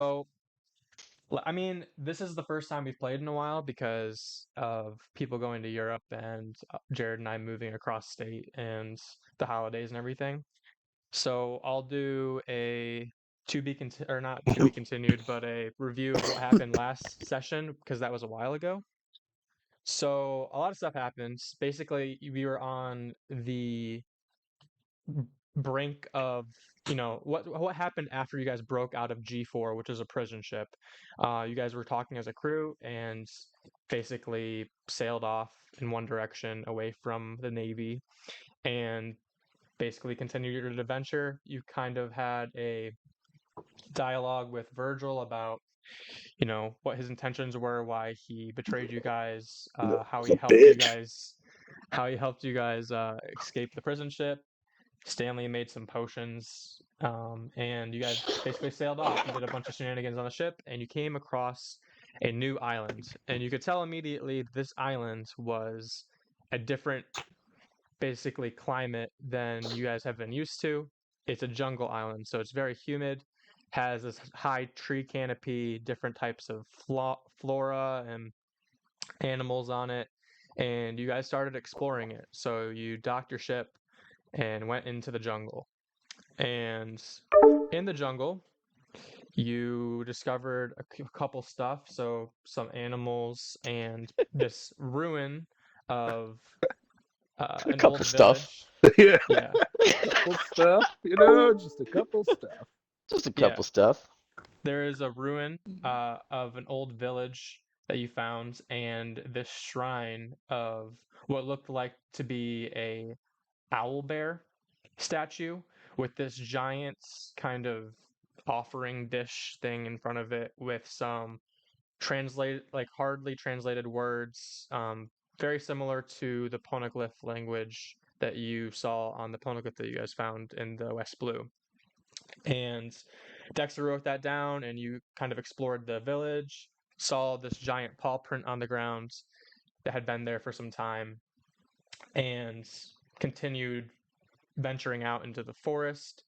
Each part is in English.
So, I mean, this is the first time we've played in a while because of people going to Europe and Jared and I moving across state and the holidays and everything. So I'll do a to be conti or not to be continued, but a review of what happened last session because that was a while ago. So a lot of stuff happened. Basically, we were on the brink of what happened after you guys broke out of G4, which is a prison ship. You guys were talking as a crew and basically sailed off in one direction away from the Navy and basically continued your adventure. You kind of had a dialogue with Virgil about what his intentions were, why he betrayed you guys, The, how he the helped you bitch. guys escape the prison ship. Stanley made some potions, and you guys basically sailed off. You did a bunch of shenanigans on the ship, and you came across a new island. And you could tell immediately this island was a different, basically, climate than you guys have been used to. It's a jungle island, so it's very humid, has this high tree canopy, different types of flora and animals on it. And you guys started exploring it. So you docked your ship and went into the jungle. And in the jungle, you discovered a couple stuff. So some animals and this ruin of A an couple old stuff. village. Yeah. Yeah, Couple stuff, just a couple stuff. Just a yeah. couple stuff. There is a ruin of an old village that you found, and this shrine of what looked like to be a owlbear statue with this giant kind of offering dish thing in front of it with some hardly translated words, very similar to the poneglyph language that you saw on the poneglyph that you guys found in the West Blue. And Dexter wrote that down, and you kind of explored the village, saw this giant paw print on the ground that had been there for some time, and continued venturing out into the forest.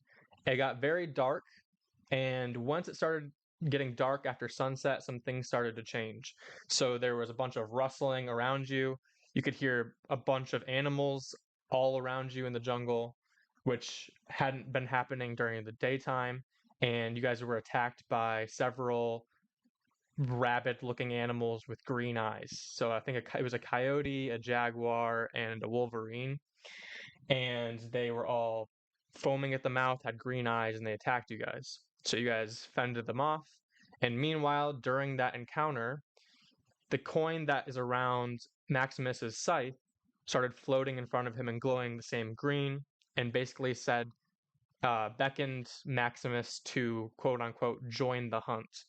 It got very dark, and once it started getting dark after sunset, some things started to change. So there was a bunch of rustling around you. You could hear a bunch of animals all around you in the jungle, which hadn't been happening during the daytime. And you guys were attacked by several rabid looking animals with green eyes. So I think it was a coyote, a jaguar, and a wolverine, and they were all foaming at the mouth, had green eyes, and they attacked you guys. So you guys fended them off. And meanwhile, during that encounter, the coin that is around Maximus's scythe started floating in front of him and glowing the same green, and basically beckoned Maximus to quote unquote join the hunt.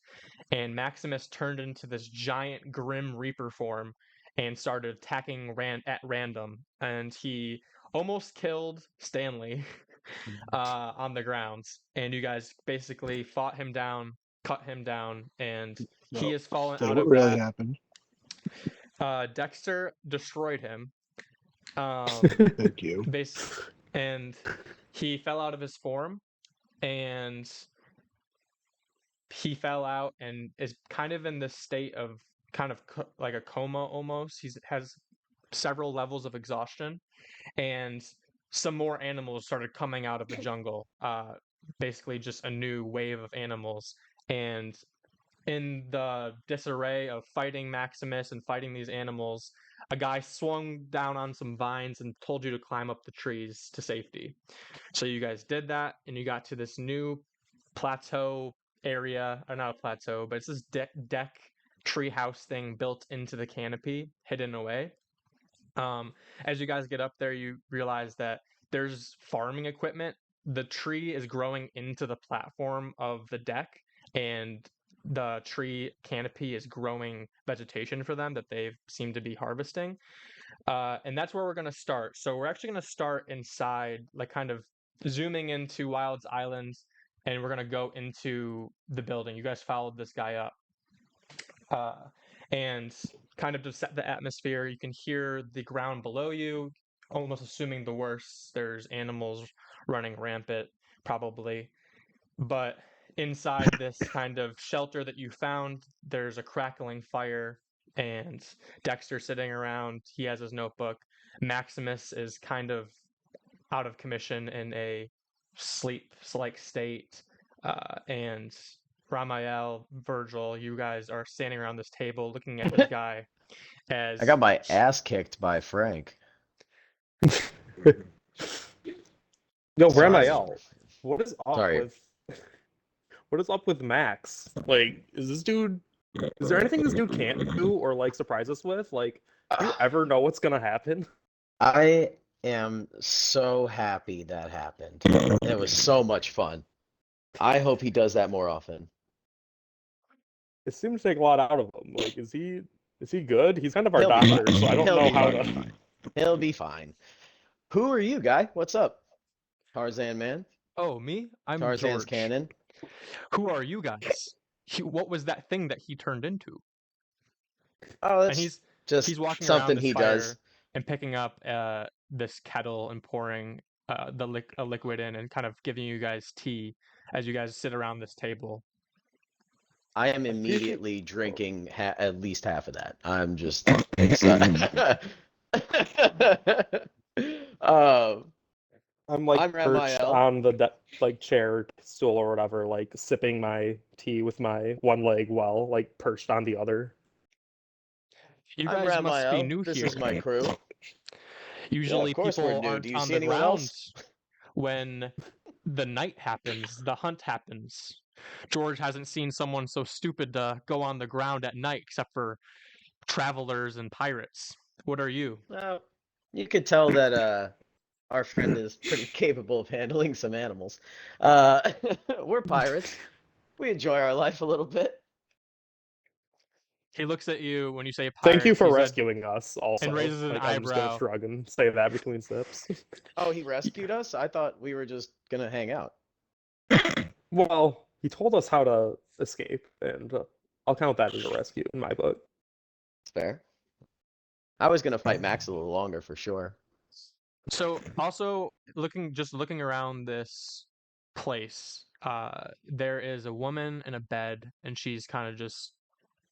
And Maximus turned into this giant Grim Reaper form and started attacking at random. And he almost killed Stanley on the ground. And you guys basically fought him down, cut him down, and he No. has fallen Say out what of really that. happened. Dexter destroyed him. Um, Thank you. base, and he fell out of his form, and he fell out and is kind of in this state of kind of like a coma almost. He has several levels of exhaustion, and some more animals started coming out of the jungle. Basically, just a new wave of animals. And in the disarray of fighting Maximus and fighting these animals, a guy swung down on some vines and told you to climb up the trees to safety. So you guys did that, and you got to this new plateau area, or not a plateau, but it's this deck tree house thing built into the canopy, hidden away. As you guys get up there, you realize that there's farming equipment. The tree is growing into the platform of the deck, and the tree canopy is growing vegetation for them that they seem to be harvesting. And that's where we're going to start. So we're actually going to start inside, like kind of zooming into Wild's Island, and we're going to go into the building. You guys followed this guy up. Uh, and kind of to set the atmosphere, you can hear the ground below you, almost assuming the worst. There's animals running rampant, probably. But inside this kind of shelter that you found, there's a crackling fire, and Dexter sitting around. He has his notebook. Maximus is kind of out of commission in a sleep-like state, and Ramael, Virgil, you guys are standing around this table looking at this guy I as got my ass kicked by Frank. Yo, Sorry. Ramael, what is up Sorry. with Max? Like, is there anything this dude can't do or like surprise us with? Like, do you ever know what's gonna happen? I am so happy that happened. It was so much fun. I hope he does that more often. It seems to take a lot out of him. Like, is he good? He's kind of our He'll be doctor, so I fine. don't He'll know be how fucking to. fine. He'll be fine. Who are you, guy? What's up? Tarzan man? oh, me? I'm Tarzan's George. cannon? Who are you guys? What was that thing that he turned into? Oh, And that's he's just walking around something this he fire does. and picking up this kettle and pouring a liquid in and kind of giving you guys tea as you guys sit around this table. I am Appreciate- immediately drinking at least half of that. I'm just excited. Um, I'm like I'm perched Ramael. on the like chair, stool, or whatever, like sipping my tea with my one leg while like perched on the other. You I'm guys must be Ramael. new This here. is my crew. Yeah, Usually of course we're people new. Do aren't you on see the anyone ground else? when the night happens, the hunt happens. George hasn't seen someone so stupid to go on the ground at night except for travelers and pirates. What are you? Well, you could tell that our friend is pretty capable of handling some animals. Uh, we're pirates. We enjoy our life a little bit. He looks at you when you say Thank you pirates, for he said, rescuing us. and Also, raises an like I'm just gonna eyebrow. shrug and say that between sips. Oh, he rescued us? I thought we were just gonna hang out. Well, he told us how to escape, and I'll count that as a rescue in my book. It's fair. I was gonna fight Max a little longer for sure. So also looking around this place, there is a woman in a bed and she's kind of just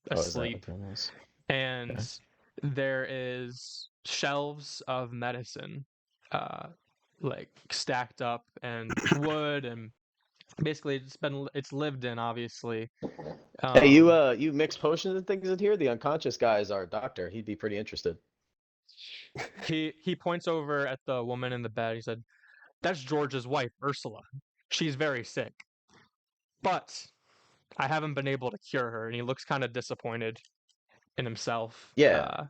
Oh, is that asleep. what that is? And Okay. there is shelves of medicine, uh, like stacked up, and wood, and basically it's lived in, obviously. Hey, you mix potions and things in here? The unconscious guy is our doctor. He'd be pretty interested. He points over at the woman in the bed. He said, "That's George's wife, Ursula. She's very sick, but I haven't been able to cure her." And he looks kind of disappointed in himself. Yeah.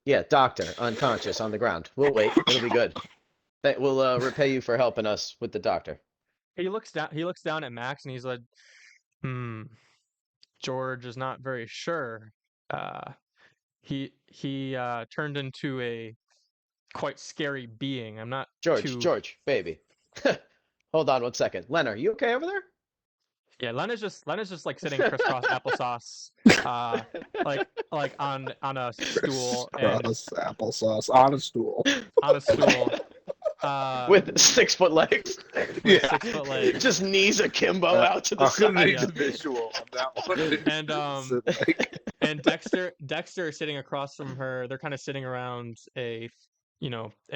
Yeah, doctor, unconscious on the ground. We'll wait. It'll be good. We'll repay you for helping us with the doctor. He looks down. He looks down at Max, and he's like, "Hmm. George is not very sure. Uh, he turned into a quite scary being. I'm not too." George, baby. Hold on one second. Leonard, you okay over there? Yeah, Lena's just like sitting crisscross applesauce, like on a stool and Applesauce on a stool. on a stool. With 6 foot legs. With Yeah. 6 foot legs. Just knees akimbo out to the I'm gonna side. need Yeah. the visual on that one. And and Dexter is sitting across from her. They're kind of sitting around an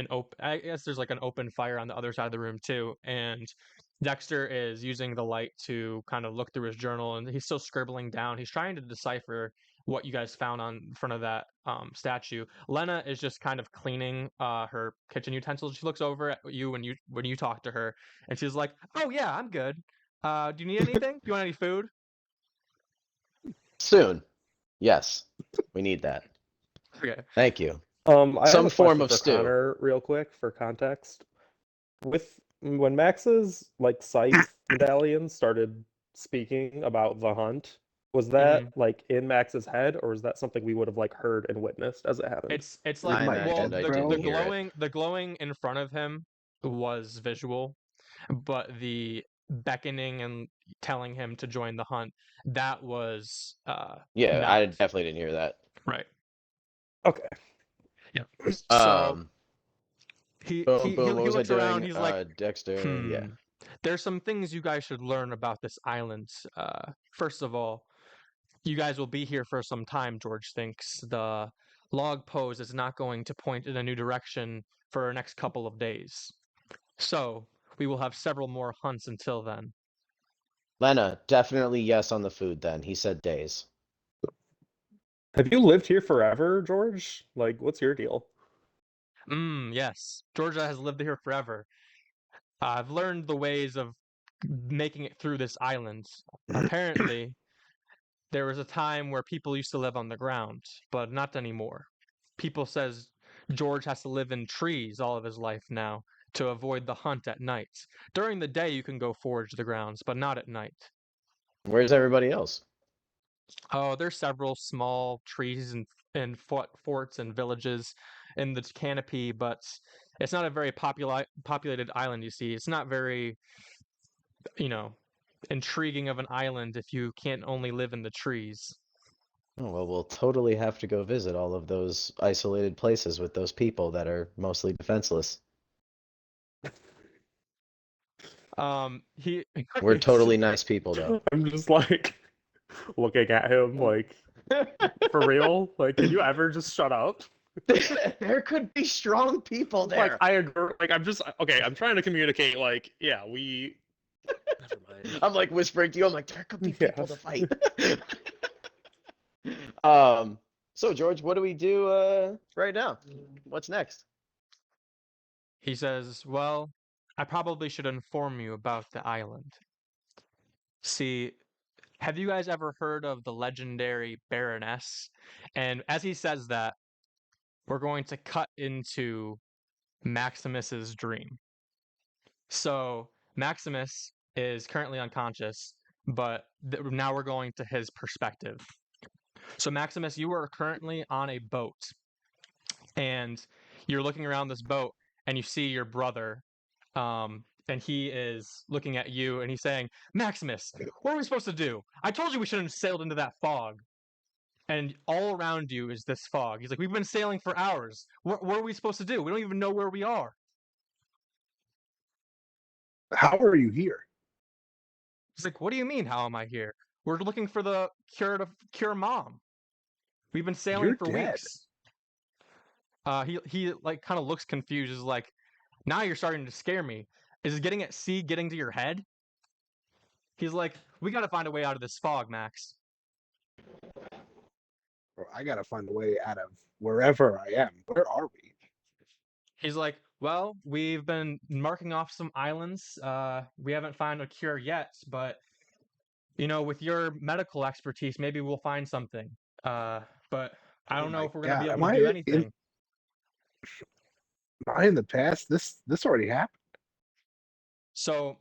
open. I guess there's like an open fire on the other side of the room too. And Dexter is using the light to kind of look through his journal, and he's still scribbling down. He's trying to decipher what you guys found on front of that statue. Lena is just kind of cleaning her kitchen utensils. She looks over at you when you talk to her, and she's like, "Oh yeah, I'm good. Do you need anything? Do you want any food?" Soon. Yes. We need that. Okay. Thank you. I Some have a form question of for stew. Connor, real quick, for context. When Max's like scythe medallion started speaking about the hunt, was that like in Max's head, or is that something we would have like heard and witnessed as it happened? It's I like, well, imagined I didn't hear it. the glowing in front of him was visual, but the beckoning and telling him to join the hunt, that was Yeah, not I definitely didn't hear that. right. Okay. Yeah. So Boom, he boom. What was I looks around. doing? He's like, Dexter. Yeah. there's some things you guys should learn about this island. First of all, you guys will be here for some time, George thinks. The log pose is not going to point in a new direction for the next couple of days. So, we will have several more hunts until then. Lena, definitely yes on the food then. He said days. Have you lived here forever, George? Like, what's your deal? Yes. Georgia has lived here forever. I've learned the ways of making it through this island. Apparently, there was a time where people used to live on the ground, but not anymore. People says George has to live in trees all of his life now to avoid the hunt at night. During the day you can go forage the grounds, but not at night. Where's everybody else? Oh, there's several small trees and forts and villages in the canopy, but it's not a very populated island, you see. It's not very, you know, intriguing of an island if you can't only live in the trees. Oh, well, we'll totally have to go visit all of those isolated places with those people that are mostly defenseless. He We're totally nice people, though. I'm just like looking at him like, for real? Like, can you ever just shut up? There could be strong people there. Like, I agree. Like, I'm just okay. I'm trying to communicate. Like, yeah, we. Never mind. I'm like whispering to you. I'm like, there could be people to Yes. fight. So George, what do we do right now? What's next? He says, well, I probably should inform you about the island. See, have you guys ever heard of the legendary Baroness? And as he says that, we're going to cut into Maximus's dream. So, Maximus is currently unconscious, but now we're going to his perspective. So, Maximus, you are currently on a boat, and you're looking around this boat, and you see your brother, and he is looking at you, and he's saying, Maximus, what are we supposed to do? I told you we shouldn't have sailed into that fog. And all around you is this fog. He's like, we've been sailing for hours. What are we supposed to do? We don't even know where we are. How are you here? He's like, what do you mean, how am I here? We're looking for the cure to cure mom. We've been sailing You're for dead. weeks. He like kind of looks confused. He's like, now you're starting to scare me. Is getting at sea getting to your head? He's like, we got to find a way out of this fog, Max. Or I gotta find a way out of wherever I am. Where are we? He's like, well, we've been marking off some islands. We haven't found a cure yet, but with your medical expertise, maybe we'll find something. But I don't know my if we're gonna be God, able to do anything. Am I in the past? This already happened. So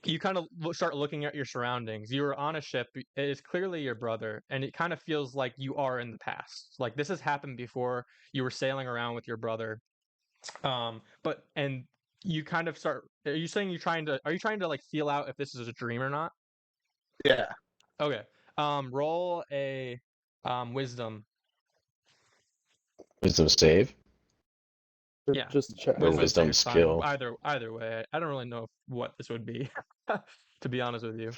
you kind of start looking at your surroundings. You were on a ship. It is clearly your brother, and it kind of feels like you are in the past. Like this has happened before. You were sailing around with your brother. And you kind of start. Are you saying Are you trying to like feel out if this is a dream or not? Yeah. Okay. Roll a wisdom. Wisdom save? Yeah. Just check. Or wisdom save's fine. skill. Either way, I don't really know what this would be, to be honest with you.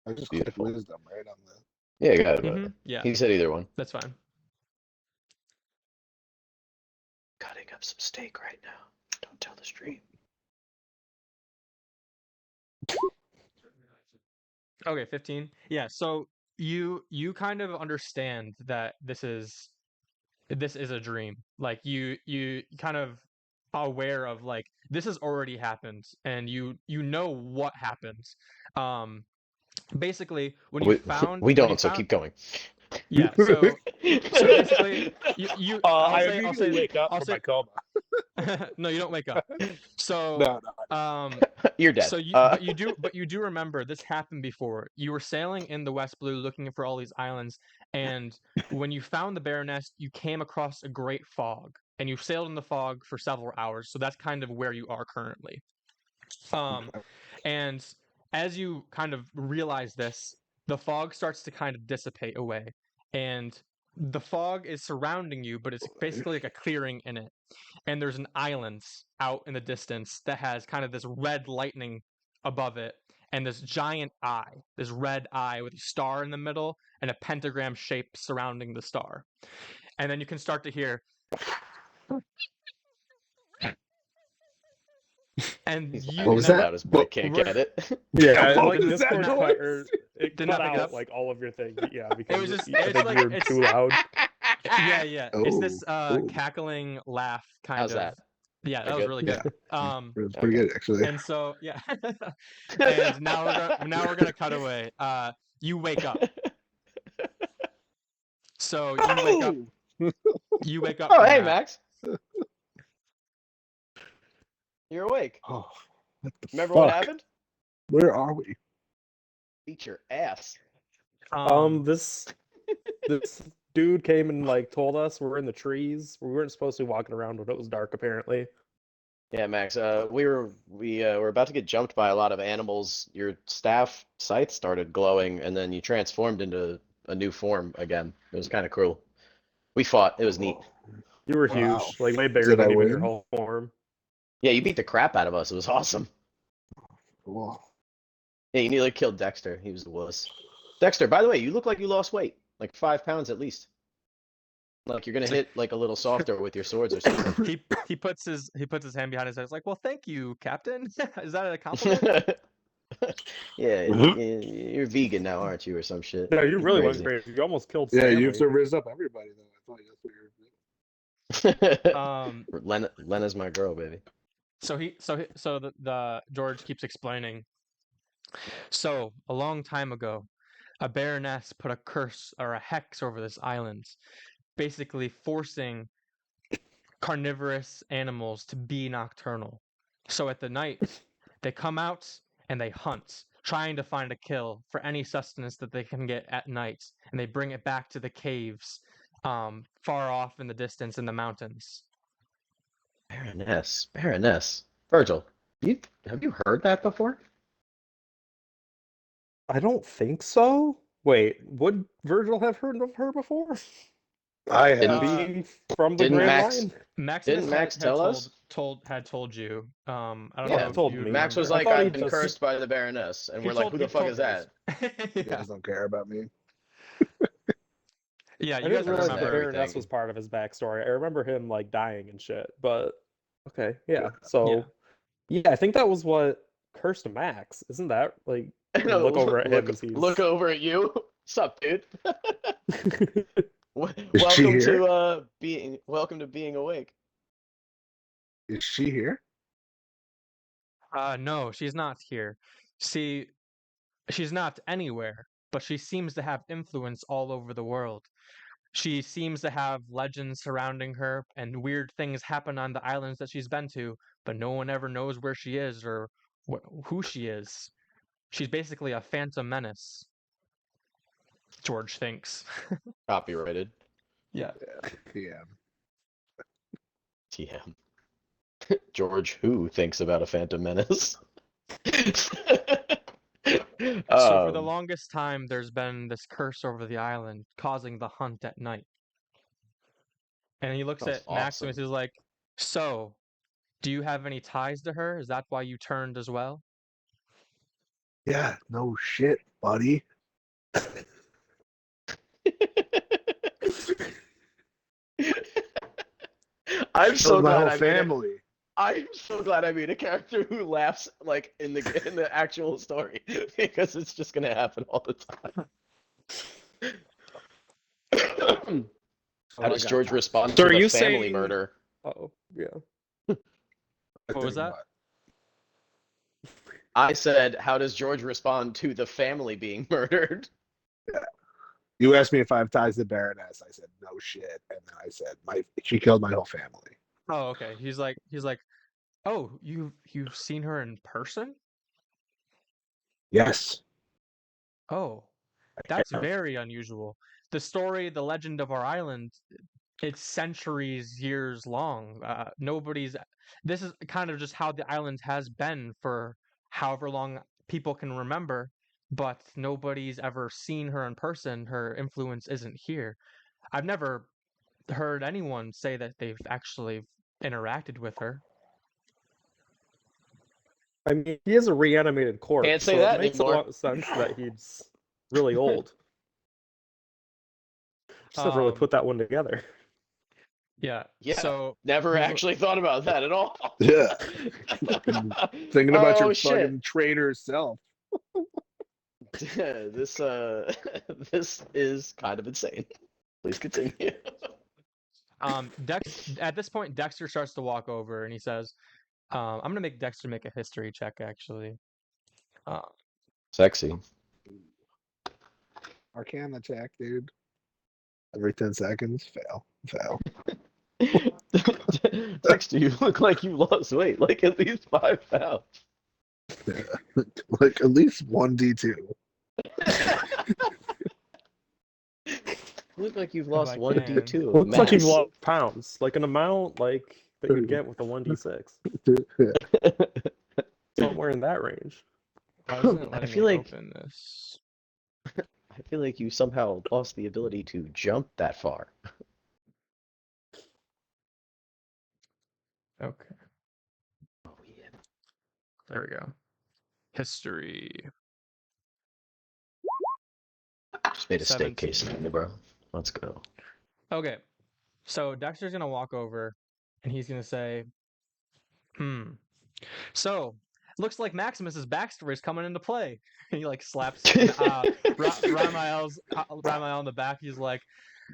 I just clicked Beautiful. wisdom right on the. Yeah, you got it. Yeah, He said either one. that's fine. Cutting up some steak right now. Don't tell the stream. Okay, 15. Yeah, so you kind of understand that this is a dream. Like you kind of aware of like this has already happened and you know what happens. Basically when you found we when you don't, so found keep going. yeah, so basically I immediately wake up I'll from say my coma. no, you don't wake up. So No. You're dead. So but you do remember this happened before. You were sailing in the West Blue looking for all these islands, and when you found the Baroness, you came across a great fog, and you sailed in the fog for several hours. So that's kind of where you are currently. And as you kind of realize this, the fog starts to kind of dissipate away, and the fog is surrounding you, but it's basically like a clearing in it. And there's an island out in the distance that has kind of this red lightning above it, and this giant eye, this red eye with a star in the middle and a pentagram shape surrounding the star. And then you can start to hear, and He's you What laughing was so now that? loud his mic can't we're get it. Yeah, What like was that Discord noise? cut or it Did cut not pick it out up? like all of your thing. Yeah, It because was just I it's think like you're it's too loud. yeah. It's this Oh, cackling laugh kind How's of. that? Yeah, that That was good? really yeah, good. it's pretty Okay. good actually. And so yeah, and now we're gonna cut away. You wake up. So Oh, you wake up Oh, from hey, that. Max. You're awake. oh, what the Remember what fuck? happened? Where are we? Beat your ass. This dude came and like told us we're in the trees. We weren't supposed to be walking around when it was dark, apparently. Yeah, Max. We were about to get jumped by a lot of animals. Your staff sight started glowing, and then you transformed into a new form again. It was kind of cruel. We fought. It was neat. You were Wow. huge, like way bigger Did I than even your win? whole form. Yeah, you beat the crap out of us. It was awesome. Cool. Yeah, you nearly killed Dexter. He was the wuss. Dexter, by the way, you look like you lost weight, like 5 pounds at least. Like you're gonna hit like a little softer with your swords or something. He puts his hand behind his head. It's like, well, thank you, Captain. Is that a compliment? Yeah, you're vegan now, aren't you, or some shit? No, you You're really went crazy. crazy. You almost killed Yeah, Stanley. you've to raise up everybody though. I thought that's what you're doing. Lena's my girl, baby. So the George keeps explaining. So a long time ago, a baroness put a curse or a hex over this island, basically forcing carnivorous animals to be nocturnal. So at the night, they come out and they hunt, trying to find a kill for any sustenance that they can get at night, and they bring it back to the caves, far off in the distance in the mountains. Baroness. Virgil, have you heard that before? I don't think so. Wait, would Virgil have heard of her before? I Didn't have. Being from the didn't Grand Max Line? Maximus didn't Max tell us? told you. I don't Yeah, know He if told you me. Max was remember. I like, thought he I've been just cursed by the Baroness, and He we're like, told who he the fuck told is that? You yeah. guys don't care about me. Yeah, I you guys didn't realize the Everything. remember. Baroness was part of his backstory. I remember him like dying and shit. But okay, yeah. Yeah. So yeah, I think that was what cursed Max. Isn't that like No, look over at him as look he's over at you. Sup, dude? Is she Welcome here? to being awake. Is she here? No, she's not here. See, she's not anywhere, but she seems to have influence all over the world. She seems to have legends surrounding her, and weird things happen on the islands that she's been to, but no one ever knows where she is or who she is. She's basically a phantom menace, George thinks. Copyrighted. Yeah. Yeah. TM. George who thinks about a Phantom Menace? So for the um, longest time, there's been this curse over the island, causing the hunt at night. And he looks Sounds at Maximus. awesome. He's like, "So, do you have any ties to her? Is that why you turned as well?" Yeah, no shit, buddy. I'm Killed so my glad whole I made it. family. I'm so glad I made a character who laughs like in the actual story because it's just gonna happen all the time. Oh, How I does got George time. respond So to are the you family saying murder? oh yeah. What was that? I said, how does George respond to the family being murdered? Yeah. You asked me if I have ties to Baroness. I said no shit, and then I said she killed my whole family. Oh, okay. He's like, "Oh, you've seen her in person? Yes. Oh, I that's have. very unusual. The legend of our island, it's centuries, years long. Nobody's. This is kind of just how the island has been for however long people can remember, but nobody's ever seen her in person. Her influence isn't here. I've never heard anyone say that they've actually interacted with her. I mean, he is a reanimated corpse, Can't say so that it makes a anymore. lot of sense that he's really old. Just never really put that one together. Yeah. Yeah, So never he's- actually thought about that at all. Yeah. Thinking about your shit. fucking traitor self. This this is kind of insane. Please continue. At this point, Dexter starts to walk over and he says, I'm gonna make Dexter make a history check actually. Sexy. Arcana attack, dude. Every 10 seconds. Fail. Fail. Dexter, you look like you lost weight, like at least 5 pounds. Yeah. Like at least 1d2. You look like you've If lost I one can. D2 of Looks like you've mass. lost pounds, like an amount like that you'd get with a 1d6. Somewhere in that range. Why isn't it letting feel me like- open this? I feel like you somehow lost the ability to jump that far. Okay, Oh yeah. there we go. History. Just made a steak case, 17. bro. Let's go. Okay, so Dexter's gonna walk over and he's gonna say, so looks like Maximus's backstory is coming into play. And he like slaps Ramael's Ramael in the back. He's like,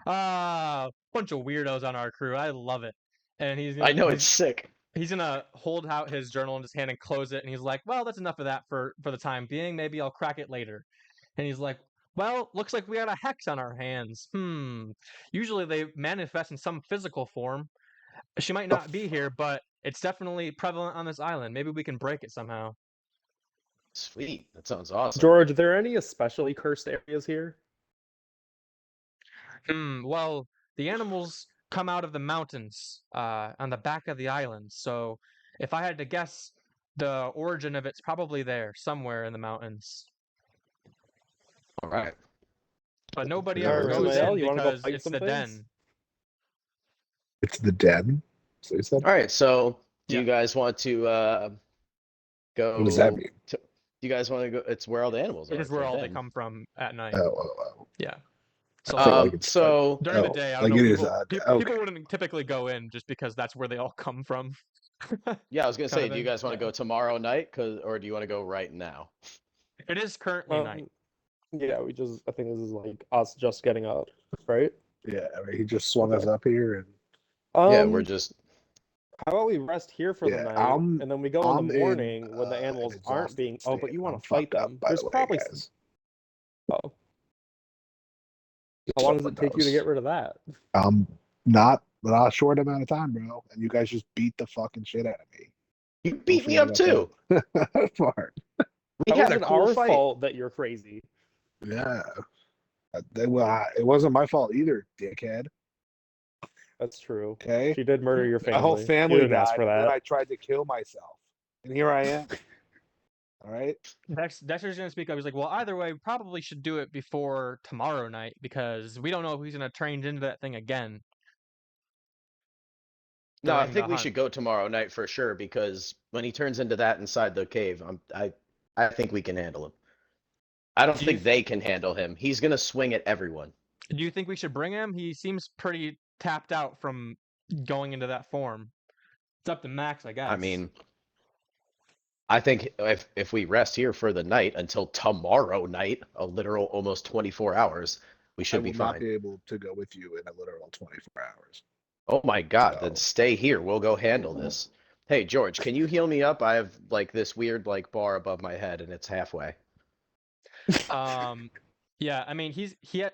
bunch of weirdos on our crew. I love it. And I know it's sick. he's gonna hold out his journal in his hand and close it. And he's like, well, that's enough of that for the time being. Maybe I'll crack it later. And he's like, well, looks like we got a hex on our hands. Usually they manifest in some physical form. She might not be here, but it's definitely prevalent on this island. Maybe we can break it somehow. Sweet. That sounds awesome. George, are there any especially cursed areas here? Well, the animals come out of the mountains on the back of the island. So if I had to guess, the origin of it's probably there, somewhere in the mountains. All right. But nobody Yeah, ever goes Ramael, in you wanna go because fight it's some the things? den. It's the den. So you said? All right. So, do Yeah. you guys want to go? What does that mean? Do you guys want to go? It's where all the animals are. It is It's where the all they den. come from at night. Oh. Yeah. So I feel like, like it's So during the oh, day, I like don't know. it is People, odd. people Okay. wouldn't typically go in just because that's where they all come from. yeah, I was gonna kind say, of do you thing. guys want to Yeah. go tomorrow night, or do you want to go right now? It is currently night. Yeah, I think this is like us just getting up, right? Yeah, I mean, he just swung Okay. us up here, and Yeah, we're just. How about we rest here for the Yeah, night, I'm- and then we go in I'm the in, morning when the an animals aren't exhausted being. Oh, but state. you want I'm to fight fucked up, them? by There's the way, probably guys. Oh, how long does it take you to get rid of that? Not a short amount of time, bro. And you guys just beat the fucking shit out of me. You beat me forget up about too. That part. We How had is a it cool our fight. fault that you're crazy? Yeah. It wasn't my fault either, dickhead. That's true. Okay. She did murder your family. My whole You family didn't ask died, for and then that. I tried to kill myself, and here I am. All right. Dexter's gonna speak up. He's like, "Well, either way, we probably should do it before tomorrow night because we don't know if he's gonna turn into that thing again." No, I during think the we hunt. should go tomorrow night for sure because when he turns into that inside the cave, I think we can handle him. I don't Do you think they can handle him. He's gonna swing at everyone. Do you think we should bring him? He seems pretty tapped out from going into that form. It's up to Max, I guess. I mean, I think if we rest here for the night until tomorrow night, a literal almost 24 hours, we I should will be not fine. be able to go with you in a literal 24 hours. Oh my God, then So- stay here. We'll go handle this. Hey, George, can you heal me up? I have like this weird like bar above my head and it's halfway. Yeah, I mean,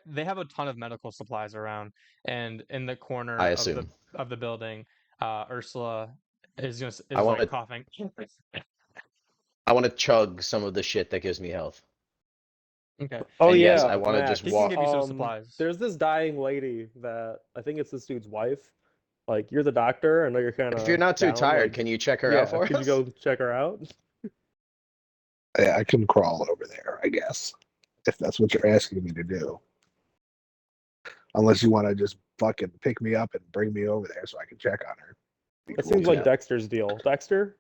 they have a ton of medical supplies around, and in the corner I of assume. the building, Ursula is I want like to coughing. I want to chug some of the shit that gives me health. Okay. Oh And yeah, yes, I want to Max. just He can walk. give you some supplies. There's this dying lady that I think it's this dude's wife. Like you're the doctor. I know you're kind of. If you're not too down, tired, like, can you check her yeah, out for could us? you go check her out? I can crawl over there, I guess, if that's what you're asking me to do. Unless you want to just fucking pick me up and bring me over there so I can check on her. It seems like Yeah. Dexter's deal. Dexter,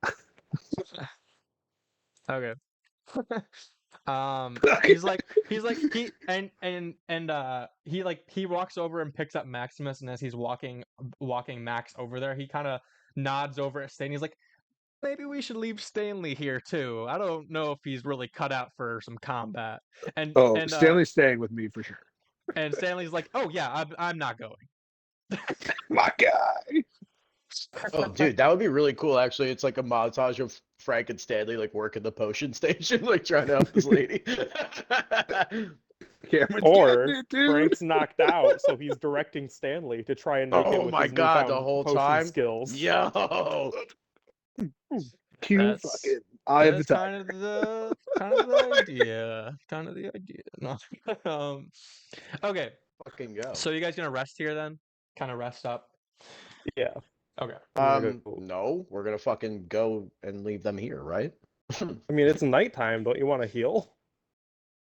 Okay. Okay. He's like he walks over and picks up Maximus, and as he's walking Max over there, he kind of nods over at Stanley. He's like, maybe we should leave Stanley here too. I don't know if he's really cut out for some combat. And Oh, and Stanley's staying with me for sure. and Stanley's like, oh yeah, I'm not going. My guy. Oh, dude, that would be really cool. Actually, it's like a montage of Frank and Stanley like working the potion station, like trying to help this lady. Cameron's Or getting it, dude. Frank's knocked out, so he's directing Stanley to try and make it Oh with my his god, the newfound whole potion time. skills. Yo, Cue That's- fucking Eye of the That's Tiger. kind of the idea. Kind of the idea. No. Okay. fucking go. So you guys gonna rest here then? Kind of rest up. Yeah. Okay. I'm gonna go- No, we're gonna fucking go and leave them here, right? I mean, it's nighttime. Don't you want to heal?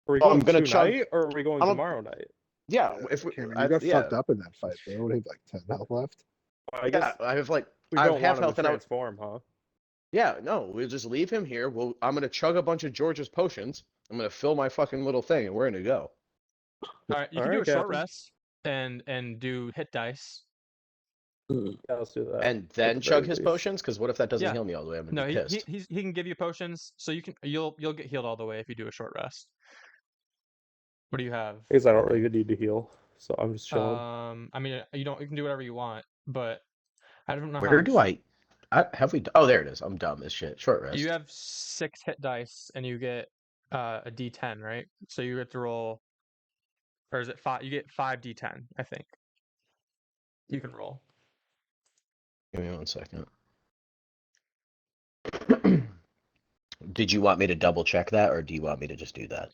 Are we Oh, going I'm gonna chug- tonight, or are we going I'm a- tomorrow night? Yeah, if we, Cameron, you got yeah, fucked up in that fight, bro. What do you have, like 10 health left? I yeah, guess I have like we I have don't half want him health to and I, transform, huh? yeah, no, we'll just leave him here. I'm gonna chug a bunch of George's potions. I'm gonna fill my fucking little thing, and we're gonna go. All right. You All can do a right, short Captain. rest and do hit dice. Yeah, let's do that. And at then the chug very his least. potions, because what if that doesn't Yeah. heal me all the way? I'm gonna No, be pissed. he can give you potions, so you'll get healed all the way if you do a short rest. What do you have? Because I don't really need to heal, so I'm just chilling. I mean, you can do whatever you want, but I don't know Where how do I have we? Oh, there it is. I'm dumb as shit. Short rest. You have 6 hit dice and you get a D10, right? So you get to roll, or is it 5? You get 5 D10, I think. You can roll. Give me 1 second. Did you want me to double check that, or do you want me to just do that?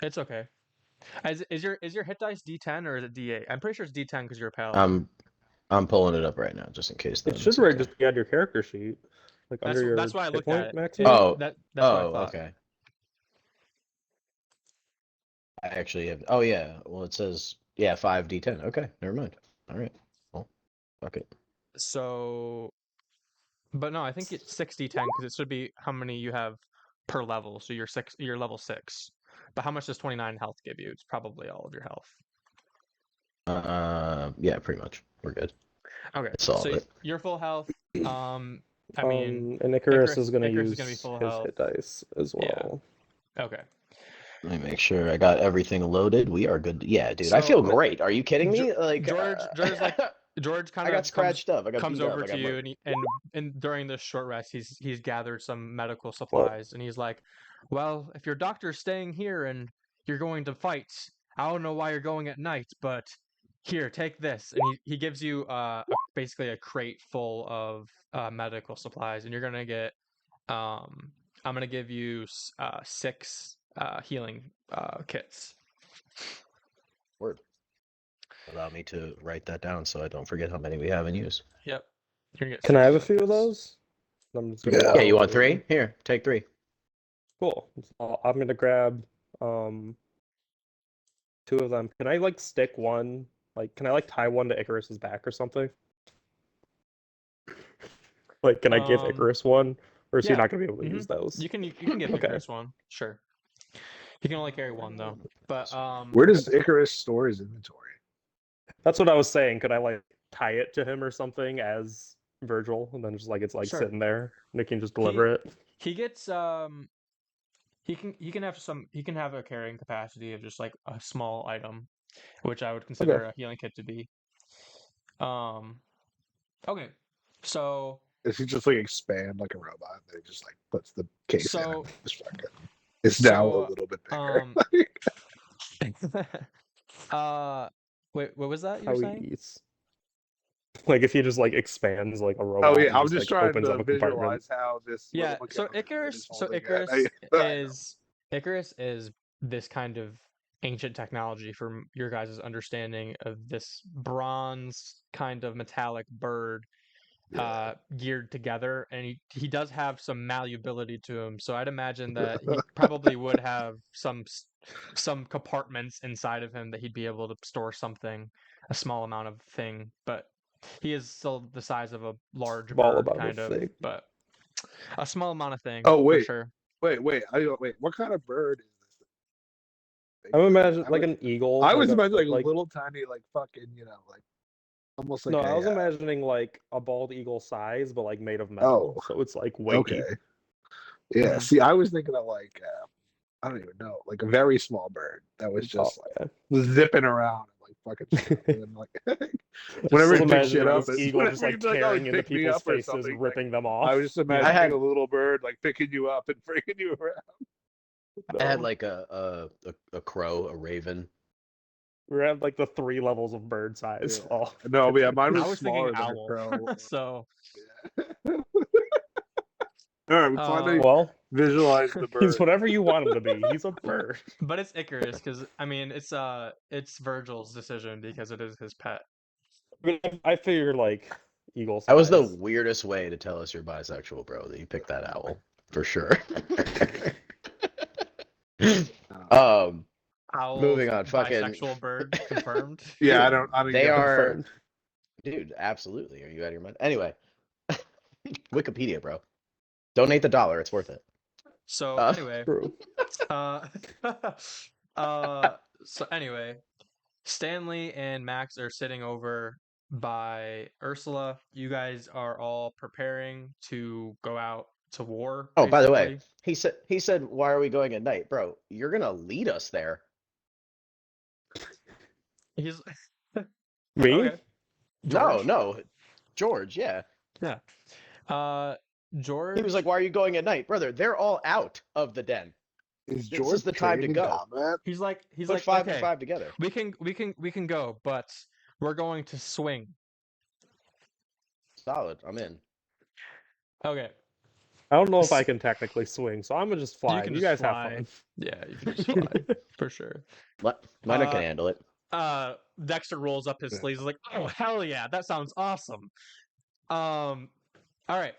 It's okay. Is your hit dice D10 or is it D8? I'm pretty sure it's D10 because you're a paladin. I'm pulling it up right now, just in case. It then should it's okay. just be on your character sheet, like under your That's why I hit looked point at it. maximum. Oh, That's what I thought. okay. I actually have. Oh yeah. Well, it says 5d10. Okay, never mind. All right. Well, fuck it. So, but no, I think it's 6 D10 because it should be how many you have per level. So you're level 6. But how much does 29 health give you? It's probably all of your health. Yeah, pretty much. We're good. Okay, That's all so of it. you're full health. I mean, and Icarus is going to Icarus use is gonna be full his health. hit dice as Yeah. well. Okay. Let me make sure I got everything loaded. We are good. Yeah, dude. I feel So, great. Are you kidding me? Like George's like George kind I of got scratched up. I got comes beat up. over I got to you murdered. and during this short rest he's gathered some medical supplies and he's like, well, if your doctor's staying here and you're going to fight, I don't know why you're going at night, but here, take this. And he gives you basically a crate full of medical supplies, and you're gonna get I'm gonna give you 6 healing kits. Word. Allow me to write that down so I don't forget how many we have in use. Yep. You're gonna get Can I 6 have a healing few of kits. those? I'm just gonna Yeah. Yeah, you walk want over. 3? Here, take 3. Cool. So I'm gonna grab 2 of them. Can I like stick one? Like, can I like tie one to Icarus's back or something? Like, can I give Icarus one, or is he yeah. not gonna be able to Mhm. use those? You can give Okay. Icarus one, sure. He can only carry one though. But Where does Icarus store his inventory? That's what I was saying. Could I like tie it to him or something as Virgil, and then just like it's like Sure. sitting there, and it can just deliver it? he gets he can have a carrying capacity of just like a small item, which I would consider a healing kit to be. Okay. So Does he just like expand like a robot? And he just like puts the case in So- and just fucking. It's now a so, little bit bigger. wait, what was that you How were he saying? eats. Like if he just like expands like a robot. Oh yeah, and I'm just, just like, trying opens to up a compartment. visualize how this. Yeah, little so MacGyver Icarus is so holding it. Icarus I know. Icarus is this kind of ancient technology from your guys' understanding of this bronze kind of metallic bird Yeah. geared together, and he does have some malleability to him, so I'd imagine that he probably would have some compartments inside of him that he'd be able to store something, a small amount of thing, but he is still the size of a large Small bird, amount kind of of, thing. but a small amount of thing Oh for wait, sure. wait. Wait. What kind of bird is this? Big I'm bird? imagining like an eagle. I like was a, imagining like like little tiny, like fucking, like almost like no, I was a. imagining like a bald eagle size, but like made of Oh, metal, so it's like okay. weighty. Yeah. Mhm. See, I was thinking of like I don't even know, like a very small bird that was Oh just yeah. zipping around and like fucking shit. And then, like whenever Just you pick imagine shit up, this eagle just whenever like you'd be like, oh, tearing into pick me people's up or faces, something, like ripping them I off. was just I imagining had a little bird like picking you up and bringing you around. I had No. like a crow, a raven. We're at like the 3 levels of bird size. Yeah. Oh, No, but yeah, mine I was was thinking smaller than a owl, crow. so All right, we finally well, visualized the he's bird. whatever you want him to be. He's a bird. but it's Icarus because I mean it's Virgil's decision because it is his pet. I mean, I figure like eagle That was the size. weirdest way to tell us you're bisexual, bro. That you picked that owl for sure. um, Owls, moving on. Fucking. bisexual bird confirmed. Yeah, I Dude, don't they get it. are. Confirmed. Dude, absolutely. Are you out of your mind? Anyway, Wikipedia, bro. Donate the $1. It's worth it. So Uh, anyway, True. uh, uh, so anyway, Stanley and Max are sitting over by Ursula. You guys are all preparing to go out to war, Oh, by the way, basically. he said, why are we going at night, bro? You're gonna lead us there. He's Me? okay. No, George? no, George. Yeah, Yeah. Uh, he George. was like, why are you going at night, brother? They're all out of the den. Is This George is the time to trained in go. combat? He's Put like, 5 to okay, 5 together. we can go, but we're going to swing. Solid. I'm in. Okay. I don't know if I can technically swing, so I'm gonna just fly. You can You just guys have fly. fun. Yeah, you can just fly for sure. Mine Uh, can handle it. Dexter rolls up his Yeah. sleeves, like, oh hell yeah, that sounds awesome. All right,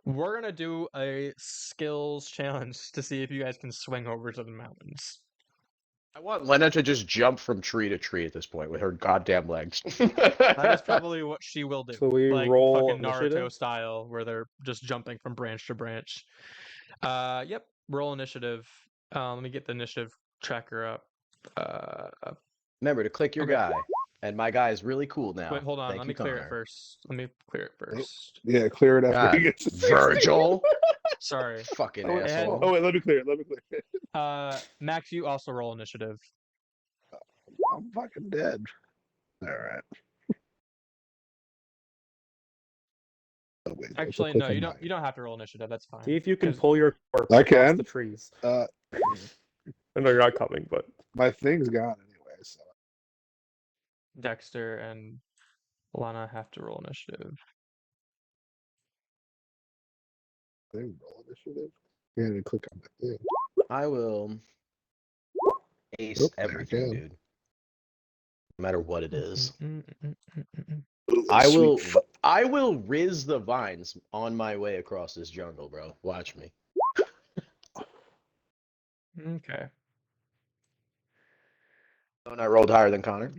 we're gonna do a skills challenge to see if you guys can swing over to the mountains. I want Lena to just jump from tree to tree at this point with her goddamn legs. That is probably what she will do. So we Like roll fucking Naruto initiative? style, where they're just jumping from branch to branch. Yep. Roll initiative. Let me get the initiative tracker up. Remember to click your Okay. guy. And my guy is really cool now. Wait, hold on. Thank Let you, me clear it Connor. first. Let me clear it first. Yeah, clear it after he God, gets to 60. Virgil, Sorry. fucking Oh, asshole. oh wait, let me clear it. Let me clear it. Max, you also roll initiative. I'm fucking dead. All right. Oh, wait, I have to Actually, click no, on you my- don't have to roll initiative. That's fine. See if you can 'Cause pull your corpse I across can. the trees. Uh, I know you're not coming, but my thing's gone anyway, so Dexter and Lana have to roll initiative. thing roll initiative. Yeah, and click on that thing. I will ace Oop, there I everything, can. dude. No matter what it is. Mm. Ooh, I will sweet. I will riz the vines on my way across this jungle, bro. Watch me. Okay. And I rolled higher than Connor.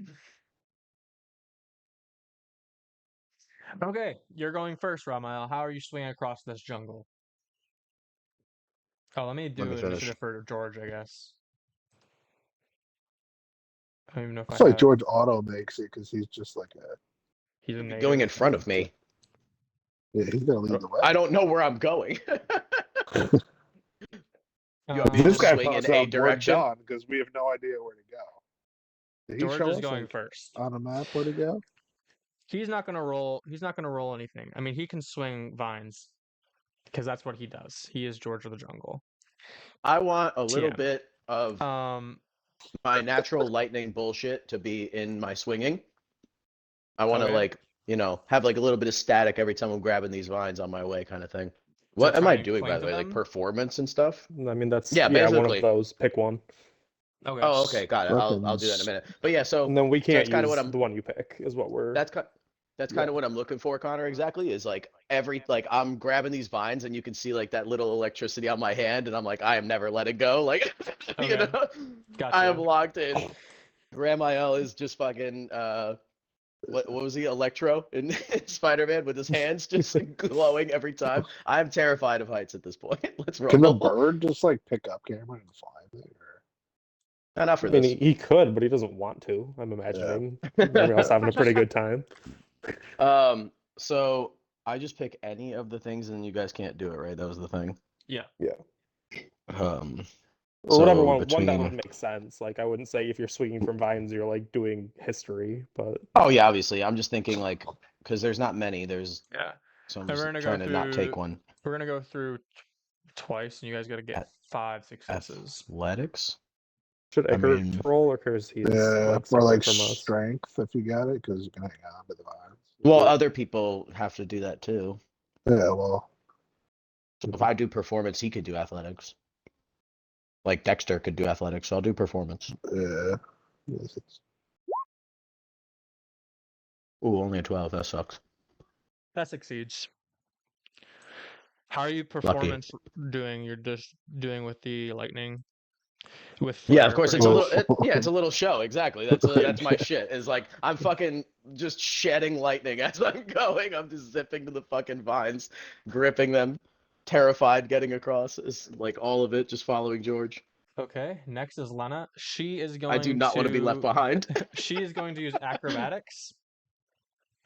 Okay, you're going first, Ramael. How are you swinging across this jungle? Oh, let me do me finish. initiative for George, I guess. I don't even know if Looks I like have. George Auto makes it because he's just like a. He's a You'd be native going or in front of something. me. Yeah, he's gonna lead the way. I don't know where I'm going. You want me to This just guy swing in pops a out, we're direction? done because we have no idea where to go. Did he George show is us going like first. on a map where to go? He's not gonna roll. He's not gonna roll anything. I mean, he can swing vines because that's what he does. He is George of the Jungle. I want a little TM. bit of my natural lightning bullshit to be in my swinging. I want to Okay. have like a little bit of static every time I'm grabbing these vines on my way, kind of thing. So What am try I and doing, cling by to the way? Like them? performance and stuff? I mean that's Yeah, one of basically. those. Pick one. Okay. Oh, okay, got it. I'll do that in a minute. But yeah, so And then we can't that's kind of use what I'm. the one you pick, is what we're That's kind of what I'm looking for, Connor. Exactly is like I'm grabbing these vines and you can see like that little electricity on my hand, and I'm like, I am never letting go. Like, Okay. I am Gotcha. locked in. Ramael is just fucking what was he, Electro in Spider-Man with his hands just glowing every time? I'm terrified of heights at this point. Let's Can the roll. bird just like pick up Cameron and fly with it? Or... Not for I mean, this. he could, but he doesn't want to. I'm imagining everybody else having a pretty good time. So I just pick any of the things and you guys can't do it, right? That was the thing. Yeah. Um, Or whatever so one that would between. make sense. Like I wouldn't say if you're swinging from vines, you're like doing history, but Oh yeah, obviously. I'm just thinking like because there's not many. Yeah. So I'm And just we're gonna go trying to not take through. one. We're gonna go through twice, and you guys got to get At 5 successes. athletics. should I Icarus mean, roll or because he's like or separate like from us? strength if you got it, because you can hang on to the vines. well, other people have to do that too. Yeah, well, So if I do performance, he could do athletics. Like Dexter could do athletics, so I'll do performance. yeah. Ooh, only a 12. That sucks. That succeeds. How are you Lucky. performance doing? You're just doing with the lightning, with Yeah, of flare, course. pretty It's a much. little. It's a little show. Exactly. That's my shit. Is like I'm fucking just shedding lightning as I'm going. I'm just zipping to the fucking vines, gripping them, terrified, getting across. Is like all of it, just following George. Okay. Next is Lena. She is I do going not want to be left behind. She is going to use acrobatics.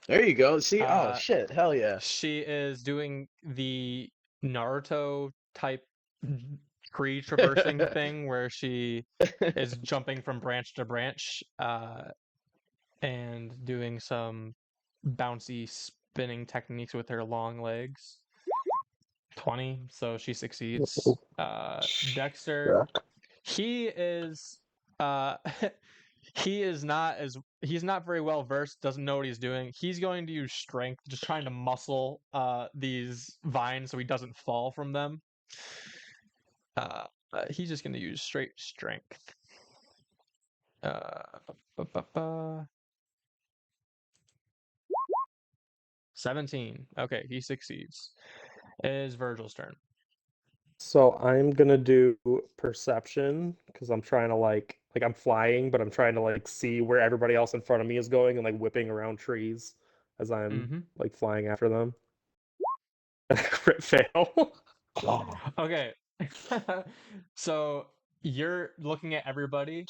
There you go. See? Oh Uh, shit! Hell yeah! She is doing the Naruto type tree traversing thing where she is jumping from branch to branch and doing some bouncy spinning techniques with her long legs. 20, so she succeeds. Dexter, Jack. he is uh he's not very well versed, doesn't know what he's doing. He's going to use strength, just trying to muscle these vines so he doesn't fall from them. He's just going to use straight strength. Uh, ba, ba, ba. 17. Okay, he succeeds. It is Virgil's turn. So I'm gonna do perception because I'm trying to like I'm flying, but I'm trying to like see where everybody else in front of me is going and like whipping around trees as I'm like flying after them. Crit fail. Okay. So you're looking at everybody,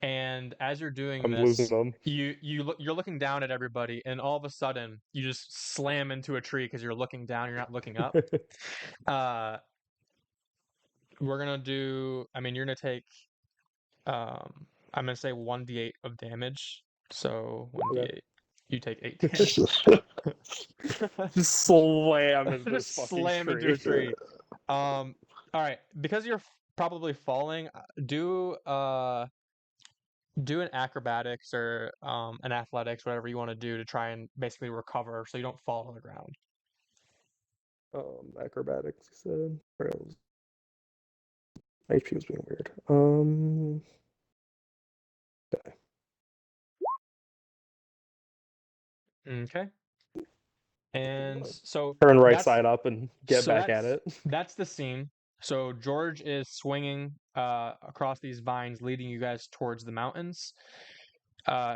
and as you're doing I'm losing this, them. you're looking down at everybody, and all of a sudden you just slam into a tree because you're looking down, you're not looking up. We're gonna do. I mean, you're gonna take. I'm gonna say 1d8 of damage. So 1d8. Okay. You take 8 damage. Just slam into this Just fucking slam into a tree. tree. All right. Because you're probably falling, do an acrobatics or an athletics, whatever you want to do to try and basically recover so you don't fall on the ground. Acrobatics, you said. HP was being weird. Okay. Okay. And so Turn right that's side up and get so back at it. that's the scene. So George is swinging across these vines, leading you guys towards the mountains.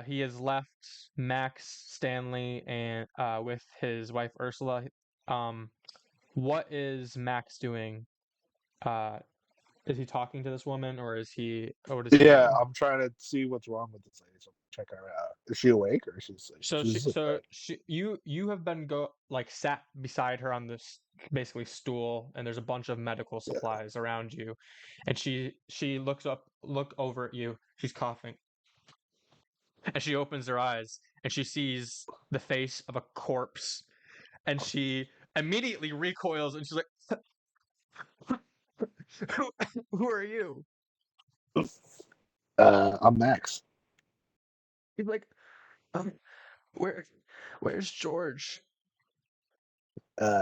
He has left Max, Stanley, and with his wife Ursula. What is Max doing? Is he talking to this woman, or is he? What is he Yeah, doing? I'm trying to see what's wrong with this lady. So check her out. Is she awake or is she asleep? She's asleep, right? You have been sat beside her on this basically stool, and there's a bunch of medical Yeah. supplies around you, and she look over at you. She's coughing, and she opens her eyes, and she sees the face of a corpse, and she immediately recoils, and she's like, who are you?" I'm Max. He's like, where's George?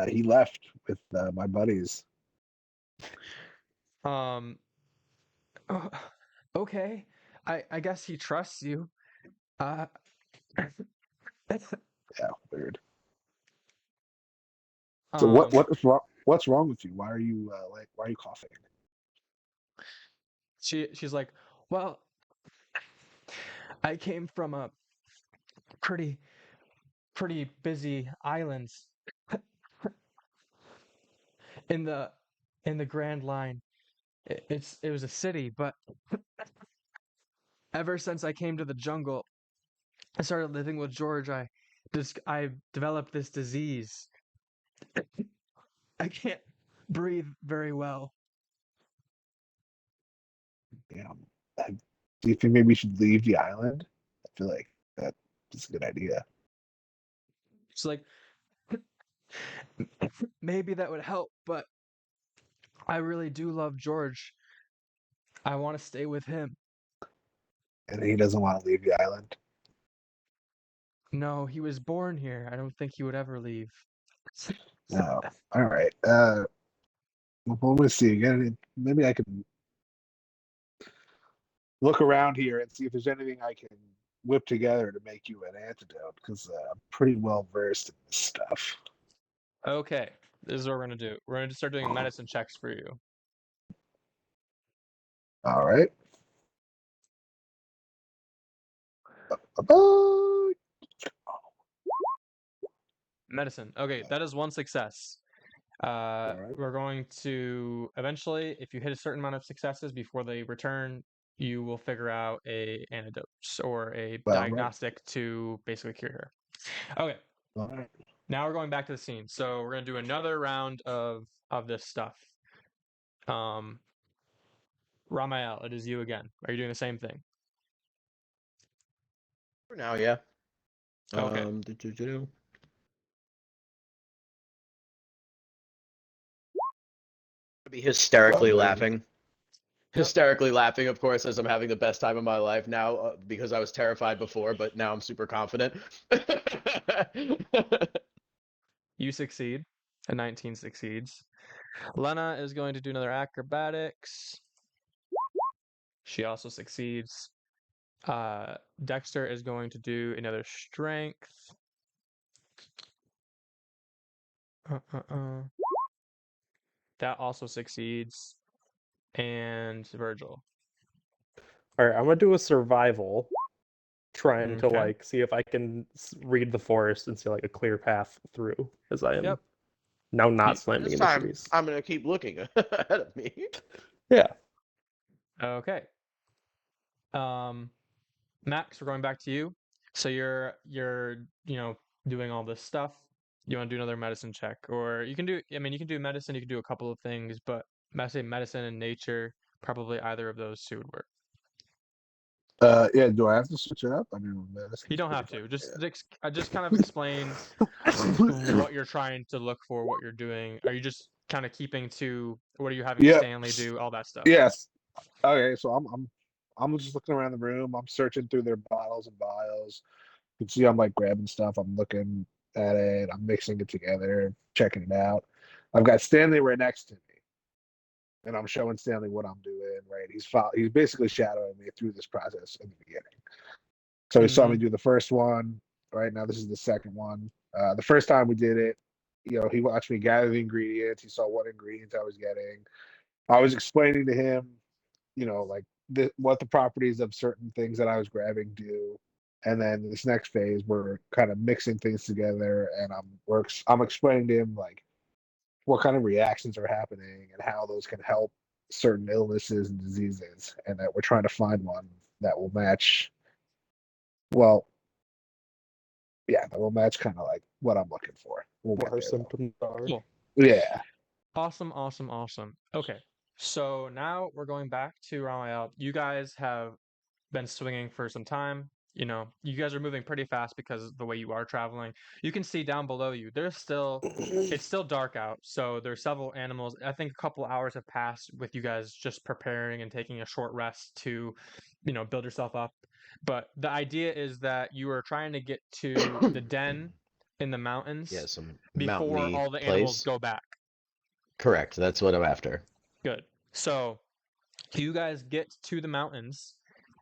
He left with my buddies. Oh, okay. I guess he trusts you. Uh, Yeah, weird. So what um, is wrong? What's wrong with you? Why are you why are you coughing? she's like, well, I came from a pretty pretty busy islands in the Grand Line. It was a city, but ever since I came to the jungle, I started living with George. I developed this disease. I can't breathe very well. Yeah. Do you think maybe we should leave the island? I feel like that's a good idea. It's like maybe that would help, but I really do love George. I want to stay with him. And he doesn't want to leave the island. No, he was born here. I don't think he would ever leave. No. All right. Well, let's see. Again, maybe I can look around here and see if there's anything I can whip together to make you an antidote, because I'm pretty well versed in this stuff. Okay, this is what we're gonna do. We're gonna start doing medicine checks for you. All right. Bye-bye. Medicine. Okay, that is one success. right. We're going to eventually, if you hit a certain amount of successes before they return, you will figure out a antidote or a Well, right. diagnostic to basically cure her. Okay, All right. now we're going back to the scene. So we're gonna do another round of this stuff. Ramael, it is you again. Are you doing the same thing? For now, yeah. Okay. Be hysterically Well, laughing. Hysterically laughing, of course, as I'm having the best time of my life now because I was terrified before, but now I'm super confident. You succeed. A 19 succeeds. Lena is going to do another acrobatics. She also succeeds. Dexter is going to do another strength. That also succeeds. And Virgil. All right, I'm gonna do a survival, trying to Okay. like see if I can read the forest and see like a clear path through as I am Yep. now not Ye- slamming This into time, trees. I'm gonna keep looking ahead of me. Yeah. Okay. Max, we're going back to you. So you're doing all this stuff. You want to do another medicine check, or you can do. I mean, you can do medicine. You can do a couple of things, but I say medicine and nature. Probably either of those two would work. Yeah. Do I have to switch it up? I mean, You don't have to. Just kind of explain what you're trying to look for, what you're doing. Are you just kind of keeping to what are you having Yep. Stanley do, all that stuff? Yes. Okay. So I'm just looking around the room. I'm searching through their bottles and vials. You can see I'm like grabbing stuff. I'm looking at it. I'm mixing it together, checking it out. I've got Stanley right next to me, and I'm showing Stanley what I'm doing. Right, he's basically shadowing me through this process in the beginning. So he saw me do the first one. Right now, this is the second one. The first time we did it, he watched me gather the ingredients. He saw what ingredients I was getting. I was explaining to him, like what the properties of certain things that I was grabbing do. And then this next phase, we're kind of mixing things together, and I'm explaining to him like what kind of reactions are happening and how those can help certain illnesses and diseases, and that we're trying to find one that will match. Well, yeah, that will match kind of like what I'm looking for. We'll What get her there, though. symptoms are. Cool. Yeah. Awesome. Okay, so now we're going back to Ramael. You guys have been swinging for some time. You guys are moving pretty fast because of the way you are traveling. You can see down below you. It's still dark out, so there's several animals. I think a couple hours have passed with you guys just preparing and taking a short rest to, build yourself up. But the idea is that you are trying to get to the den in the mountains Yeah, some before mountainy all the animals place. go back. Correct. That's what I'm after. Good. So you guys get to the mountains,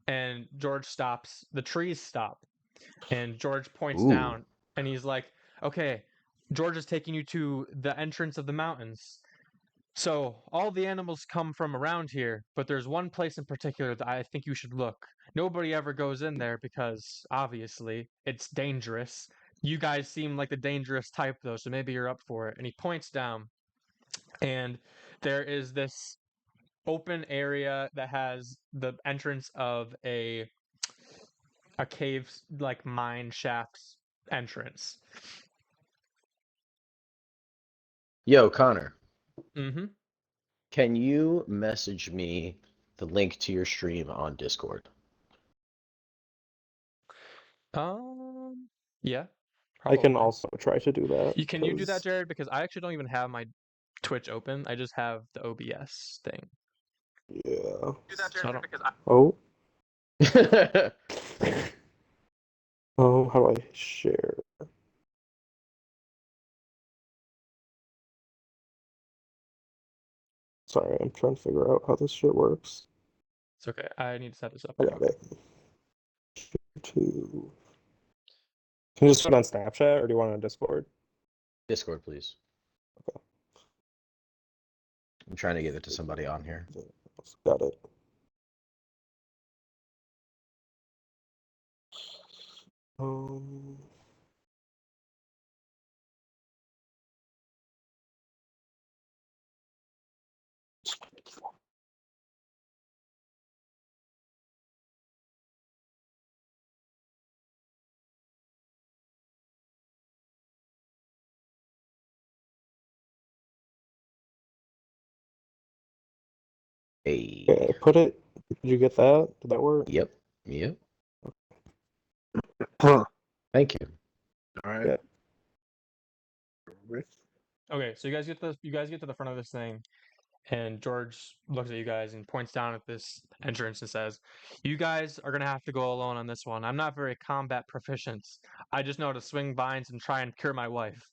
and George stops. The trees stop, and George points Ooh. down, and he's like, "Okay, George is taking you to the entrance of the mountains. So all the animals come from around here, but there's one place in particular that I think you should look. Nobody ever goes in there because obviously it's dangerous. you guys seem like the dangerous type though, so maybe you're up for it. And he points down, and there is this open area that has the entrance of a cave, like mine shaft entrance. Yo, Connor, Mm-hmm. can you message me the link to your stream on Discord? Yeah, I can probably. also try to do that. Can you do that, 'cause- Jared? Because I actually don't even have my Twitch open. I just have the OBS thing. Yeah. Do that, Jared, because Oh. Oh, how do I share? Sorry, I'm trying to figure out how this shit works. It's okay. I need to set this up. I got it. To... Can you just put it on Snapchat, or do you want it on Discord? Discord, please. Okay. I'm trying to give it to somebody on here. Got it. Um... Hey. Okay, put it. Did you get that? Did that work? Yep. Yep. Huh. Thank you. All right. Yeah. Okay, so you guys get to the front of this thing, and George looks at you guys and points down at this entrance and says, "You guys are gonna have to go alone on this one. I'm not very combat proficient. I just know how to swing vines and try and cure my wife."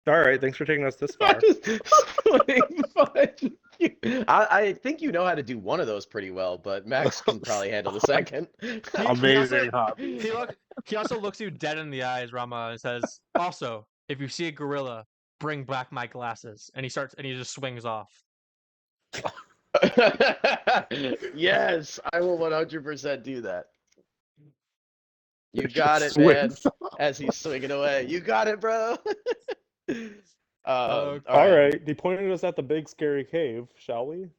All right, thanks for taking us this I far. just swing fine. I think you know how to do one of those pretty well, but Max can probably handle the second. Amazing hobby. He also looks you dead in the eyes, Rama, and says, "Also, if you see a gorilla, bring back my glasses." And he just swings off. Yes, I will 100% do that. You Just got it, man. swings. As he's swinging away. You got it, bro. Okay. All right. Alright, he pointed us at the big scary cave, shall we? And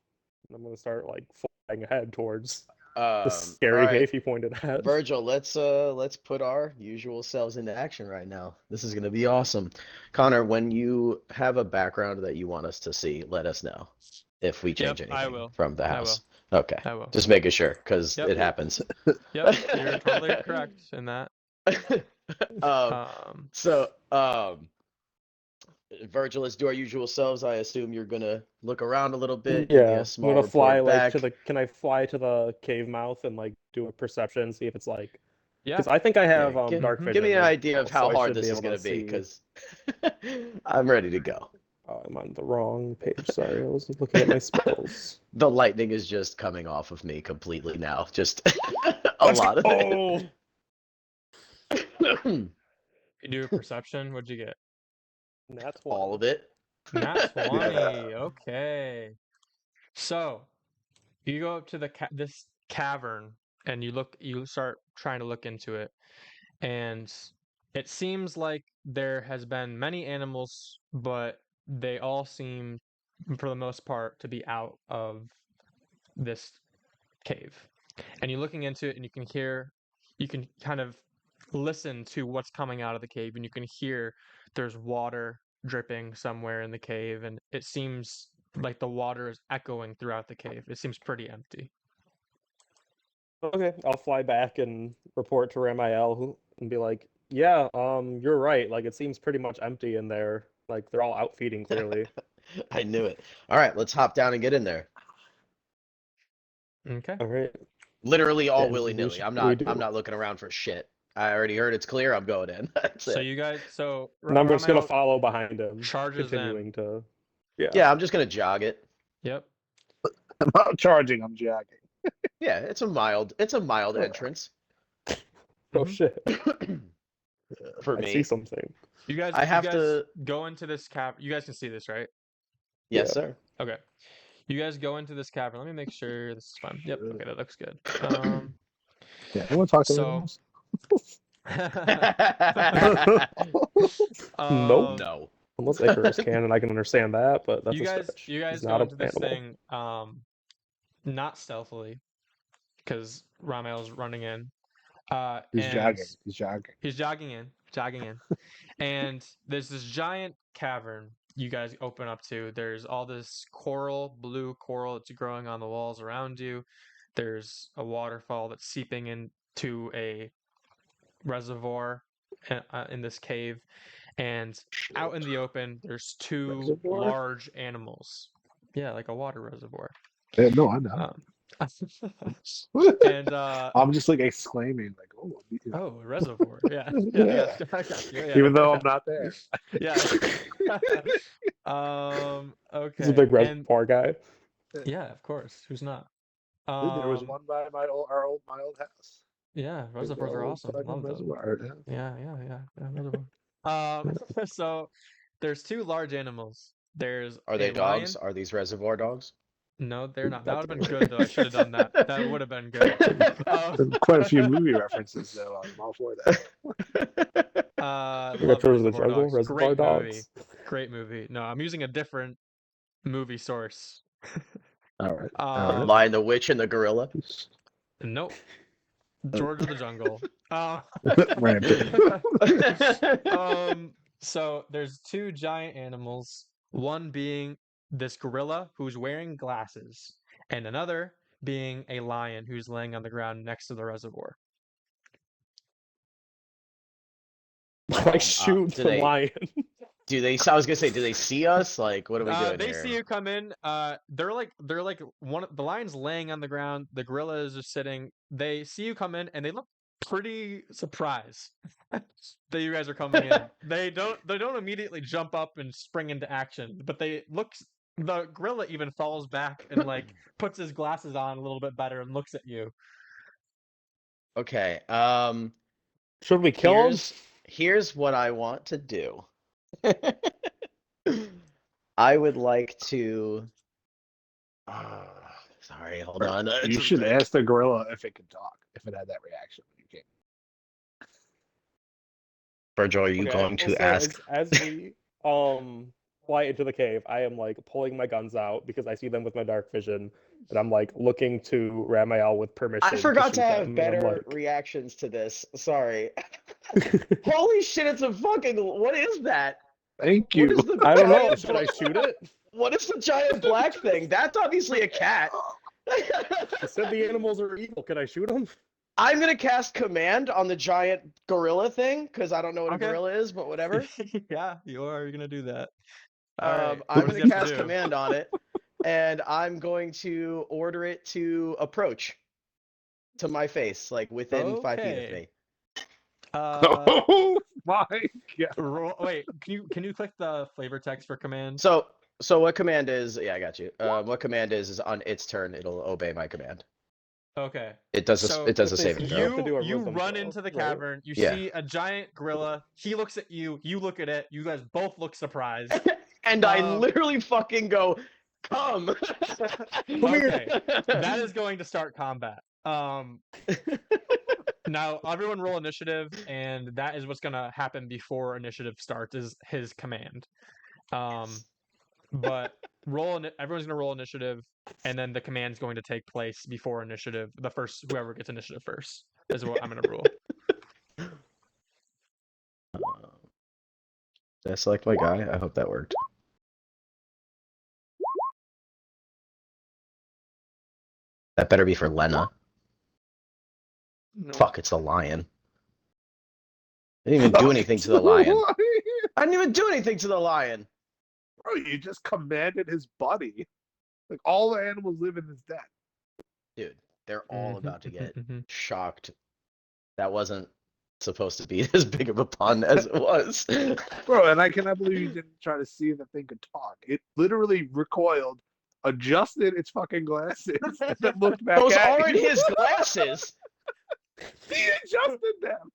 I'm gonna start like flying ahead towards the All scary right. cave he pointed at. Virgil, let's put our usual selves into action right now. This is gonna be awesome. Connor, when you have a background that you want us to see, let us know if we change Yep, I anything will. from the I house. Okay. I will. Just making sure, because Yep. it happens. Yep, you're totally correct in that. Um, So, Virgil, let's do our usual selves. I assume you're gonna look around a little bit, give me Yeah, a I'm small gonna fly report like back. to the. Can I fly to the cave mouth and like do a perception, see if it's like? yeah. Because I think I have Yeah, dark Mhm. vision. give me an as idea well, of so how I hard should this be is able gonna to be, see. because I'm ready to go. Oh, I'm on the wrong page. Sorry, I was looking at my spells. The lightning is just coming off of me completely now. Just a Let's lot of go! it. You do a perception. What'd you get? That's All of it. Nat 20. Yeah. Okay. So you go up to this cavern and you start trying to look into it, and it seems like there has been many animals, but they all seem, for the most part, to be out of this cave. And you're looking into it, and you can kind of listen to what's coming out of the cave, and you can hear there's water dripping somewhere in the cave, and it seems like the water is echoing throughout the cave. It seems pretty empty. Okay, I'll fly back and report to Ramiel and be like, "Yeah, you're right. Like it seems pretty much empty in there. Like they're all out feeding clearly." I knew it. All right, let's hop down and get in there. Okay. All right. Literally all And willy-nilly. I'm we not do. looking around for shit. I already heard it's clear. I'm going in. That's So it. you guys, And I'm just gonna Ramael follow behind him, charges in. continuing to. Yeah. Yeah, I'm just gonna jog it. Yep. I'm not charging. I'm jogging. Yeah, it's a mild entrance Oh Mhm. shit! for I see me. something. I have you guys to. go into this cavern. You guys can see this, right? Yes, Yeah. sir. Okay. You guys go into this cavern. Let me make sure this is fine. Yep. Okay, that looks good. Yeah, I want to talk to So animals. Nope. No. Unless Icarus can, and I can understand that, but that's you a guys stretch. you guys He's go not into an this animal. thing not stealthily because Ramael's running in. He's And jogging. He's jogging. he's jogging in. And there's this giant cavern you guys open up to. There's all this blue coral that's growing on the walls around you. There's a waterfall that's seeping into a reservoir in this cave. And out in the open, there's two Reservoir? large animals. Yeah, like a water reservoir. No, I know. And I'm just like exclaiming, like, "Oh, oh, reservoir. Yeah. Yeah. I got you. Yeah, Even though I'm not there." yeah. He's a Okay. big And reservoir guy. yeah, of course. Who's not? Dude, there was one by my old house. Yeah, Big reservoirs are old awesome. fucking Love them. reservoir. Yeah. Yeah, reservoir. So there's two large animals. There's Are a they lion. dogs? Are these reservoir dogs? No, they're not. That would have been good though. I should have done that. That would have been good. Quite a few movie references, though. I'm all for that. Love Return of the Reservoir Jungle, Dogs. Reservoir Great movie. Dogs. Great movie. No, I'm using a different movie source. All right. Lion, the Witch, and the Gorilla. Nope. George of the Jungle. Rampage. So there's two giant animals. One being this gorilla who's wearing glasses, and another being a lion who's laying on the ground next to the reservoir. I shoot do the they- lion. I was gonna say, do they see us? Like, what are we doing They here? see you come in. They're like the lion's laying on the ground. The gorilla is just sitting. They see you come in, and they look pretty surprised that you guys are coming in. They don't immediately jump up and spring into action, but the gorilla even falls back and like puts his glasses on a little bit better and looks at you. Okay. Should we kill him? Here's what I want to do. I would like to. Sorry, hold on. You should ask the gorilla if it could talk. If it had that reaction when you came. Virgil, are you Okay, going to also, ask? as we fly into the cave, I am like pulling my guns out because I see them with my dark vision, and I'm like looking to Ramael with permission. I forgot to shoot have them, better reactions to this. Sorry. Holy shit! It's a fucking. What is that? Thank What you. is the I don't know. giant Should I shoot it? What is the giant black thing? That's obviously a cat. You said the animals are evil. Can I shoot them? I'm gonna cast command on the giant gorilla thing because I don't know what Okay. a gorilla is, but whatever. Yeah, you are gonna do that. I'm what does gonna he have to cast do? command on it, and I'm going to order it to approach to my face, like within 5 feet of Okay. me. Oh my god. Wait, can you click the flavor text for command? So what command is? Yeah, I got you. What command is on its turn? It'll obey my command. Okay. It does So it does a But they saving still throw. have to do a You wisdom run throw, into the right? cavern. You Yeah. see a giant gorilla. He looks at you. You look at it. You guys both look surprised. And I literally fucking go, come. Okay. That is going to start combat. Now everyone roll initiative, and that is what's gonna happen before initiative starts. Is his command. But everyone's gonna roll initiative, and then the command's going to take place before initiative. Whoever gets initiative first is what I'm gonna rule. Did I select my guy? I hope that worked. That better be for Lena. No. Fuck, it's the lion. I didn't even do anything to the lion. I didn't even do anything to the lion. Bro, you just commanded his buddy. Like all the animals live in his den. Dude, they're all about to get Mhm. shocked. That wasn't supposed to be as big of a pun as it was. Bro, and I cannot believe you didn't try to see if the thing could talk. It literally recoiled, adjusted its fucking glasses, and then looked back Those at aren't you. his glasses. He adjusted them.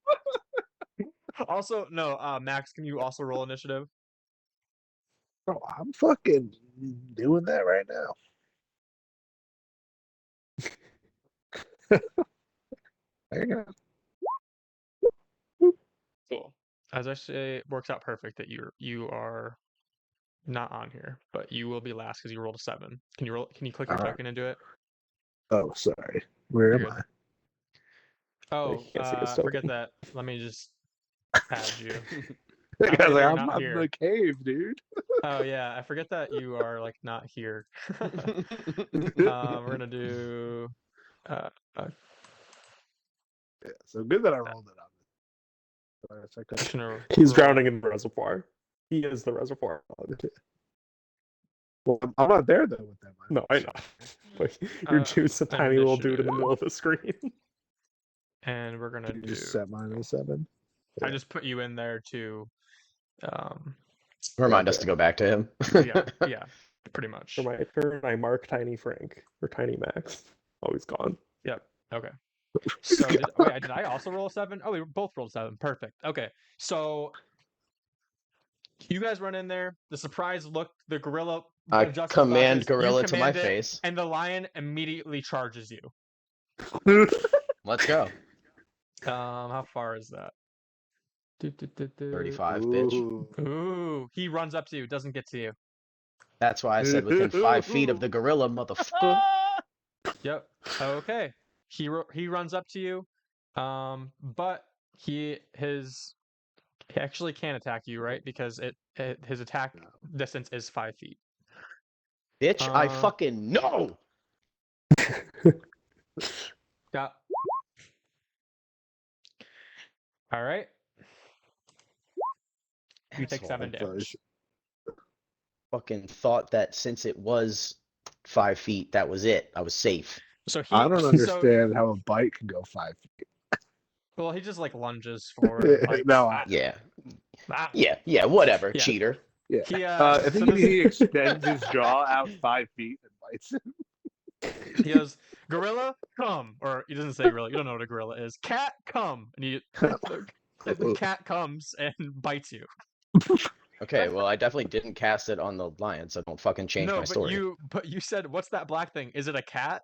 Also, no, Max, can you also roll initiative? Bro, I'm fucking doing that right now. There you go. As I say, it works out perfect that you are not on here, but you will be last because you rolled a 7. Can you roll? Can you click your All right. token and do it? Oh, sorry. Where You're am good. I? Oh, can't see his forget token. that. Let me just add you. I I was forget like, that you're I'm not not in here. the cave, dude. Oh yeah, I forget that you are like not here. We're gonna do. Uh, uh, Yeah, so good that I rolled it up. Sorry, a second. just gonna He's roll- drowning in the reservoir. He is the reservoir. Well, I'm not there though with them. No, I know. But you're just a tiny little dude in the middle of the screen. And we're gonna You do. just set mine to 7. I just put you in there to. Remind us to go back to him. Yeah, pretty much. For my turn, I mark Tiny Frank or Tiny Max. Oh, he's gone. Yep. Okay. So did I also roll a 7? Oh, we both rolled 7. Perfect. Okay. So you guys run in there. The surprise look. The gorilla I adjusts his command glasses, you gorilla to my command it, face. and the lion immediately charges you. Let's go. How far is that? 35, bitch. Ooh, he runs up to you, doesn't get to you. That's why I said within 5 feet of the gorilla, motherfucker. Yep. Okay. He runs up to you, but he actually can't attack you, right? Because his attack distance is 5 feet. Bitch, I fucking know. Yeah. All right. You take 7 damage. Fucking thought that since it was 5 feet, that was it. I was safe. So I don't understand how a bite can go 5 feet. Well, he just like lunges forward and bites. No, Yeah, whatever, Yeah. cheater. Yeah. He, I so think this- he extends his jaw out 5 feet and bites it. he goes, "Gorilla, come!" Or he doesn't say gorilla. You don't know what a gorilla is. Cat, come! And the cat comes and bites you. Okay, well, I definitely didn't cast it on the lion, so don't fucking change my story. But you said, "What's that black thing? Is it a cat?"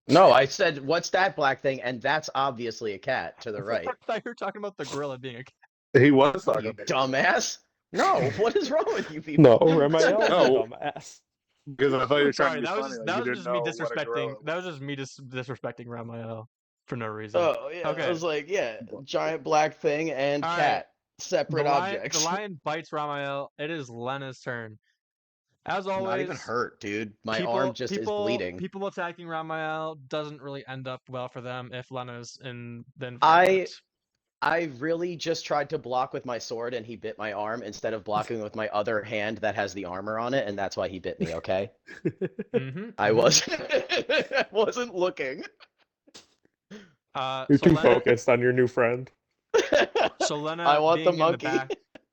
No, I said, what's that black thing? And that's obviously a cat to the right. I thought you were talking about the gorilla being a cat. He was talking You about dumbass. No, what is wrong with you people? No, Ramael's No. a dumbass. Because I thought you were trying Sorry, to be that was funny. just, Like that you was didn't just me know what a gorilla disrespecting. That was just me disrespecting Ramael for no reason. Oh, yeah, Okay. I was like, yeah, giant black thing and All cat. Separate objects. The lion bites Ramael. It is Lena's turn. As I'm always, not even hurt, dude. My arm just is bleeding. People attacking Ramael doesn't really end up well for them if Lena's in the environment. I really just tried to block with my sword and he bit my arm instead of blocking with my other hand that has the armor on it, and that's why he bit me, okay? I wasn't looking. You're too Lena, focused on your new friend. So Lena, I want the being in monkey. the back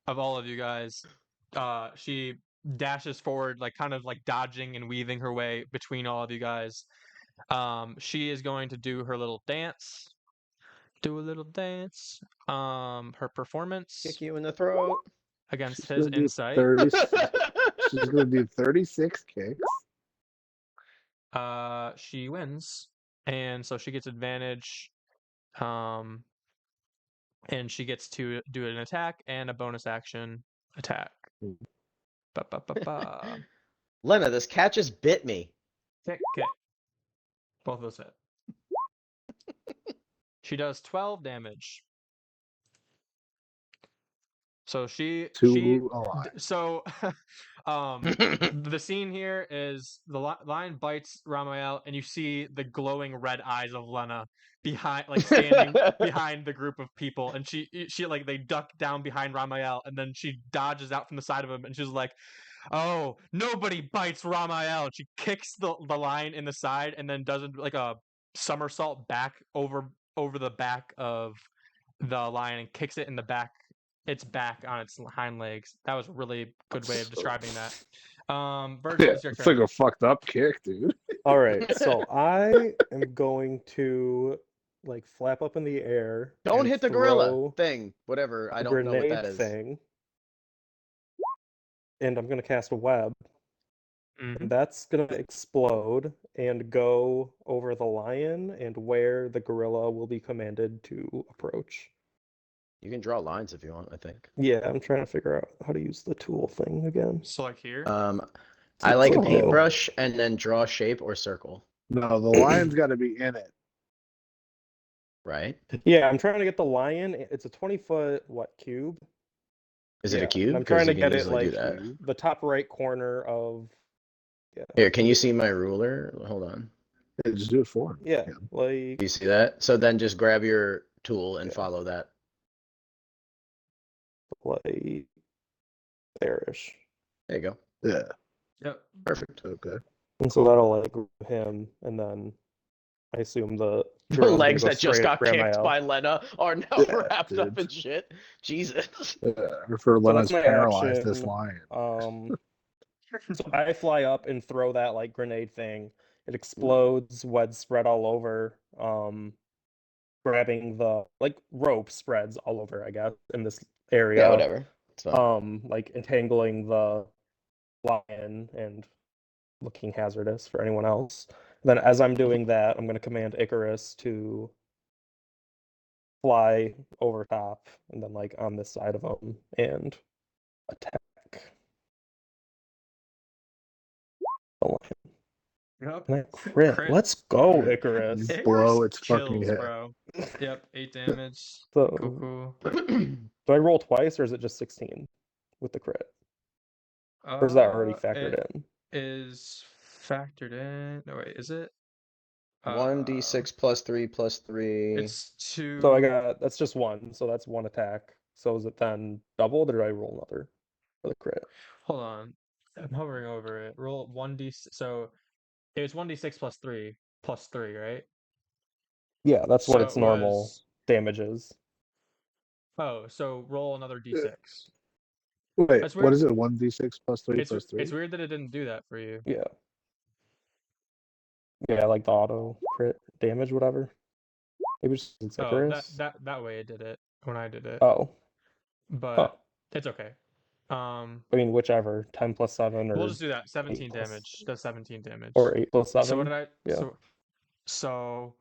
of all of you guys, she dashes forward, like kind of like dodging and weaving her way between all of you guys. She is going to do her little dance. Do a little dance. Her performance Kick you in the throat. against She's his gonna do insight. 30 She's gonna do 36 kicks. She wins, and so she gets advantage. And she gets to do an attack and a bonus action attack. Ba, ba, ba, ba. Lena, this cat just bit me. Kick. Both of those hit. She does 12 damage. So the scene here is the lion bites Ramael, and you see the glowing red eyes of Lena behind, like standing behind the group of people, and she like they duck down behind Ramael, and then she dodges out from the side of him, and she's like, "Oh, nobody bites Ramael!" And she kicks the lion in the side, and then does like a somersault back over the back of the lion and kicks it in the back. Its back on its hind legs. That was a really good way of describing that. Virgil, it's your It's turn. like a fucked up kick, dude. All right, so I am going to like flap up in the air. Don't and hit the gorilla throw thing. Whatever. I a don't know what that grenade is. thing, and I'm gonna cast a web. Mhm. And that's gonna explode and go over the lion and where the gorilla will be commanded to approach. You can draw lines if you want, I think. Yeah, I'm trying to figure out how to use the tool thing again. So like here. I like a Oh. paintbrush and then draw shape or circle, No, the lion's got to be in it. right? Yeah, I'm trying to get the lion. It's a 20-foot cube? Is it a Yeah, cube? and I'm Because trying you to can get it easily do like that. the top right corner of. Yeah. Here, can you see my ruler? Hold on. Yeah, just do it for him. Yeah, Yeah. like Do you see that? So then just grab your tool and Yeah. follow that. like there-ish. There you go. Yeah. Yep. Perfect. Okay. And so that'll like grab him, and then I assume the The drill is gonna legs go that just straight at got kicked Grandma by L. Lena are now Yeah, wrapped up dude. in shit. Jesus. Or for So Lena's that's my paralyzed this action. lion. So I fly up and throw that like grenade thing. It explodes, webs spread all over. Grabbing the like rope spreads all over, I guess, in this area. Yeah, whatever. It's fine. Like entangling the lion and looking hazardous for anyone else. Then as I'm doing that, I'm going to command Icarus to fly over top and then like on this side of him and attack the lion. Yep. And I crit. Crit. Let's go, You Icarus. blow its fucking kills, head. bro. Yep, 8 damage. So Cool. do I roll twice or is it just 16 with the crit? Or is that already factored It in? is factored in. No, wait, is it? 1d6 plus 3 plus 3. It's 2. So I got that's just one, so that's one attack. So is it then doubled or do I roll another for the crit? Hold on. I'm hovering over it. Roll 1d. So it was 1d6 plus 3, right? Yeah, that's what So its it normal was. damage is. Oh, so roll another d6. Wait, That's what weird. is it? 1d6 plus 3 It's plus 3? it's weird that it didn't do that for you. Yeah. Yeah, like the auto crit damage, whatever. Maybe just it's Oh, Icarus. that way it did it when I did it. Oh. But it's okay. I mean, whichever. 10 plus 7 or We'll just do that. 17 plus- damage. Does 17 damage. or 8 plus 7. So what did I? Yeah. So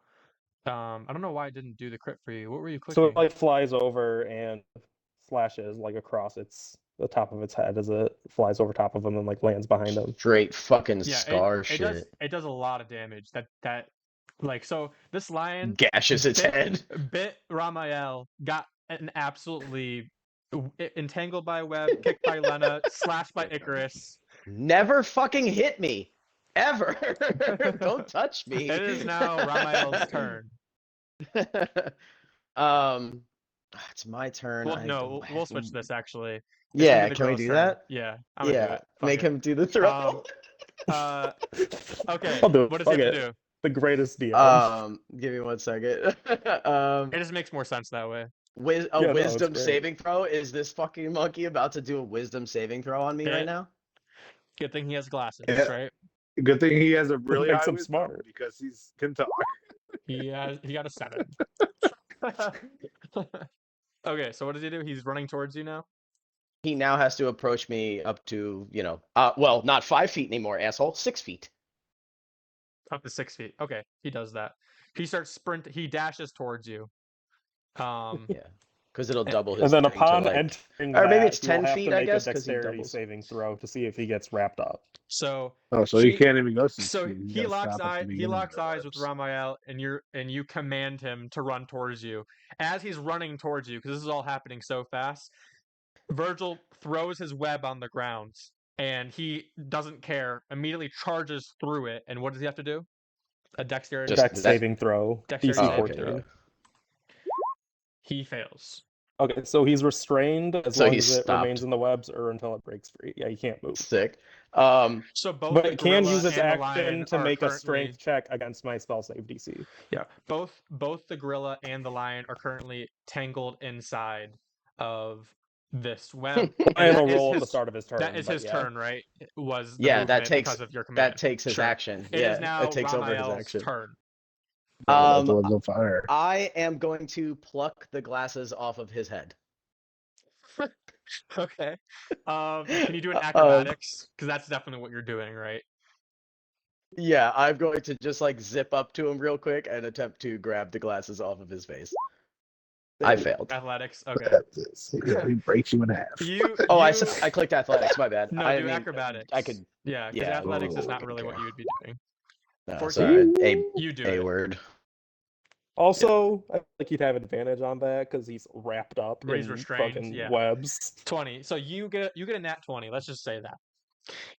I don't know why it didn't do the crit for you. What were you So clicking? it like flies over and slashes like across the top of its head as it flies over top of him and like lands behind him. Straight fucking Yeah, scar it shit. does a lot of damage. That like so this lion Gashes its head. bit Ramael, got an absolutely entangled by a web, kicked by Lena, slashed by Icarus. Never fucking hit me. Ever. Don't touch me. It is now Ramael's turn. It's my turn. Well, no, we'll switch this actually. It's Yeah, gonna be the can we girl's do turn. that? Yeah, I'm gonna do Yeah, it. Fuck make it. him do the throw. Okay. I'll do it. What does he Fuck have it. to do? The greatest DM. Give me 1 second. It just makes more sense that way. A Yeah, no, it's wisdom great. saving throw? Is this fucking monkey about to do a wisdom saving throw on me right now? Good thing he has glasses, Yeah. right? Good thing he has a really makes high him wisdom smart. because he can talk. He got a 7. Okay, so what does he do? He's running towards you now? He now has to approach me up to, well, not 5 feet anymore, asshole. 6 feet. Up to 6 feet. Okay, he does that. He starts he dashes towards you. Yeah, because it'll double And his then thing to upon like, entering or maybe that, it's he will 10 have feet, to I make a guess, because he dexterity doubles. saving throw to see if he gets wrapped up. So Oh, so he can't even go 6 So feet. He's he gotta locks stop at the he beginning of locks the eyes with webs. Ramael, and you command him to run towards you. As he's running towards you, because this is all happening so fast, Virgil throws his web on the ground, and he doesn't care. Immediately charges through it, and what does he have to do? A dexterity. Just Dex saving throw. Dexterity DC saving 14. throw. He fails. Okay, so he's restrained as So long he's as it remains stopped. in the webs or until it breaks free. Yeah, he can't move. Sick. So both But the it can gorilla use its and the action lion to are make a currently strength check against my spell save DC. Yeah, both the gorilla and the lion are currently tangled inside of this web. I And have a that is roll at the his start of his turn. that is but his yeah. turn, right? It was the Yeah, movement because of your command. that takes his Sure. action. It is Yeah, now it takes over his Ramael's action. turn. That one's on fire. I am going to pluck the glasses off of his head. Okay. Can you do an acrobatics? Because that's definitely what you're doing, right? Yeah, I'm going to just like zip up to him real quick and attempt to grab the glasses off of his face. I failed. Athletics. Okay. He breaks you in half. Oh, I clicked athletics. My bad. No, I do mean, acrobatics. I could. Yeah, because Yeah. athletics is Oh, not really what you would be doing. No, 14. sorry. You do A it. word. Also, I feel like he'd have advantage on that because he's wrapped up He's in restrained, fucking yeah. webs. 20. So you get a nat 20. Let's just say that.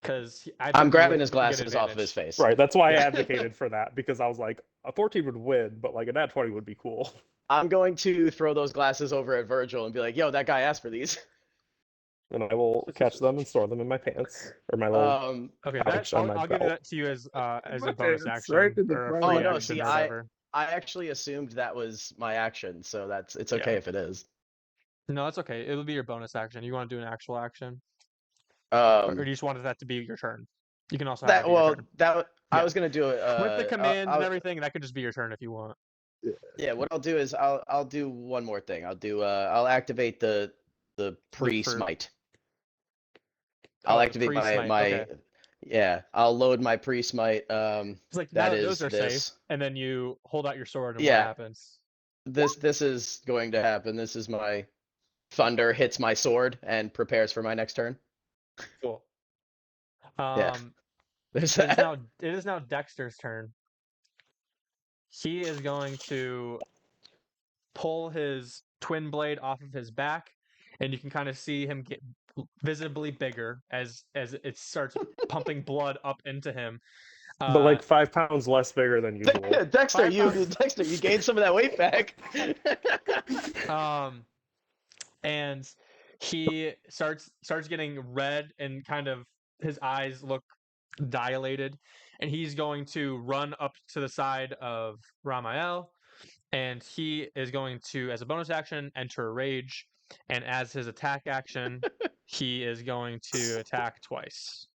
Because I think I'm you grabbing would his get glasses off of his advantage. face. Right, that's why I advocated for that because I was like, a 14 would win, but like a nat 20 would be cool. I'm going to throw those glasses over at Virgil and be like, "Yo, that guy asked for these." And I will catch them and store them in my pants or my little Okay, that pouch on my I'll give you belt. that to you as a My bonus pants, action right in the or a front free of Oh no, action see, or whatever. I actually assumed that was my action, so it's okay Yeah. if it is. No, that's okay. It'll be your bonus action. You want to do an actual action, or do you just wanted that to be your turn? You can also have that be your turn. I Yeah. was gonna do it. With the commands and everything, that could just be your turn if you want. Yeah, what I'll do is I'll do one more thing. I'll activate the pre-smite. I'll activate my pre-smite. Okay. yeah, I'll load my pre-smite. It's like now That that is those are this. safe, and then you hold out your sword, and what Yeah, happens? this is going to happen. This is my thunder hits my sword and prepares for my next turn. Cool. Yeah, there's It that. is now Dexter's turn. He is going to pull his twin blade off of his back, and you can kind of see him get visibly bigger as it starts pumping blood up into him. But like 5 pounds less bigger than usual. Dexter, 5 pounds. Dexter, you gained some of that weight back. And he starts getting red, and kind of his eyes look dilated, and he's going to run up to the side of Ramael, and he is going to, as a bonus action, enter a rage, and as his attack action, he is going to attack twice.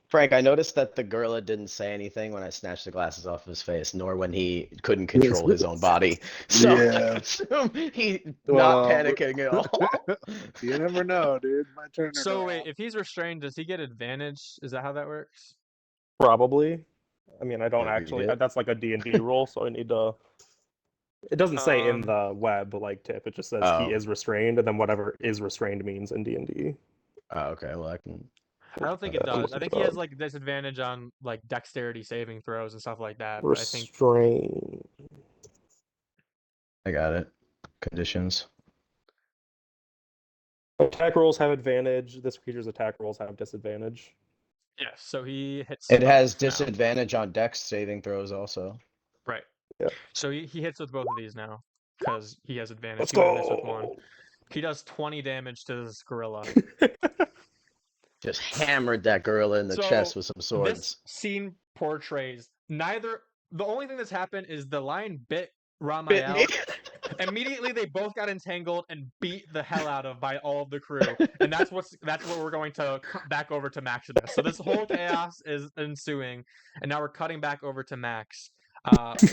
Frank, I noticed that the gorilla didn't say anything when I snatched the glasses off his face, nor when he couldn't control his own body. So Yeah. I assume he's Well, not panicking at all. You never know, dude. My turn. So wait, if he's restrained, does he get advantage? Is that how that works? Probably. I mean, I don't Maybe actually. it. That's like a D&D rule, so I need to. It doesn't say in Um, the web like tip. It just says he Oh. is restrained, and then whatever is restrained means in D&D. Oh, okay, well I can. I don't think it does. I think he has like disadvantage on like dexterity saving throws and stuff like that. But I think Restrained. I got it. Conditions. Attack rolls have advantage. This creature's attack rolls have disadvantage. yes. So he hits. It has both now. disadvantage on dex saving throws also. Right. Yeah. So he hits with both of these now because he has advantage. Let's He would have missed with one. go. He does 20 damage to this gorilla. Just hammered that gorilla in the So, chest with some This swords. scene portrays neither. The only thing that's happened is the lion bit Bit Ramael. me. Immediately, they both got entangled and beat the hell out of by all of the crew, and that's what we're going to cut back over to Maximus. So this whole chaos is ensuing, and now we're cutting back over to Max.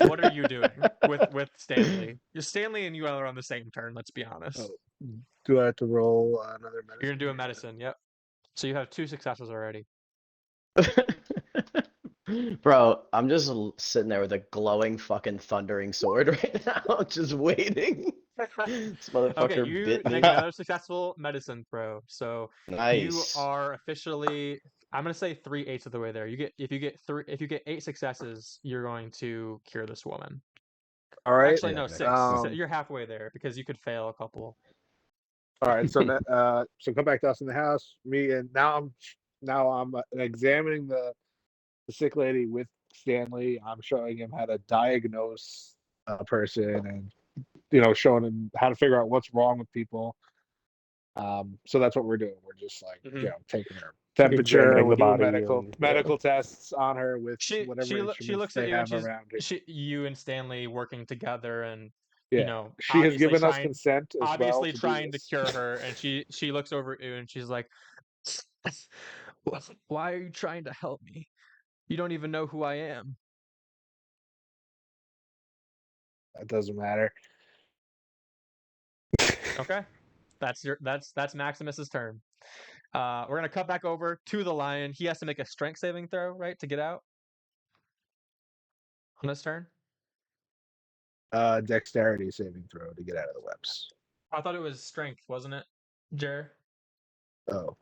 What are you doing with Stanley? Stanley and you are on the same turn. Let's be honest. Oh, do I have to roll another medicine? You're gonna do a medicine. Yep. So you have 2 successes already. Bro, I'm just sitting there with a glowing fucking thundering sword right now, just waiting. This motherfucker Okay, you bit me. make another successful medicine throw. So you Nice. are officially, I'm gonna say 3/8 of the way there. If you get 8 successes, you're going to cure this woman. All right. Actually, no, Okay. 6. So you're halfway there because you could fail a couple. All right. So so come back to us in the house. Me and now I'm examining the sick lady with Stanley. I'm showing him how to diagnose a person, and showing him how to figure out what's wrong with people. So that's what we're doing. We're just like taking her temperature, Examining we're the doing body medical tests on her with She whatever she instruments looks they at you and have around her. you and Stanley working together, and Yeah, she has obviously given us consent as well obviously to do trying to this. cure her, and she looks over at you and she's like, "Why are you trying to help me? You don't even know who I am." That doesn't matter. Okay, that's Maximus's turn. We're gonna cut back over to the lion. He has to make a strength saving throw, right, to get out on his turn. Dexterity saving throw to get out of the webs. I thought it was strength, wasn't it, Jer? Oh,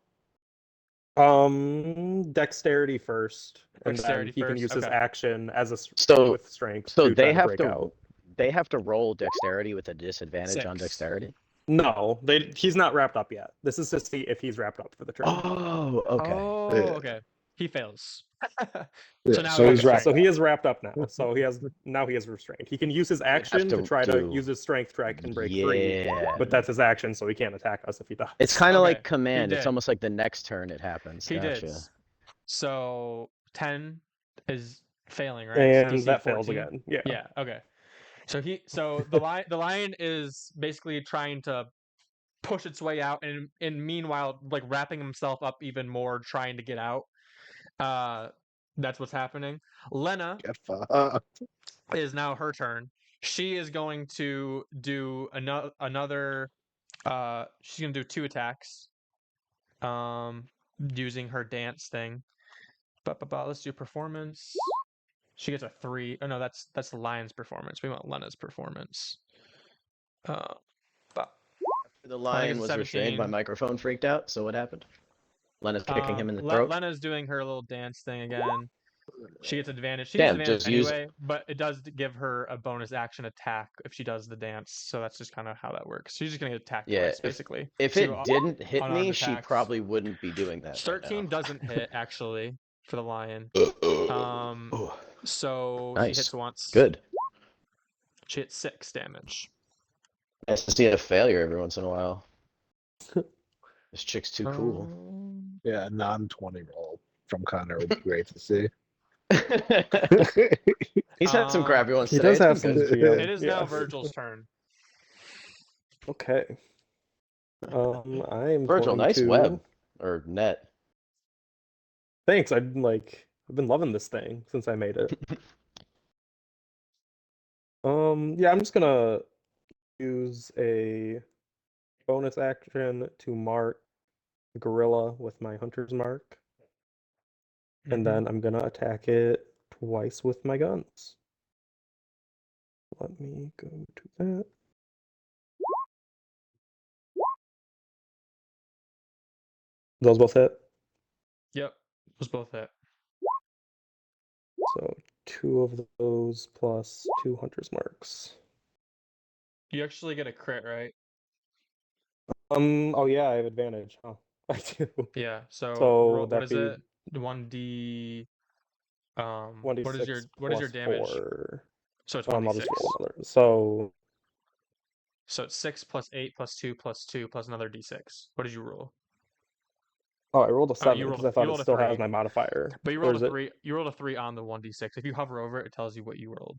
Dexterity first, and then Dexterity he can first. use his Okay. action as So with strength so to try to break out. they have to roll dexterity with a disadvantage on 6. dexterity. No, he's not wrapped up yet. This is to see if he's wrapped up for the turn. Oh, okay. Oh, Yeah. okay. He fails. Yeah, So now so he he's has Okay, wrapped so he up. is wrapped up now. So he has restrained. He can use his action to try to use his strength track and break free, Yeah. but that's his action, so he can't attack us if he does. It's kind of Okay, like command. It's did. almost like the next turn it happens. He did. Gotcha. So 10 is failing, right? It's And DC that fails 14. again. Yeah. Yeah. Okay. So the lion is basically trying to push its way out, and meanwhile, like wrapping himself up even more, trying to get out. That's what's happening. Lena Get fucked. is now her turn. She is going to do another. She's gonna do 2 attacks. Using her dance thing. But let's do performance. She gets a 3. Oh no, that's the lion's performance. We want Lena's performance. But The lion was restrained. My 17. microphone freaked out. So what happened? Lena's kicking him in the throat. Lena's doing her little dance thing again. She gets advantage. She Damn, gets advantage just use anyway, but it does give her a bonus action attack if she does the dance. So that's just kind of how that works. She's just gonna get attacked Yeah, twice, basically. if 2 it didn't hit me, unarmed she attacks. probably wouldn't be doing that. 13 doesn't hit actually for the lion. Oh, So she nice. hits once. Good. She hits 6 damage. Nice to see a failure every once in a while. This chick's too cool. Yeah, non-20 roll from Connor would be great to see. He's had some crappy ones He today. does It's have been some good. GM. It is yeah. now Virgil's turn. Okay. I am Virgil, going nice to... web or net. Thanks. I've been loving this thing since I made it. Yeah, I'm just gonna use a bonus action to mark the gorilla with my hunter's mark, and then I'm gonna attack it twice with my guns. Let me go to that. Those both hit. Yep, those both hit. So 2 of those plus 2 hunter's marks. You actually get a crit, right? Oh yeah, I have advantage. Oh, I do. Yeah. So So what is it? 1d. 1d6 What is your damage? 4. So it's I'll 1d6. just roll another. So It's 6 plus 8 plus 2 plus 2 plus another d6. What did you roll? oh, I rolled a 7 you rolled because I thought it rolled a still 3. has my modifier. But you Or rolled is a it? 3. You rolled a 3 on the 1d6. If you hover over it, it tells you what you rolled.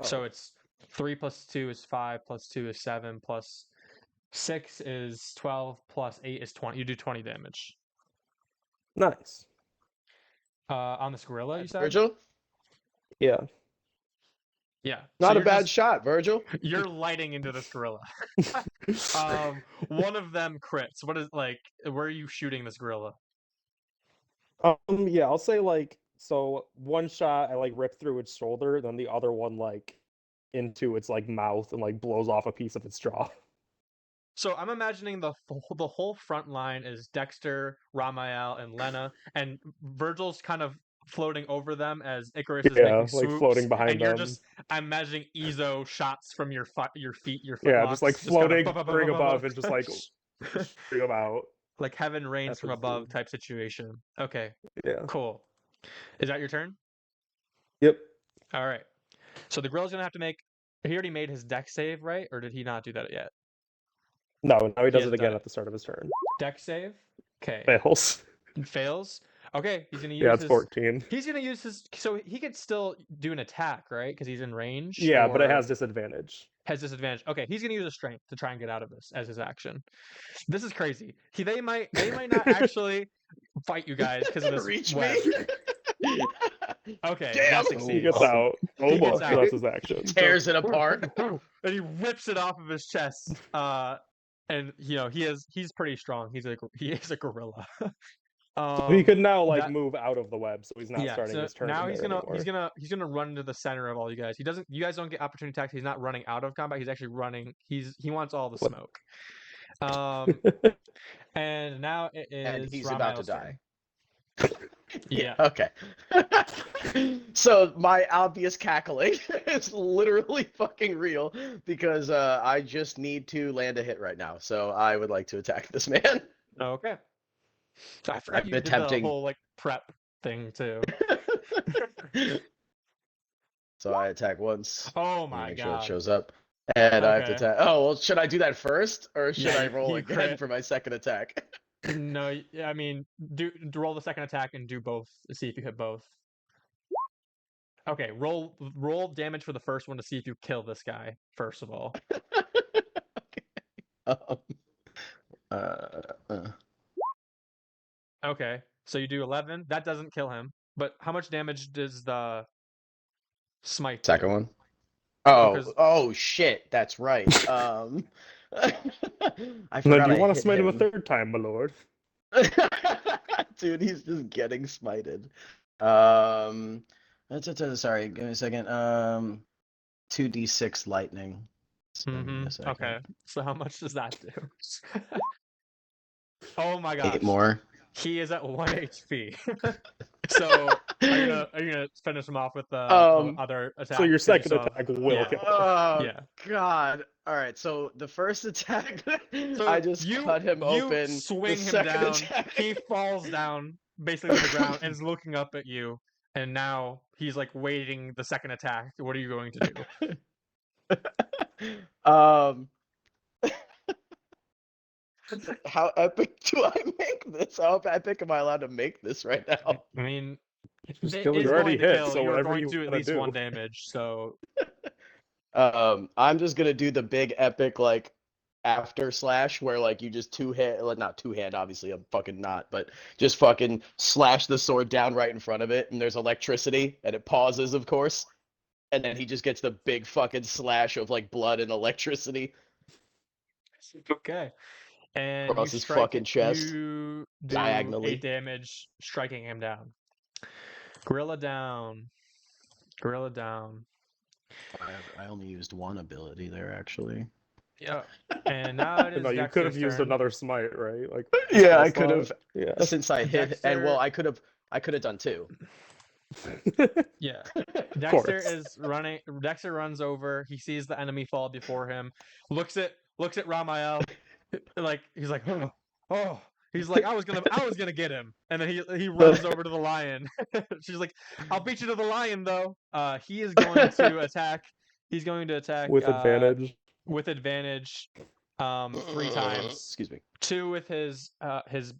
Oh. So it's 3 plus 2 is 5 plus 2 is 7 plus 6 is 12 plus 8 is 20. You do 20 damage. Nice. On this gorilla, you said? Virgil? Yeah. Yeah. Not So a bad shot, Virgil. You're lighting into this gorilla. One of them crits. What is where are you shooting this gorilla? Yeah, I'll say so one shot I rip through its shoulder, then the other one into its mouth and blows off a piece of its jaw. So I'm imagining the whole front line is Dexter, Ramael, and Lena, and Virgil's kind of floating over them as Icarus is making swoops, floating behind and you're them. I'm imagining Ezo shots from your feet, your Yeah, footlocks, just floating, kind of hovering above, and just shooting them out. Like heaven rains from That's above type situation. Okay, Yeah. cool. Is that your turn? Yep. All right. So the gorilla's gonna have to make. He already made his dex save, right? Or did he not do that yet? No, now he does it hasn't again done at the start of his turn. Dex save. Okay. Fails. Fails. Okay, he's gonna use. Yeah, it's 14. He's gonna use his. So he could still do an attack, right? Because he's in range. Yeah, but it has disadvantage. Has disadvantage. Okay, he's gonna use a strength to try and get out of this as his action. This is crazy. They might not actually fight you guys because of this Reach web. me. Okay, Damn. that succeeds. He gets out. He gets out. That's his action. Tears it apart. And he rips it off of his chest. And he's pretty strong. He is a gorilla. He could now that- move out of the web, so he's not starting so his turn now in he's there gonna anymore. run into the center of all you guys. You guys don't get opportunity attacks. He's not running out of combat. He's actually running. He wants all the What? smoke. And now it And is he's about to Ramael's turn. die. Yeah. Okay. So my obvious cackling is literally fucking real because I just need to land a hit right now. So I would like to attack this man. Okay. I forgot I'm you did the attempting. whole prep thing too. So I attack once. Oh and my make sure it god. shows up. And I have to Okay. attack. Oh, well, should I do that first? Or should Yeah, I roll you again crit. for my second attack? No, I mean, roll the second attack and do both. See if you hit both. Okay, roll damage for the first one to see if you kill this guy. First of all. Um, uh, uh, Okay, so you do 11. That doesn't kill him. But how much damage does the smite second do? one. Oh, Because shit, that's right. I Now, forgot do you I want to hit smite him a him. third time, my lord? Dude, he's just getting smited. Sorry, give me a second. 2d6 lightning. Spare me a second. Okay. So how much does that do? Oh my 8 gosh. more. He is at 1 HP. So are you gonna finish him off with the other attack? So your 'Cause you second still have- attack will yeah. kill him. Oh Yeah. God! All right, so the first attack, So I just cut him you open. swing the him second down. attack, He falls down basically to the ground and is looking up at you. And now he's waiting the second attack. What are you going to do? How epic do I make this? How epic am I allowed to make this right now? I mean, Just it kill is him. You're already going to hit, kill. so You're whatever going you to do at wanna least do. 1 damage. So I'm just gonna do the big epic after slash where you just not two hand, obviously I'm fucking not, but just fucking slash the sword down right in front of it, and there's electricity, and it pauses, of course, and then he just gets the big fucking slash of blood and electricity okay. And across his fucking chest, you do diagonally. 8 damage, striking him down. Gorilla down. Gorilla down. I only used one ability there, actually. Yeah. And now it is No, you could have Dexter's used turn. another smite, right? Yeah, spell I could slot? have, Yeah. since I hit, and well, Dexter- I could have done two. Yeah. Of Dexter course. is running. Dexter runs over. He sees the enemy fall before him. Looks at Ramael. He's like, oh. He's like, I was gonna get him. And then he runs over to the lion. She's like, I'll beat you to the lion though. He is going to attack. He's going to attack With advantage. With advantage. 3 times. Excuse me. 2 with his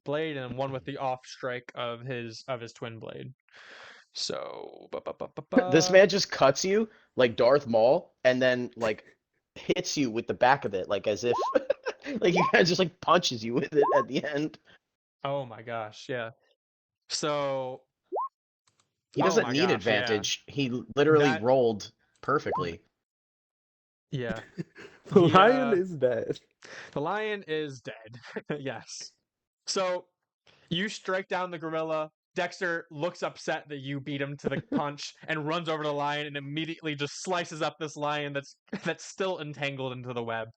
blade and 1 with the off strike of his twin blade. So This man just cuts you like Darth Maul, and then hits you with the back of it, as if he just punches you with it at the end. Oh my gosh, yeah. So He doesn't need advantage. He literally rolled perfectly. Yeah. The lion is dead. The lion is dead. Yes. So you strike down the gorilla. Dexter looks upset that you beat him to the punch and runs over to the lion and immediately just slices up this lion that's still entangled into the web.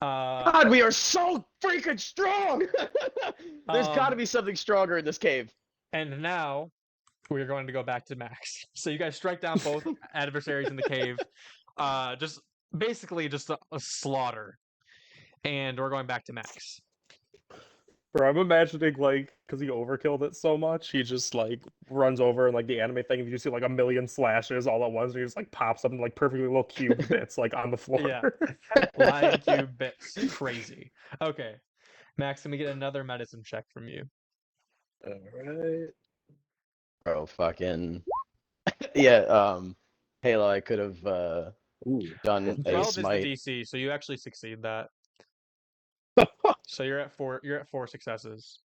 God, we are so freaking strong! There's got to be something stronger in this cave. And now we're going to go back to Max. So you guys strike down both adversaries in the cave. Just basically just a slaughter. And we're going back to Max. Bro, I'm imagining because he overkilled it so much, he just runs over and the anime thing, you see a million slashes all at once, and he just pops up in perfectly little cube bits on the floor. Yeah. Lion cube bits. Crazy. Okay. Max, let me get another medicine check from you. Alright. Bro, fucking yeah. Halo, I could have done a 12 smite. is the DC, so you actually succeed that. So you're at 4 successes.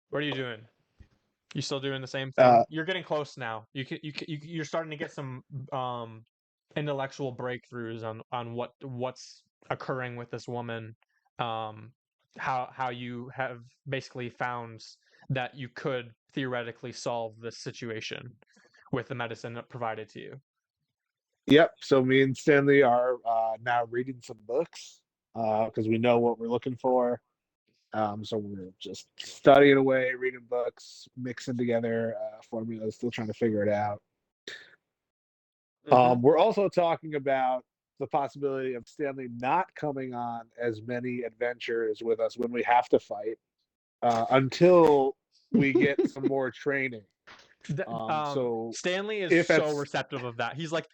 What are you doing? You still doing the same thing? You're getting close now. You're starting to get some intellectual breakthroughs on what's occurring with this woman. how you have basically found that you could theoretically solve this situation with the medicine provided to you. Yep. So me and Stanley are now reading some books because we know what we're looking for. So we're just studying away, reading books, mixing together formulas, still trying to figure it out. We're also talking about the possibility of Stanley not coming on as many adventures with us when we have to fight until we get some more training. So Stanley is if so that's receptive of that. He's like,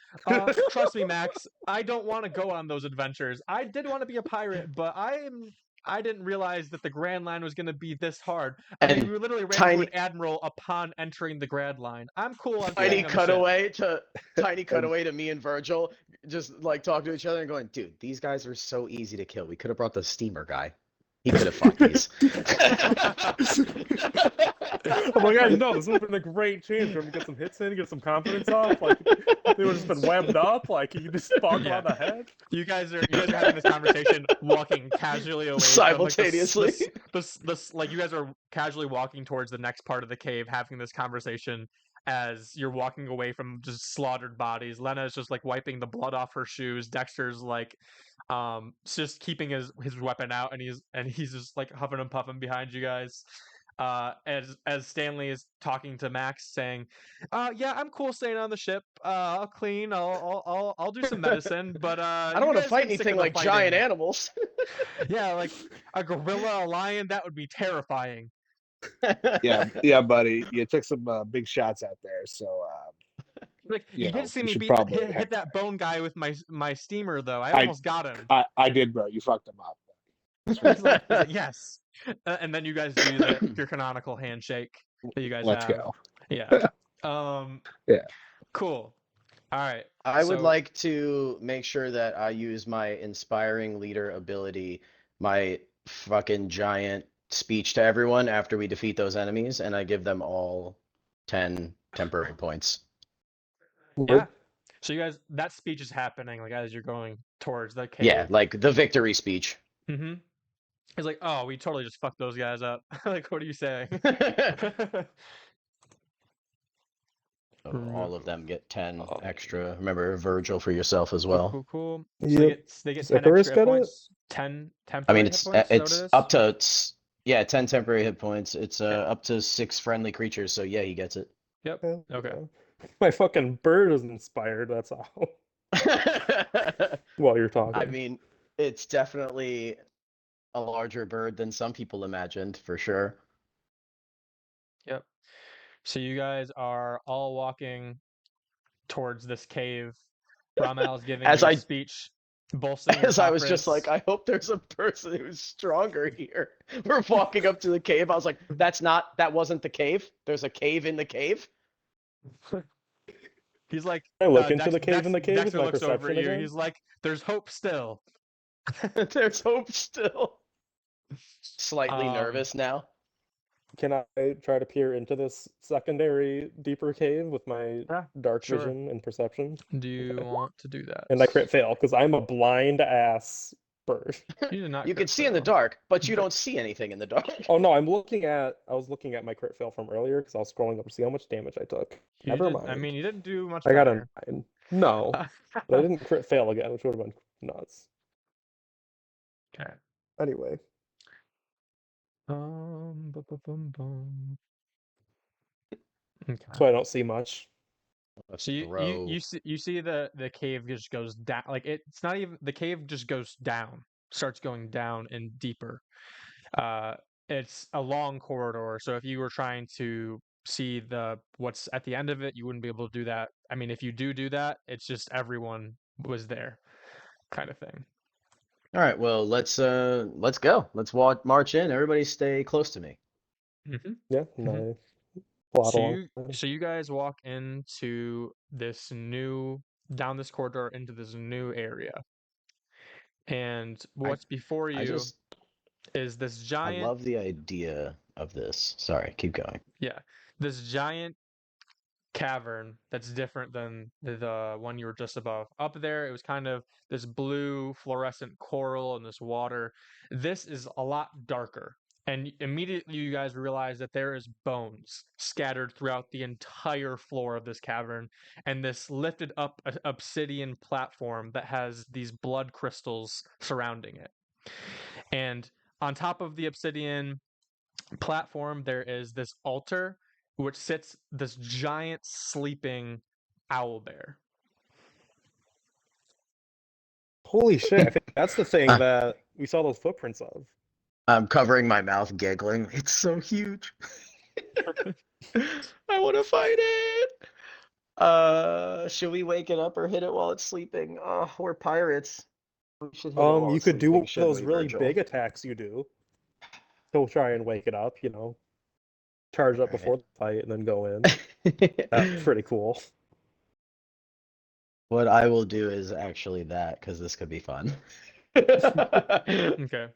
trust me, Max, I don't want to go on those adventures. I did want to be a pirate, but I didn't realize that the Grand Line was going to be this hard. I mean, And we literally ran into tiny an admiral upon entering the Grand Line. I'm cool on tiny staying on the ship. cutaway to me and Virgil, just like talking to each other and going, dude, these guys are so easy to kill. We could have brought the steamer guy. He could have fought these. I'm like, I know this would have been a great chance for him to get some hits in, get some confidence up. Like they would have just been webbed up. Like you just bonk him Yeah. on the head. You guys are having this conversation, walking casually away Simultaneously. from like you guys are casually walking towards the next part of the cave, having this conversation as you're walking away from just slaughtered bodies. Lena is just like wiping the blood off her shoes. Dexter's like, just keeping his weapon out, and he's just like huffing and puffing behind you guys. As Stanley is talking to Max, saying, "Yeah, I'm cool staying on the ship. I'll clean. I'll do some medicine, but I you don't want to guys fight get sick anything of the like fighting." giant animals. Yeah, like a gorilla, a lion, that would be terrifying. yeah, buddy, you took some big shots out there. So Like you did see you me should probably hit that bone guy with my steamer, though. I I almost got him. I did, bro. You fucked him up. He's like, yes. And then you guys do your canonical handshake that you guys Let's have. go. Yeah. Yeah. Cool. All right. I would So- like to make sure that I use my inspiring leader ability, my fucking giant speech to everyone after we defeat those enemies, and I give them all 10 temporary points. Yeah. So you guys, that speech is happening like as you're going towards the cave. Yeah, like the victory speech. Mm-hmm. It's like, oh, we totally just fucked those guys up. Like, what are you saying? All of them get 10 extra. Remember, Virgil for yourself as well. Cool. So Yep. they get Does 10 Icarus extra hit get it? points. 10 I temporary mean, hit points. it's up to 10 temporary hit points. It's up to 6 friendly creatures. So yeah, he gets it. Yep. Yeah, Okay. yeah. My fucking bird is inspired. That's all. While you're talking. I mean, it's definitely a larger bird than some people imagined, for sure. Yep. So you guys are all walking towards this cave. Ramal's giving As you a I- speech, bolstering your As I was just confidence. like, I hope there's a person who's stronger here. We're walking up to the cave. I was like, that wasn't the cave. There's a cave in the cave. He's like, I look into the cave in the cave with Dexter my looks over perception at you. again. He's like, there's hope still. There's hope still. Slightly nervous now. Can I try to peer into this secondary deeper cave with my Yeah, dark sure. vision and perception? Do you Okay. want to do that? And I crit fail because I'm a blind ass bird. You did not. You crit can see in the fail. dark, but you don't see anything in the dark. Oh no, I was looking at my crit fail from earlier because I was scrolling up to see how much damage I took. You Never did- mind. I mean, you didn't do much I got better. a 9. No, but I didn't crit fail again, which would have been nuts. Okay. Anyway, Bum. Okay. so I don't see much. Let's So you throw. see the cave just goes down. Like it's not even the cave just goes down, starts going down and deeper. It's a long corridor, so if you were trying to see what's at the end of it, you wouldn't be able to do that. I mean, if you do that, it's just everyone was there, kind of thing. All right, well, let's go. Let's march in. Everybody stay close to me. Mm-hmm. Yeah, Mhm. I plod So along. you guys walk into down this corridor into this new area, and what's before you is this I giant. love the idea of this. Sorry, keep going. Yeah, this giant cavern that's different than the one you were just above. Up there, it was kind of this blue fluorescent coral and this water. This is a lot darker. And immediately you guys realize that there is bones scattered throughout the entire floor of this cavern, and this lifted up obsidian platform that has these blood crystals surrounding it. And on top of the obsidian platform, there is this altar which sits this giant sleeping owlbear. Holy shit! I think that's the thing that we saw those footprints of. I'm covering my mouth, giggling. It's so huge. I want to fight it. Should we wake it up or hit it while it's sleeping? Oh, we're pirates. We should hit it while You it's could do sleeping, one of shouldn't those we, really Virgil? big attacks you do. To try and wake it up, charge up before the fight and then go in. That's pretty cool. What I will do is actually that, because this could be fun. Okay.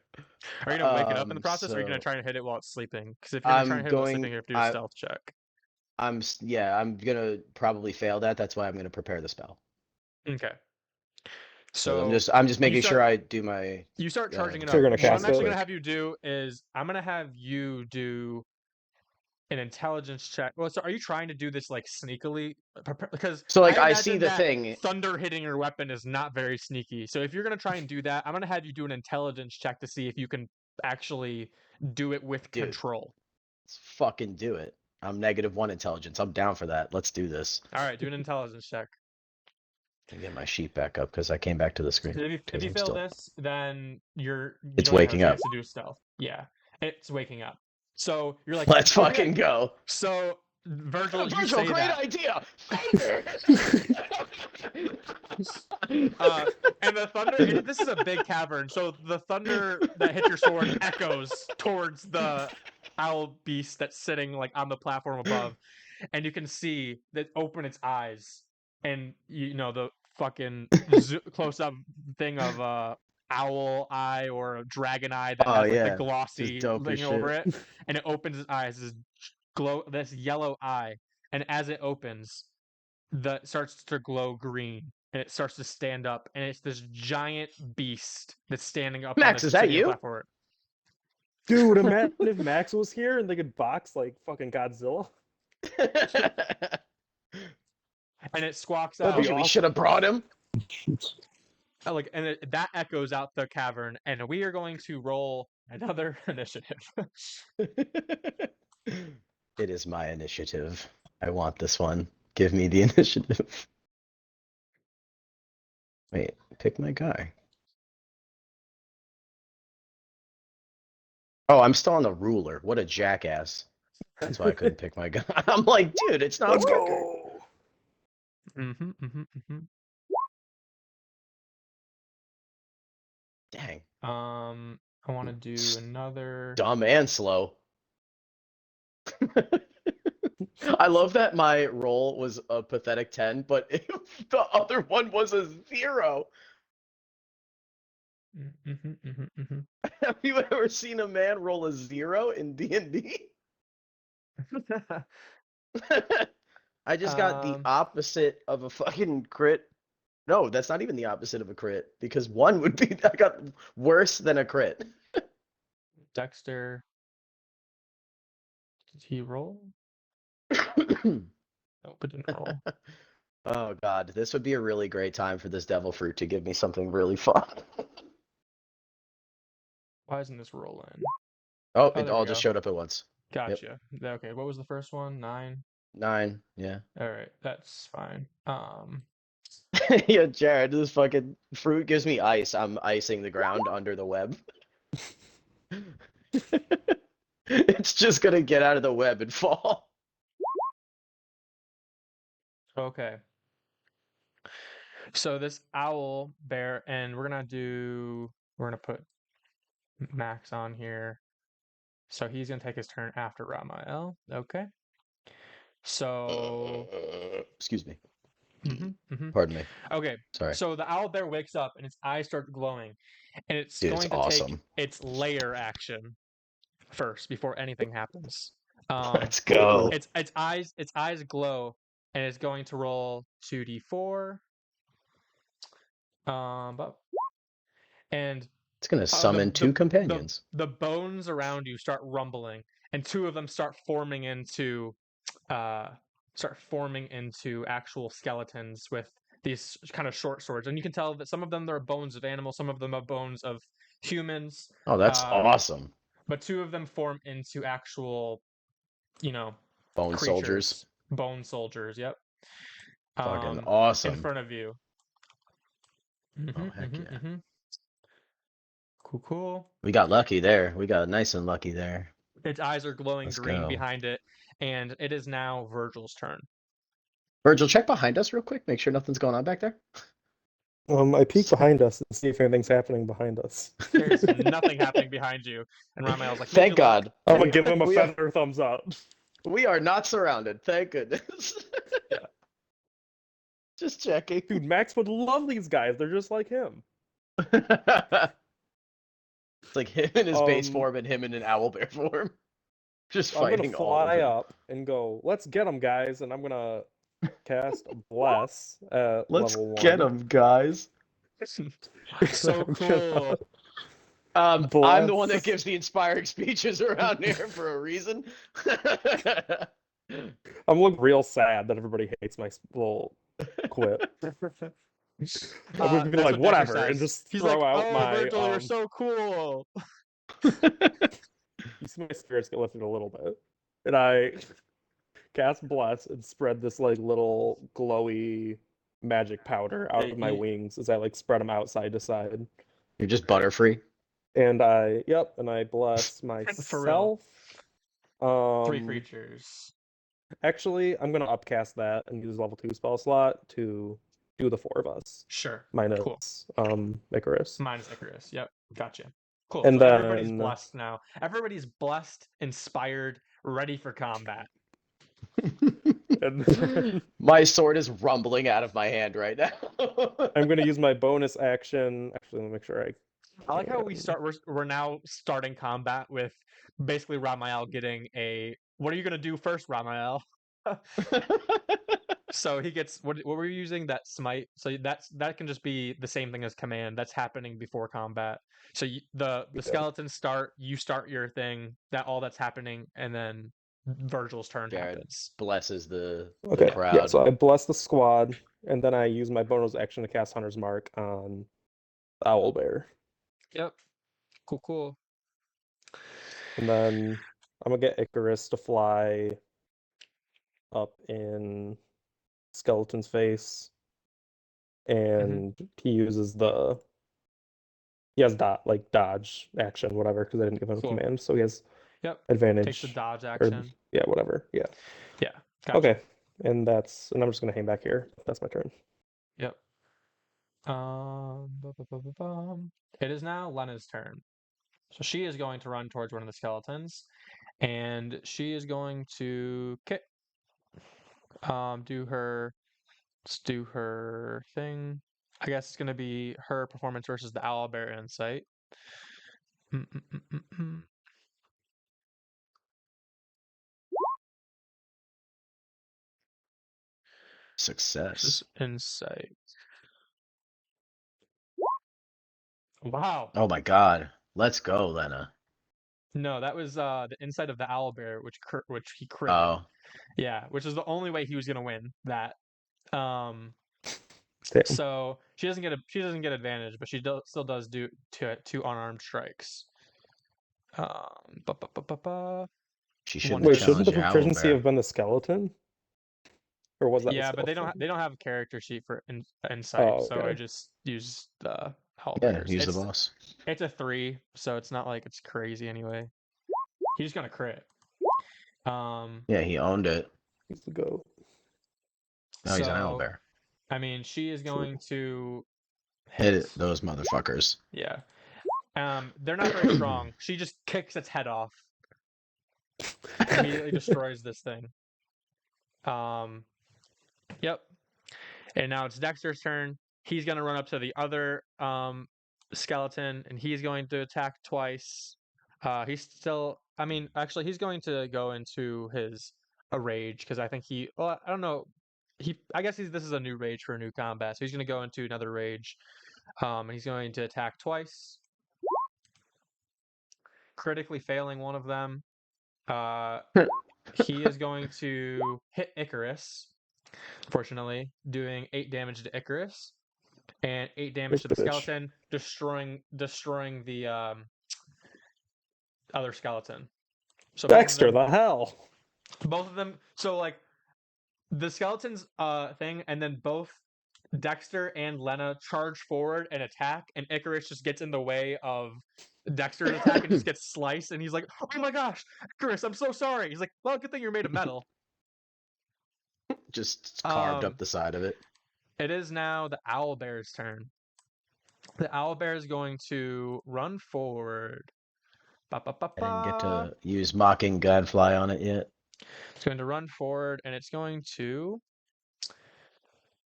Are you gonna wake it up in the process, or are you gonna So try and hit it while it's sleeping? Because if you're gonna try and hit it while it's sleeping, you have to do a stealth check. I'm gonna probably fail that. That's why I'm gonna prepare the spell. Okay. So So I'm just when making sure I do my. you start charging it So up. you're gonna What I'm cast actually it? gonna have you do is I'm gonna have you do an intelligence check. Well, so are you trying to do this like sneakily? Because So like I I see imagine the that thing. thunder hitting your weapon is not very sneaky. So if you're gonna try and do that, I'm gonna have you do an intelligence check to see if you can actually do it with Dude. control. Let's fucking do it. I'm -1 intelligence. I'm down for that. Let's do this. All right, do an intelligence check. Let me get my sheet back up because I came back to the screen. If you I'm fail still... this, then you It's don't even have waking a up. chance to do stealth. Yeah, it's waking up. So you're like, Let's okay. fucking go. So Virgil, you Virgil, say great that. idea. Thunder. And the thunder, this is a big cavern, so the thunder that hit your sword echoes towards the owl beast that's sitting like on the platform above, and you can see that open its eyes, and the fucking close up thing of owl eye or a dragon eye that Oh has like the yeah, glossy just dope as thing over shit. it, and it opens its eyes, this yellow eye, and as it opens, it starts to glow green, and it starts to stand up, and it's this giant beast that's standing up on Max, this is that obsidian you? platform. Dude, imagine if Max was here and they could box like fucking Godzilla. And it squawks That'd out. be We awesome. should have brought him. That echoes out the cavern, and we are going to roll another initiative. It is my initiative. I want this one. Give me the initiative. Wait, pick my guy. Oh, I'm still on the ruler. What a jackass. That's why I couldn't pick my guy. I'm like, dude, it's not Let's working. go. Dang. I want to do another. Dumb and slow. I love that my roll was a pathetic 10, but the other one was a 0. Have you ever seen a man roll a 0 in D&D? I just got the opposite of a fucking crit. No, that's not even the opposite of a crit, because 1 would be, I got worse than a crit. Dexter. Did he roll? Nope, it didn't roll. Oh god, this would be a really great time for this devil fruit to give me something really fun. Why isn't this rolling? Oh, Oh, it there all we just go. showed up at once. Gotcha. Okay, what was the first one? 9? 9, yeah. All right, that's fine. Yeah, Jared, this fucking fruit gives me ice. I'm icing the ground under the web. It's just gonna get out of the web and fall. Okay. So this owl bear, and we're gonna put Max on here. So he's gonna take his turn after Ramael. Okay. So Excuse me. Pardon me. Okay. Sorry. So the owl bear wakes up and its eyes start glowing, and it's Dude, going it's to awesome. take its lair action first before anything happens. Let's go. Its eyes glow, and it's going to roll 2d4. And It's gonna summon two companions. the bones around you start rumbling, and two of them start forming into actual skeletons with these kind of short swords. And you can tell that some of them are bones of animals, some of them are bones of humans. Oh, that's awesome. But two of them form into actual, Bone creatures. soldiers. Bone soldiers. Yep. Fucking awesome. In front of you. Oh, heck yeah. Cool. We got lucky there. We got nice and lucky there. Its eyes are glowing Let's green go. behind it, and it is now Virgil's turn. Virgil, check behind us real quick. Make sure nothing's going on back there. I peek behind us and see if anything's happening behind us. There's nothing happening behind you. And Ramael's like, Thank God. I'm gonna give him a feather thumbs up. We are not surrounded. Thank goodness. Yeah. Just checking. Dude, Max would love these guys. They're just like him. It's like him in his base Um, form and him in an owlbear form. Just I'm fighting gonna all of fly them. up and go, let's get them, guys. And I'm gonna cast Bless at Let's level 1. get them, guys. So cool. I'm the one that Bless. gives the inspiring speeches around here for a reason. I'm looking real sad that everybody hates my little quip. I'm gonna be That's like, what Dexter whatever, says. and just He's throw like, out oh, my. Virgil, you're so cool. You see my spirits get lifted a little bit, and I cast Bless and spread this like little glowy magic powder out of my wings as I like spread them out side to side. You're just butterfree. And I bless For real. myself. 3 creatures. Actually, I'm gonna upcast that and use level 2 spell slot to do the 4 of us. Sure. Minus Cool. Icarus. Minus Icarus. Yep. Gotcha. Cool. And So everybody's then blessed now. Everybody's blessed, inspired, ready for combat. and My sword is rumbling out of my hand right now. I'm gonna use my bonus action. Actually, let me make sure I like how we're now starting combat with basically Ramael getting a what are you gonna do first, Ramael? So he gets what were you using? That smite. So that can just be the same thing as command. That's happening before combat. So the skeletons start, you start your thing, that's happening, and then Virgil's turn Jared happens. blesses the crowd. Yeah, so I bless the squad, and then I use my bonus action to cast Hunter's Mark on the Owlbear. Yep. Cool. And then I'm gonna get Icarus to fly up in Skeleton's face, and he uses he has dodge action, whatever, because I didn't give him a command, so he has advantage. Takes the dodge action. Whatever. Yeah. Gotcha. Okay, and I'm just gonna hang back here. That's my turn. Yep. It is now Lena's turn. So she is going to run towards one of the skeletons, and she is going to kick. Do her thing. I guess it's going to be her performance versus the Owlbear insight. Success. Insight. Wow. Oh my God. Let's go, Lena. No, that was the insight of the Owlbear, which he crit. Oh. Yeah, which is the only way he was gonna win that. So she doesn't get advantage, but she still does do two unarmed strikes. She shouldn't Wait, challenge shouldn't the your proficiency Owlbear. have been the skeleton? Or was that? Yeah, but they don't have a character sheet for insight, Oh, so I okay. just use the Yeah, Owlbears. use the boss. It's a 3, so it's not like it's crazy anyway. He's gonna crit. Yeah, he owned it. He's the goat. Now he's an Owlbear. I mean, she is going to hit it, those motherfuckers. Yeah. They're not very strong. She just kicks its head off. Immediately destroys this thing. Yep. And now it's Dexter's turn. He's going to run up to the other skeleton, and he's going to attack twice. He's going to go into a rage, because I think I don't know. I guess this is a new rage for a new combat, so he's going to go into another rage. And he's going to attack twice, critically failing one of them. He is going to hit Icarus, fortunately, doing 8 damage to Icarus and 8 damage to the Bitch. skeleton, destroying the other skeleton. So Dexter, the hell. both of them. So like the skeleton's thing, and then both Dexter and Lena charge forward and attack, and Icarus just gets in the way of Dexter's attack and just gets sliced. And he's like, "Oh my gosh, Icarus, I'm so sorry." He's like, "Well, good thing you're made of metal." Just carved up the side of it. It is now the Owlbear's turn. The Owlbear is going to run forward. I didn't get to use Mocking Gadfly on it yet. It's going to run forward, and it's going to.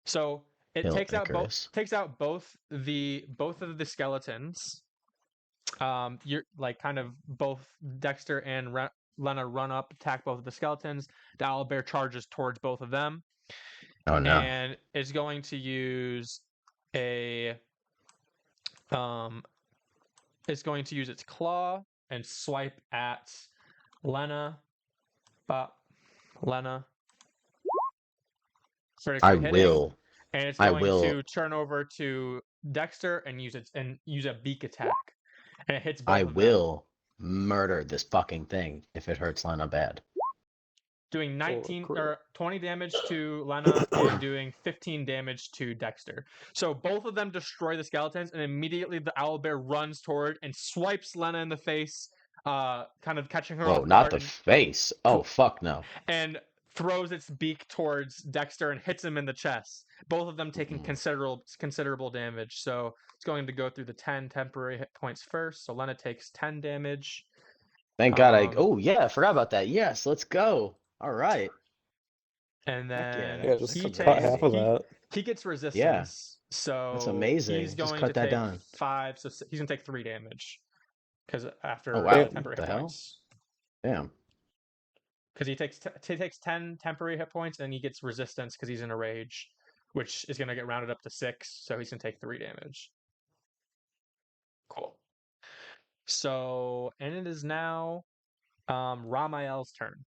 So it Kill takes Icarus. out both of the skeletons. You're like kind of both Dexter and Lena run up, attack both of the skeletons. The Owlbear charges towards both of them. Oh no. And it's going to use it's going to use its claw and swipe at Lena. Lena. I will. And it's going to turn over to Dexter and use a beak attack. And it hits both I of them. will murder this fucking thing if it hurts Lena bad. Doing 19 or 20 damage to Lena and doing 15 damage to Dexter. So both of them destroy the skeletons, and immediately the Owlbear runs toward and swipes Lena in the face, kind of catching her off guard. Not the face. Oh, fuck no. And throws its beak towards Dexter and hits him in the chest. Both of them taking considerable damage. So it's going to go through the 10 temporary hit points first. So Lena takes 10 damage. Thank God I forgot about that. Yes, let's go. All right. And then just cut half of that. He gets resistance. Yeah. So That's amazing. He's going just cut to that take down. 5, so he's going to take 3 damage. Because after temporary hit points. Damn. Because he takes 10 temporary hit points, and he gets resistance because he's in a rage, which is going to get rounded up to 6, so he's going to take 3 damage. Cool. So, and it is now Ramael's turn.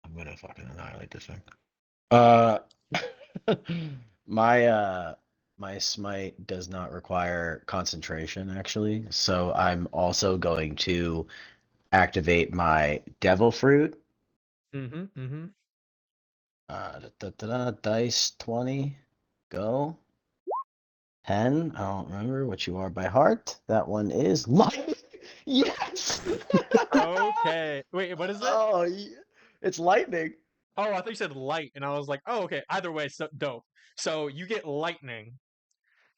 I'm gonna fucking annihilate this thing. My smite does not require concentration, actually, so I'm also going to activate my devil fruit. Dice 20. Go. 10. I don't remember what you are by heart. That one is light. Yes. Okay. Wait, what is it? Oh, yeah. It's lightning. Oh, I thought you said light, and I was like, oh, okay. Either way, so dope. So you get lightning.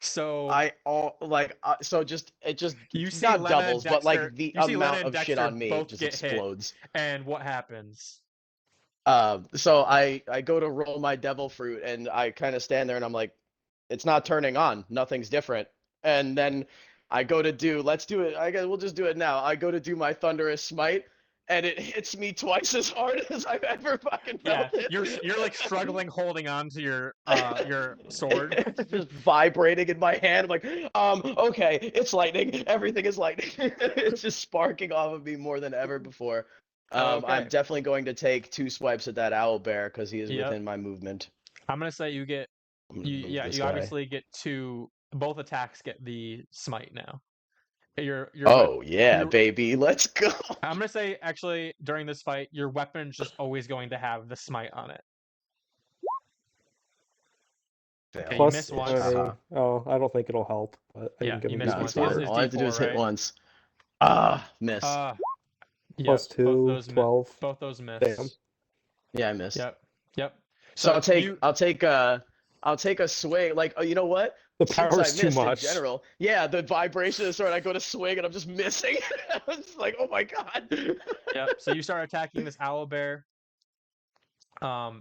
So it just you see not Lena doubles, and Dexter, but like the amount of shit on me just explodes. And what happens? So I go to roll my devil fruit, and I kind of stand there, and I'm like, it's not turning on. Nothing's different. And then I go to do, let's do it. I guess we'll just do it now. I go to do my thunderous smite, and it hits me twice as hard as I've ever fucking felt it. You're like struggling holding on to your sword. It's just vibrating in my hand. I'm like, okay, it's lightning. Everything is lightning. It's just sparking off of me more than ever before. Okay. I'm definitely going to take 2 swipes at that owlbear because he is within my movement. I'm gonna say you get you obviously get 2. Both attacks get the smite now. Baby, let's go. I'm gonna say actually during this fight, your weapon's just always going to have the smite on it. Okay, Plus, you miss once. I don't think it'll help. But I can give you him miss once. All I have to do is hit once. Miss. Plus 2, 12. Both those miss. Damn. Yeah, I missed. Yep. So I'll take a swing. Like, you know what? The power's too much. In general, yeah, the vibration is sort. I go to swing and I'm just missing. I was just like, oh my god. Yep. So you start attacking this owlbear.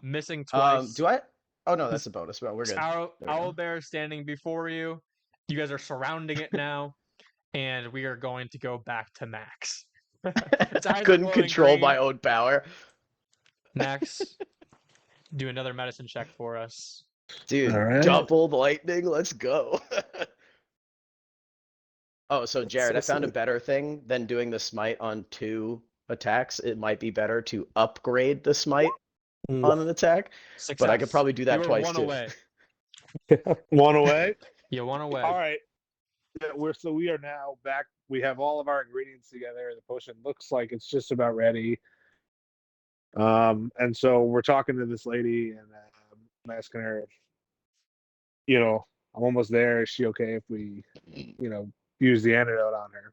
Missing twice. Do I? Oh no, that's a bonus. Well, we're good. Owlbear standing before you. You guys are surrounding it now, and we are going to go back to Max. I couldn't control my own power. Max, do another medicine check for us. Dude, All right. double lightning, let's go. Oh, so That's Jared, so I found a sweet. better thing than doing the smite on 2 attacks. It might be better to upgrade the smite Mm. on an attack, but I could Success. probably do You that were twice one too. away. One away. You one away. All right. Yeah, we are now back. We have all of our ingredients together. The potion looks like it's just about ready. And so we're talking to this lady, and I'm asking her, I'm almost there. Is she okay if we, use the antidote on her?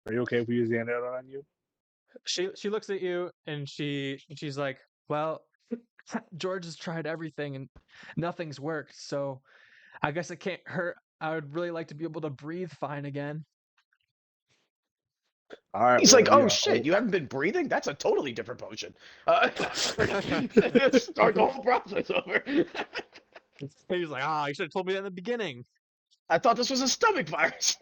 Are you okay if we use the antidote on you? She looks at you and she's like, well, George has tried everything and nothing's worked, so I guess it can't hurt. I would really like to be able to breathe fine again. All right. He's Well, like, oh shit, you haven't been breathing? That's a totally different potion. Let's start the whole process over. He's like, you should have told me that in the beginning. I thought this was a stomach virus.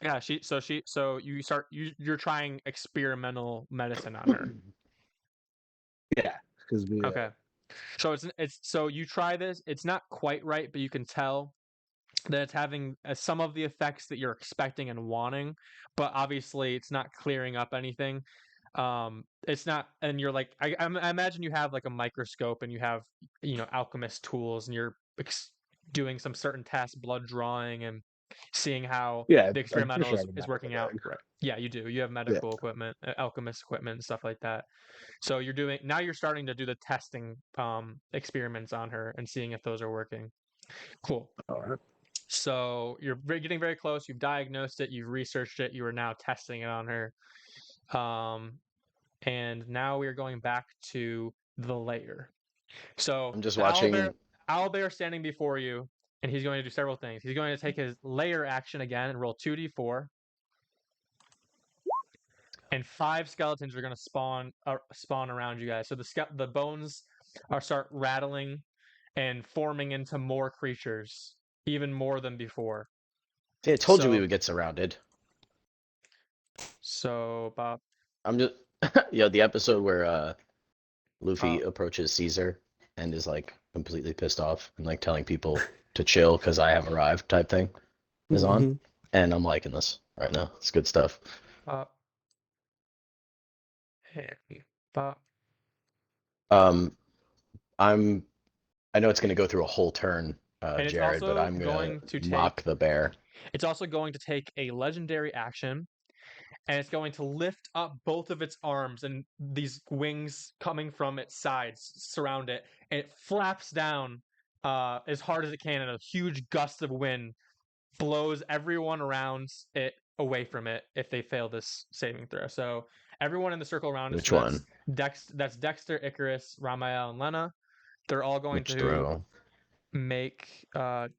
Yeah, so you're trying experimental medicine on her. yeah, because we. Okay. So so you try this, it's not quite right, but you can tell that it's having some of the effects that you're expecting and wanting, but obviously it's not clearing up anything. It's not, and you're like, I imagine you have like a microscope and you have alchemist tools and you're doing some certain tests, blood drawing, and seeing how Yeah, the I'm pretty experimental sure I have a is medical working out. bag. Right? Yeah, you do. You have Yeah. medical equipment, alchemist equipment, and stuff like that. So you're starting to do the testing experiments on her and seeing if those are working. Cool. All right. So you're getting very close. You've diagnosed it. You've researched it. You are now testing it on her. And now we are going back to the lair. So I'm just the watching. owlbear standing before you, and he's going to do several things. He's going to take his lair action again and roll 2d4. And 5 skeletons are going to spawn around you guys. So the bones start rattling and forming into more creatures, even more than before. See, I told you we So- would get surrounded. So Bob, I'm just, the episode where Luffy approaches Caesar and is like completely pissed off and like telling people to chill because I have arrived type thing is on, and I'm liking this right now. It's good stuff. and Bob. I know it's going to go through a whole turn, And it's Jared, but also I'm going going to to mock the bear. It's also going to take a legendary action, and it's going to lift up both of its arms, and these wings coming from its sides surround it, and it flaps down as hard as it can, and a huge gust of wind blows everyone around it away from it if they fail this saving throw. So everyone in the circle around it. Which So one? That's Dexter, Icarus, Ramael, and Lena. They're all going Which to throw? make. Did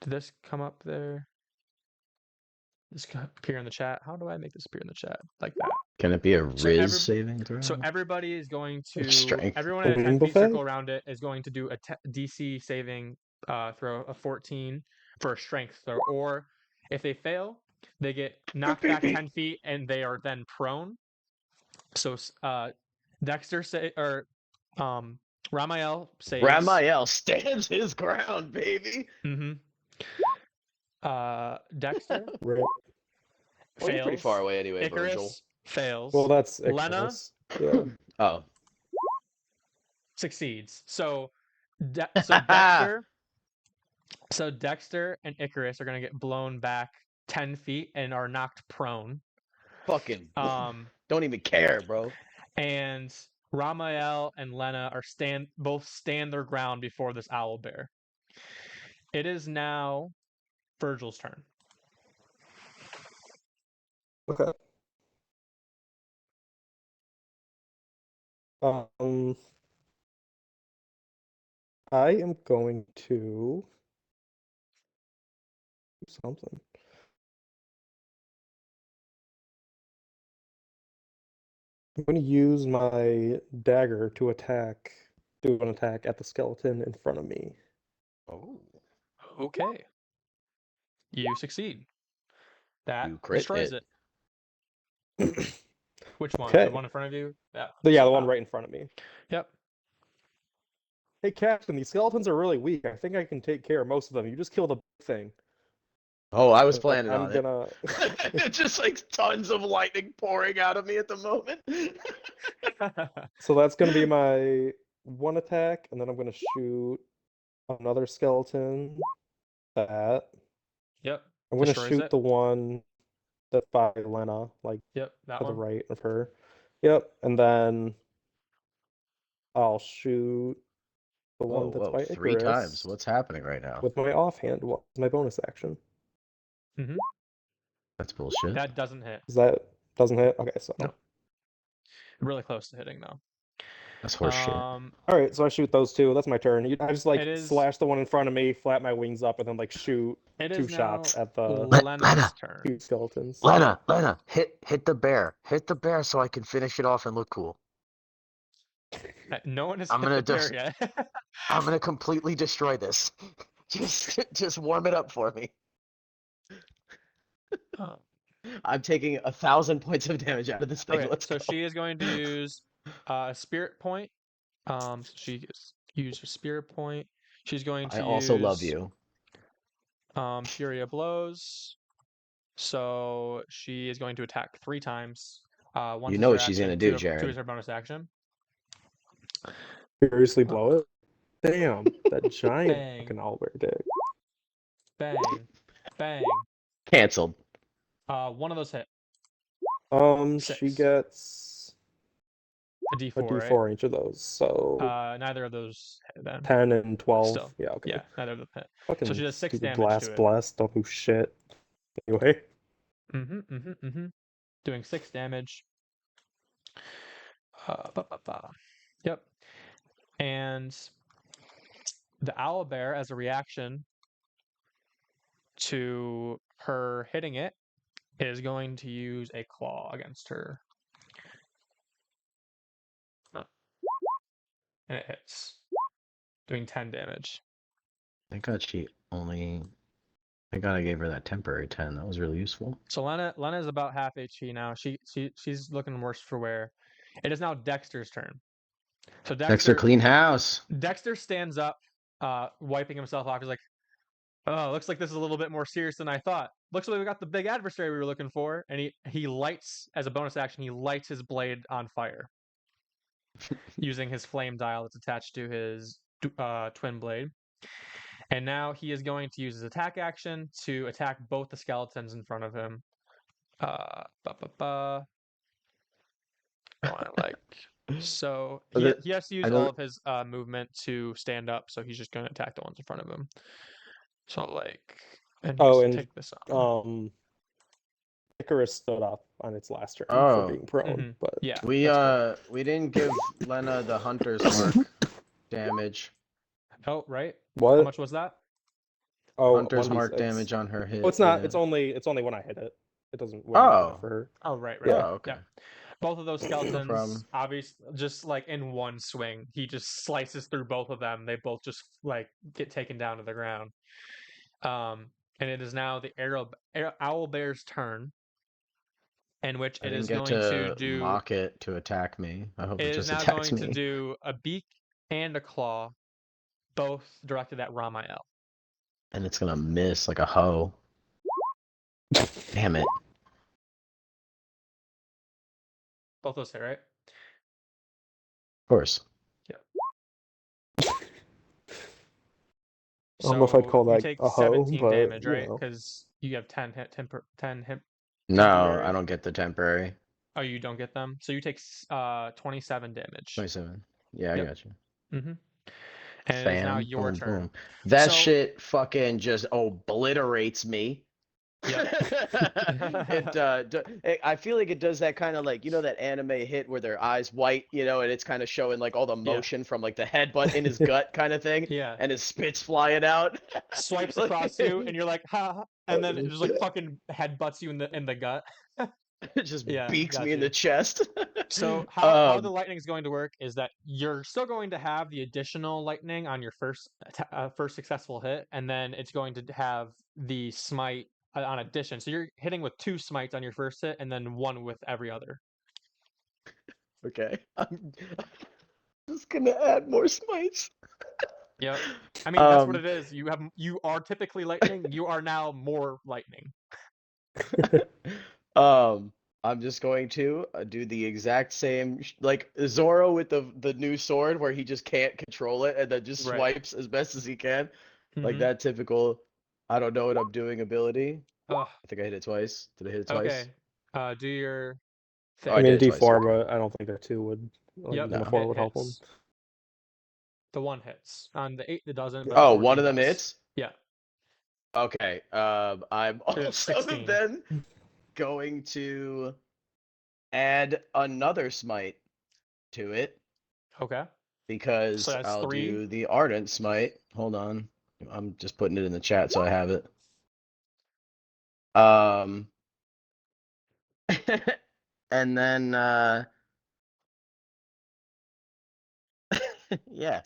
this come up there? This appear in the chat. How do I make this appear in the chat like that? Can it be a So Riz saving throw? So everybody is going to. Strength. Everyone in a Wing 10 feet buffet? circle around it is going to do a DC saving throw of 14 for a strength throw, or if they fail, they get knocked back 10 feet and they are then prone. So Dexter Ramael saves. Ramael stands his ground, baby. Mm-hmm. Dexter Well, fails. you're pretty far away anyway, Icarus Virgil. fails. Well, that's Lena Icarus. Yeah. Oh. succeeds. So Dexter and Icarus are going to get blown back 10 feet and are knocked prone. Fucking don't even care, bro. And Ramael and Lena both stand their ground before this owlbear. It is now Virgil's turn. Okay. I am going to do something. I'm going to use my dagger to do an attack at the skeleton in front of me. Oh. Okay. You succeed. That You crit destroys it. Which one? Okay. The one in front of you? Yeah. The one right in front of me. Yep. Hey, Captain, these skeletons are really weak. I think I can take care of most of them. You just kill the big thing. Oh, I was And then planning I'm on it. gonna. Just like tons of lightning pouring out of me at the moment. So that's gonna be my one attack, and then I'm gonna shoot another skeleton. That Yep. I'm gonna Destroys shoot it. the one that's by Lena, like Yep. That to the one. right of her. Yep, and then I'll shoot the Whoa, one that's whoa, by 3 times. Icarus What's happening right now? with my offhand. What's my bonus action? Mm-hmm. That's bullshit. That doesn't hit. Is that doesn't hit? Okay, so No. Really close to hitting though. That's horseshit. all right, so I shoot those two. That's my turn. I just like It is- slash the one in front of me, flap my wings up, and then like shoot It two is shots now at the Lena's Lena. turn. two skeletons. Lena, hit the bear. Hit the bear so I can finish it off and look cool. No one has I'm hit gonna the bear just- yet. I'm gonna completely destroy this. Just warm it up for me. Oh. I'm taking 1,000 points of damage out of this thing. Okay, Let's so go. she is going to use a spirit point. So she used a spirit point. She's going to I also love use you. Fury of Blows. So she is going to attack 3 times. One You is know her what she's action, gonna do, two Jared. is her bonus action. Seriously, blow it. Damn, that giant Bang. fucking owlbear dick. Bang, bang. Canceled. One of those hit. She 6. gets A D4, a D4 each of those, so right? Neither of those hit then. 10 and 12. Still. Yeah, okay. Yeah, neither of them hit. Fucking So she does 6 stupid damage blast to it. blast. Don't do shit. Anyway. Doing 6 damage. Yep. And the owlbear, as a reaction to her hitting it, is going to use a claw against her. And it hits, doing 10 damage. Thank God Thank God I gave her that temporary 10. That was really useful. So Lena is about half HP now. She's looking worse for wear. It is now Dexter's turn. So Dexter, clean house. Dexter stands up, wiping himself off. He's like, "Oh, looks like this is a little bit more serious than I thought. Looks like we got the big adversary we were looking for." And he lights, as a bonus action, he lights his blade on fire using his flame dial that's attached to his twin blade. And now he is going to use his attack action to attack both the skeletons in front of him. So he has to use all of his movement to stand up, so he's just going to attack the ones in front of him. So and take this on. Icarus stood up on its last turn Oh. for being prone, but yeah, we didn't give Lena the hunter's mark damage. Oh, right. what? How much was that? Oh, Hunter's 1d6. mark damage on her hit. Oh, it's not. yeah. It's only when I hit it. It doesn't. Oh. For her. Oh, right. Yeah. Oh, okay. Yeah. Both of those skeletons, problem. obviously, just like in one swing, he just slices through both of them. They both just like get taken down to the ground. And it is now the Owlbear's turn, in which it is going to do. Mock it to attack me. I hope it It is just now attacks going me. to do a beak and a claw, both directed at Ramael. And it's gonna miss like a hoe. Damn it. Both those hit, right? Of course. I don't know if I'd call you that take a hoe, 17 but damage, you right? know. Because you have 10 hit. No, Temporary. I don't get the temporary. Oh, you don't get them? So you take 27 damage. 27. Yeah, I Yep. got you. Mm-hmm. And it is now your boom, turn. boom. That So- shit fucking just obliterates me. I feel like it does that kind of like, that anime hit where their eyes white, and it's kind of showing like all the motion from like the headbutt in his gut kind of thing. Yeah. And his spit's flying out. Swipes across you, and you're like, ha, and then it just like fucking headbutts you in the gut. It just Yeah, beaks got me in you. the chest. So how the lightning is going to work is that you're still going to have the additional lightning on your first successful hit, and then it's going to have the smite on addition. So you're hitting with 2 smites on your first hit, and then 1 with every other. Okay. just gonna add more smites. Yep. I mean, that's what Um, it is. You are typically lightning. You are now more lightning. um, I'm just going to do the exact same, like Zoro with the new sword, where he just can't control it and then just Right. swipes as best as he can, like Mhm. that typical. I don't know what I'm doing ability. Ugh. I think I hit it twice. Did I hit it twice? Okay. Do your Oh, thing. I I did mean, it twice. D4, Okay. but I don't think a 2 would. Like, Yep. even a No. 4 It would help him. hits. The 1 hits. On the 8 it doesn't, but the Oh, 14 one of them does. hits. Yeah. Okay. I'm There's also 16. then going to add another smite to it Okay. So because that's I'll 3. do the ardent smite. Hold on. I'm just putting it in the chat so I have it. Um and then yeah,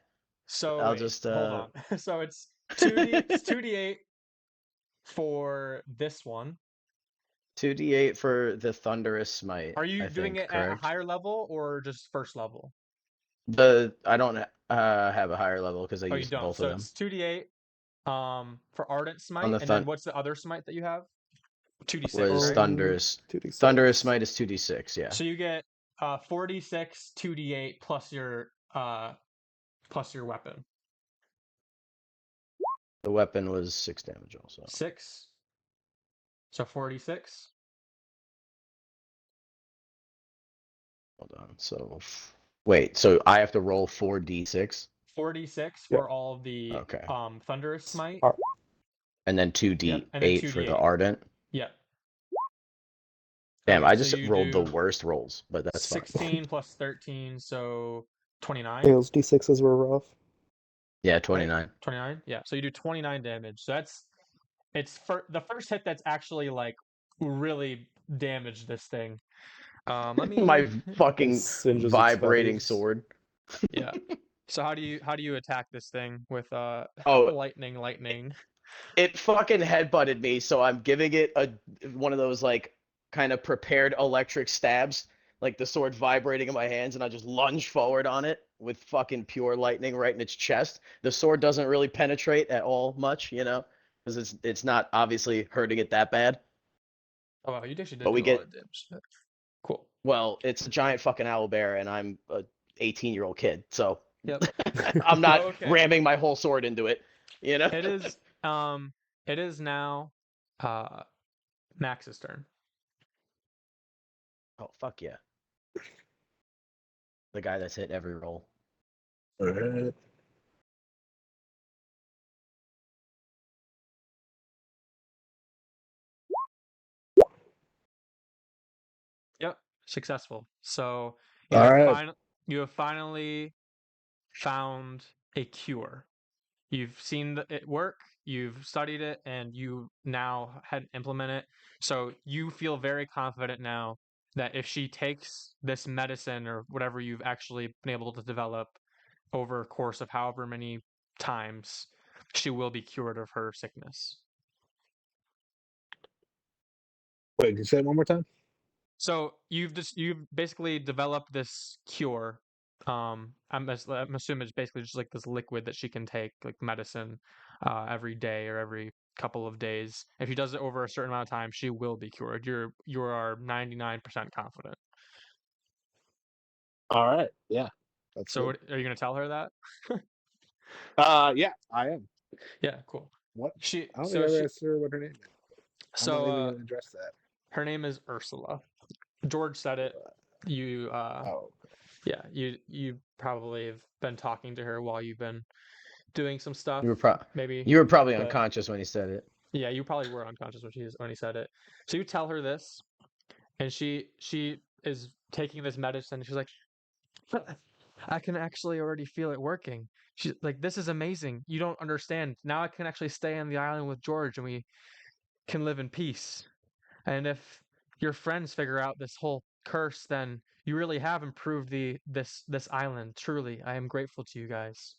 So I'll wait, just hold on. So it's 2d8 for this one. 2d8 for the thunderous smite, Are you I doing think, it at a correct? higher level or just first level? I don't have a higher level because I Oh, you use don't. both of So them. it's 2d8 for Ardent On Smite, the and then what's the other smite that you have? 2d6, was right? thunderous. 2d6. Thunderous smite is 2d6, yeah. So you get 4d6 2d8 plus your weapon. The weapon was 6 damage also. 6. So 4d6. Hold on. So wait, so I have to roll 4d6? 4d6 Yep. for all the Okay. Thunderous Smite. Ar- And then Yep, and then 2d8 for the 2d8. ardent. Yep. Damn, Okay, I so just you rolled the do worst rolls, but that's fine. 16 plus 13, so I 29, think those D6s were rough. Yeah, right? 29. 29? Yeah, so you do 29 damage. So it's for the first hit that's actually like really damaged this thing. Let me My fucking Singes its vibrating feathers. sword. yeah. So how do you attack this thing with Oh, lightning? it fucking headbutted me, so I'm giving it one of those like kind of prepared electric stabs, like the sword vibrating in my hands, and I just lunge forward on it with fucking pure lightning right in its chest. The sword doesn't really penetrate at all much, because it's not obviously hurting it that bad. Oh wow, you actually did But we do a lot get of damage. Cool. well, it's a giant fucking owlbear, and I'm a 18-year-old kid, so Yep. I'm not Okay. ramming my whole sword into it, you know. It is it is now uh Max's turn. Oh fuck yeah, the guy that's hit every roll. Alright. Yep, successful. So All right. you have finally found a cure. You've seen it work, you've studied it, and you now had implement it. So you feel very confident now that if she takes this medicine or whatever you've actually been able to develop over a course of however many times, she will be cured of her sickness. Wait, can you say it one more time? So you've basically developed this cure. I'm assuming it's basically just like this liquid that she can take, like medicine, every day or every couple of days. If she does it over a certain amount of time, she will be cured. You are 99% confident. All right. Yeah, that's So good. are you gonna tell her that? Yeah, I am. Yeah, cool. What? She I don't think so I ever she asked her what her name is. I'm not so even gonna address that. her name is Ursula. George said it. You Oh, yeah, you probably have been talking to her while you've been doing some stuff, You were pro- maybe. you were probably But unconscious when he said it. yeah, you probably were unconscious when he said it. So you tell her this, and she is taking this medicine. She's like, "But I can actually already feel it working. She's like, this is amazing. You don't understand. Now I can actually stay on the island with George, and we can live in peace. And if your friends figure out this whole curse, then you really have improved this island. Truly, I am grateful to you guys."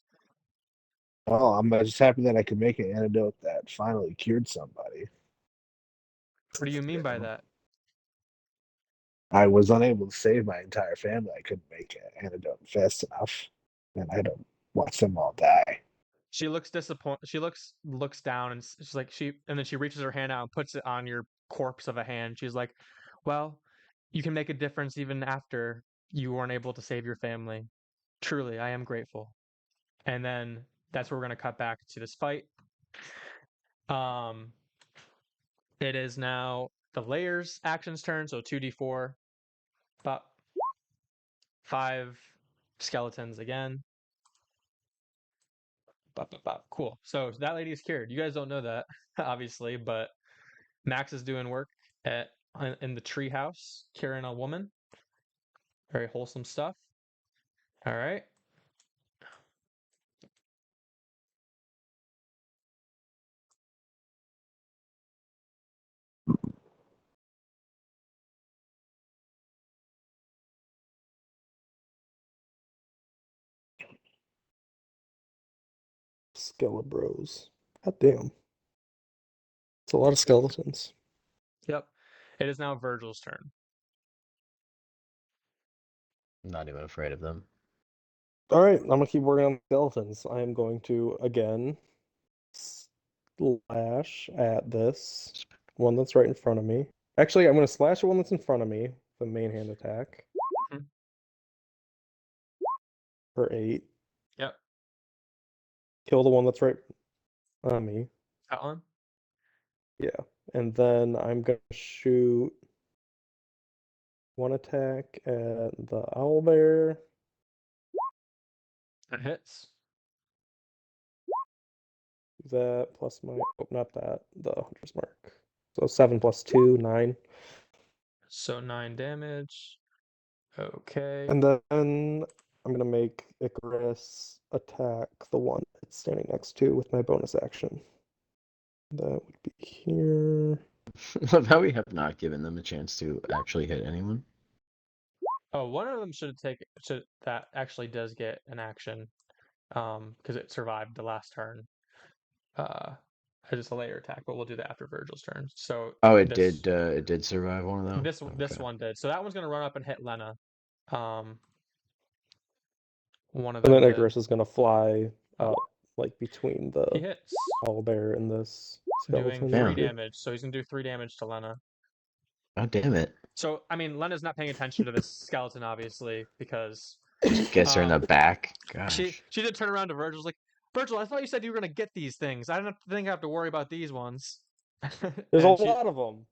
well, I'm just happy that I could make an antidote that finally cured somebody. What do you mean You by know, that? I was unable to save my entire family. I couldn't make an antidote fast enough. and I don't watch them all die. She looks disappointed. She looks down and she's like and then she reaches her hand out and puts it on your corpse of a hand. She's like, "Well, you can make a difference even after you weren't able to save your family. Truly, I am grateful." And then that's where we're gonna cut back to this fight. Um, it is now the layers action's turn, so 2d4, about 5 skeletons again. Cool. So that lady is cured. You guys don't know that, obviously, but Max is doing work in the treehouse, curing a woman. Very wholesome stuff. All right. Skelebros. God damn. It's a lot of skeletons. Yep. It is now Virgil's turn. I'm not even afraid of them. All right, I'm gonna keep working on the skeletons. I am going to again slash at this one that's right in front of me. Actually, I'm gonna slash the one that's in front of me, the main hand attack. Mhm. For 8. Yep. Kill the one that's right on me. That one. Yeah. And then I'm gonna shoot one attack at the owlbear. That hits. That plus my not that, the hunter's mark. So 7 plus 2, 9. So 9 damage. Okay. And then I'm gonna make Icarus attack the one it's standing next to with my bonus action. That would be here. Love how we have not given them a chance to actually hit anyone. Oh, one of them that actually does get an action, because it survived the last turn. As just a layer attack, but we'll do that after Virgil's turn. So Oh, it did survive one of them? this Okay. one did. So that one's gonna run up and hit Lena. One of And them then did. Icarus is gonna fly up like between He the hits, owlbear and this doing skeleton. 3 Damn. damage. So he's gonna do 3 damage to Lena. God damn it. So I mean, Lena's not paying attention to this skeleton, obviously, because Just gets her in the back. she Gosh. did turn around to Virgil's like, Virgil, I thought you said you were gonna get these things. I don't think I have to worry about these ones. There's a And she lot of them.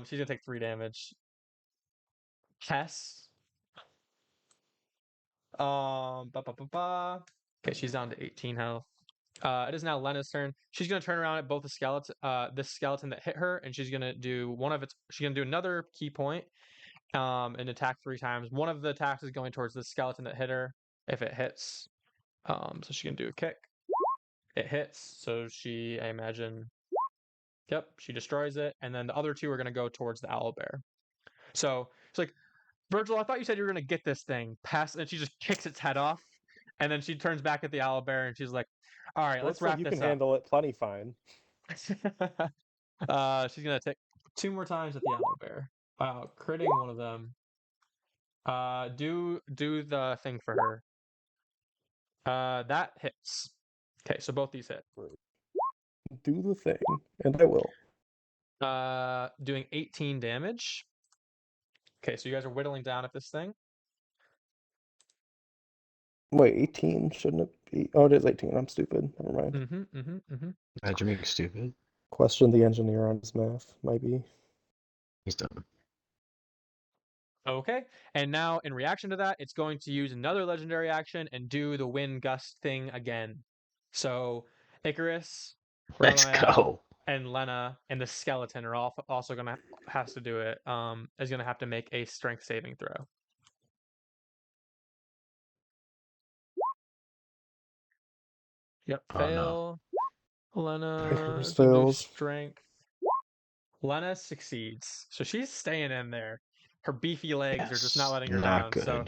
she's gonna take 3 damage. Hess. Okay, she's down to 18 health. It is now Lena's turn. She's gonna turn around at both the skeleton, this skeleton that hit her, and she's gonna do She's gonna do another key point, and attack 3 times. One of the attacks is going towards the skeleton that hit her. If it hits, so she's gonna do a kick. It hits, so I imagine, yep, she destroys it, and then the other 2 are gonna go towards the owlbear. So it's like, Virgil, I thought you said you were gonna get this thing. Pass, and she just kicks its head off, and then she turns back at the owlbear and she's like, "All right, let's Looks like wrap you can this up." handle it plenty fine. She's gonna take 2 more times at the owlbear. Wow, critting one of them. Do the thing for her. That hits. Okay, so both these hit. Do the thing, and I will. Doing 18 damage. Okay, so you guys are whittling down at this thing. Wait, 18, shouldn't it be? Oh, it is 18. I'm stupid. Never mind. Imagine being stupid. Question the engineer on his math, might be. He's done. Okay, and now in reaction to that, it's going to use another legendary action and do the wind gust thing again. So Icarus, Let's Ramael, go. and Lena and the skeleton are also gonna has to do it. Is gonna have to make a strength saving throw. Yep, Oh, no. fail. Lena Icarus is gonna do fails. strength. Lena succeeds, so she's staying in there. Her beefy legs are just not Yes. letting her Not down. good. So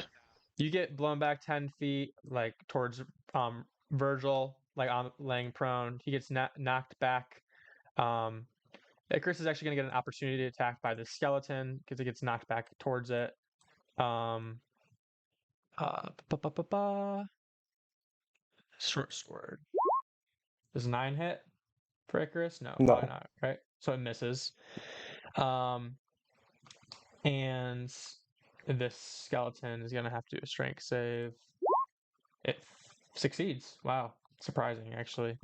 you get blown back 10 feet, like towards Virgil, like on laying prone. He gets knocked back. Icarus is actually going to get an opportunity to attack by the skeleton because it gets knocked back towards it. Ba-ba-ba-ba. Short sword. Does 9 hit for Icarus? No, probably No. not, right? So it misses. And this skeleton is gonna have to do a strength save. It succeeds. Wow, surprising actually.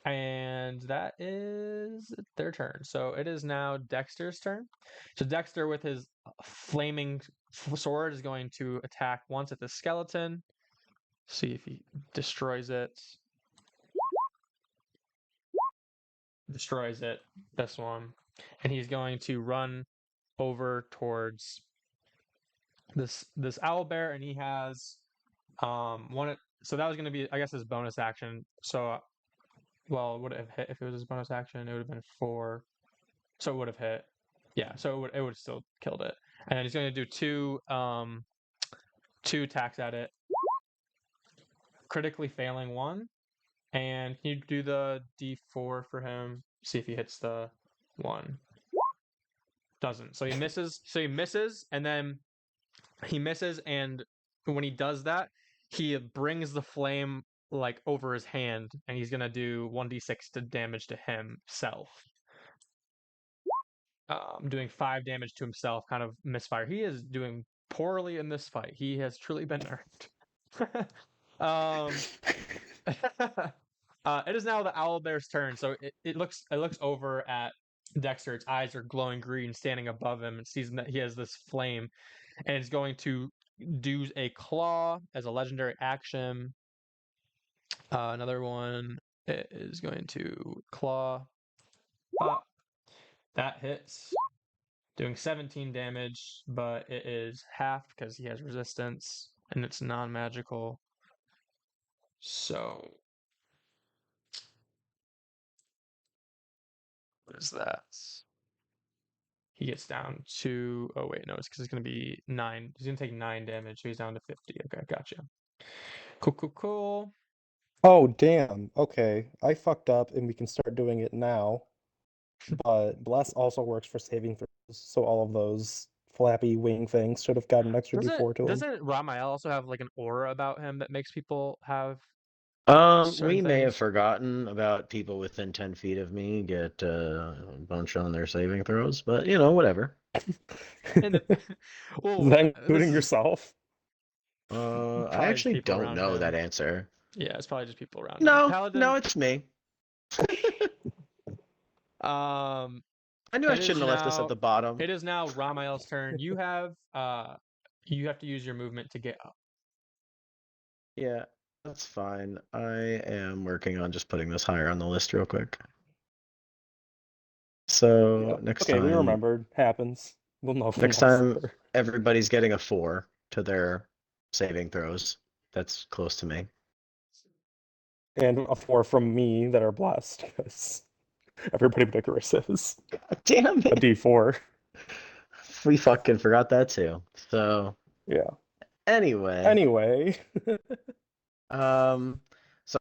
And that is their turn. So it is now Dexter's turn. So Dexter, with his flaming sword, is going to attack once at the skeleton. See if he destroys it. Destroys it. This one, and he's going to run over towards this owlbear, and he has one. So that was going to be, I guess, his bonus action. So, well, would it have hit if it was his bonus action? It would have been 4. So it would have hit. Yeah, so it would have still killed it. And he's going to do two attacks at it, critically failing 1. And can you do the D4 for him? See if he hits the 1. Doesn't. So he misses. And then he misses, and when he does that, he brings the flame like over his hand, and he's gonna do 1d6 to damage to himself. Doing 5 damage to himself, kind of misfire. He is doing poorly in this fight. He has truly been nerfed. It is now the owlbear's turn. So it looks over at Dexter. Its eyes are glowing green, standing above him, and sees that he has this flame, and it's going to do a claw as a legendary action. Another one is going to claw. That hits, doing 17 damage, but it is half because he has resistance and it's non-magical. So what is that? He gets down to, oh wait, no, it's because it's going to be 9. He's going to take 9 damage, so he's down to 50. Okay, gotcha. Cool. Oh, damn. Okay. I fucked up and we can start doing it now. But Bless also works for saving throws, so all of those flappy wing things should have gotten an extra D4 to him. Doesn't Ramael also have like an aura about him that makes people have certain We may have things? forgotten about people within 10 feet of me get a bunch on their saving throws, but you know, whatever. And Is well, that this including is yourself? I probably just actually people don't around know him. that answer. Yeah, it's probably just people around him. No, Paladin. it's me. I knew I It is shouldn't have left this at the bottom. It is now Ramael's turn. You have to use your movement to get up. Yeah, that's fine. I am working on just putting this higher on the list real quick. So Yeah. next Okay, time, we remembered. Happens. We'll know for next next time year. everybody's getting a 4 to their saving throws. That's close to me. And a 4 from me that are blessed, because everybody but Icarus is. Damn A it. D4. We fucking forgot that too. So Yeah. anyway, Anyway. so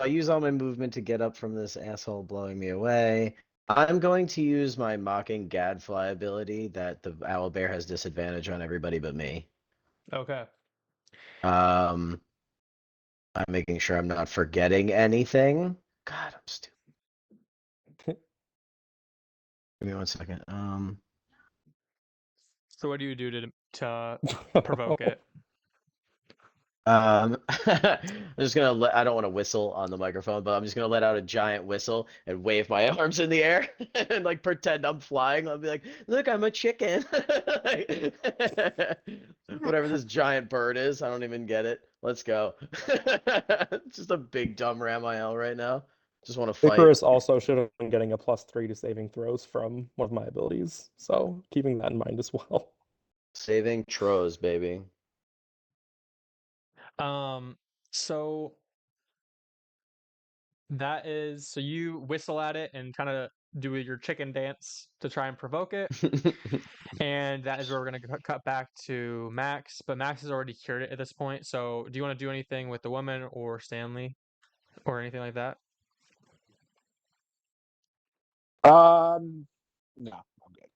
I use all my movement to get up from this asshole blowing me away. I'm going to use my mocking gadfly ability that the owlbear has disadvantage on everybody but me. Okay. I'm making sure I'm not forgetting anything. God, I'm stupid. Give me 1 second. So what do you do to provoke it? I'm just gonna I don't want to whistle on the microphone, but I'm just gonna let out a giant whistle and wave my arms in the air and like pretend I'm flying. I'll be like, "Look, I'm a chicken." Whatever this giant bird is, I don't even get it. Let's go. It's just a big dumb Ramael right now. Just want to fight. Icarus also should have been getting a +3 to saving throws from one of my abilities, so keeping that in mind as well. Saving Troz, baby. So that is, so you whistle at it and kind of do your chicken dance to try and provoke it. And that is where we're going to cut back to Max, but Max has already cured it at this point. So do you want to do anything with the woman or Stanley or anything like that? No, I'm good.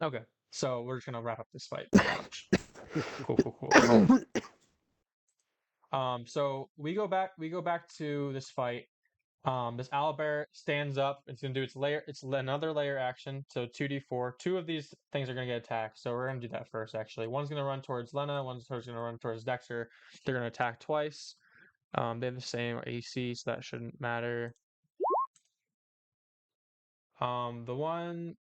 Okay. So we're just going to wrap up this fight pretty much. Cool. So we go back to this fight. This owlbear stands up. It's gonna do it's another layer action. So 2d4. Two of these things are gonna get attacked. So we're gonna do that first. Actually, one's gonna run towards Lena. One's gonna run towards Dexter. They're gonna attack twice. They have the same AC, so that shouldn't matter. The one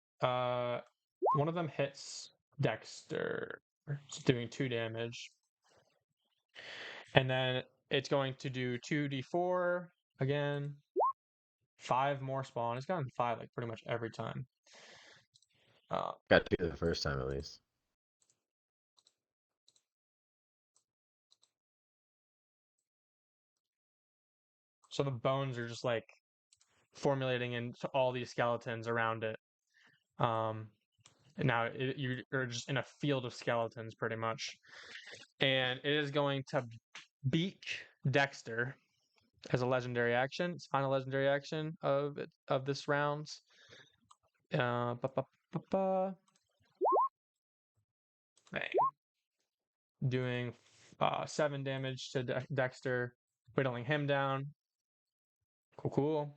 of them hits Dexter, it's doing 2 damage, and then it's going to do 2d4 again. 5 more spawn. It's gotten 5 like pretty much every time. Got to be the first time at least. So the bones are just like formulating into all these skeletons around it. Now you're just in a field of skeletons pretty much, and it is going to beat Dexter as a legendary action. It's final legendary action of this round. Bang. Doing 7 damage to Dexter, whittling him down. Cool.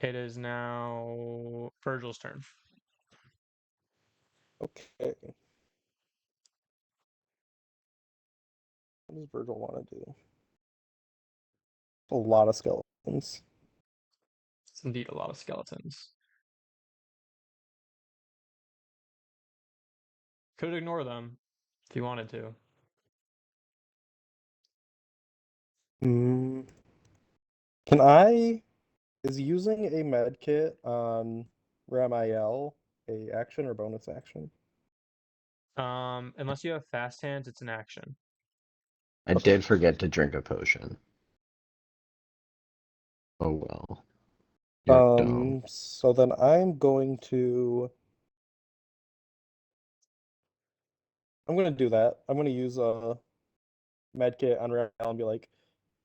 It is now Virgil's turn. Okay. What does Virgil want to do? A lot of skeletons. It's indeed a lot of skeletons. Could ignore them if you wanted to. Can I... Is using a med kit on Ramiel a action or bonus action? Unless you have fast hands, it's an action. I Okay. did forget to drink a potion. Oh well. You're dumb. So then I'm going to do that. I'm gonna use a med kit on Ramiel and be like,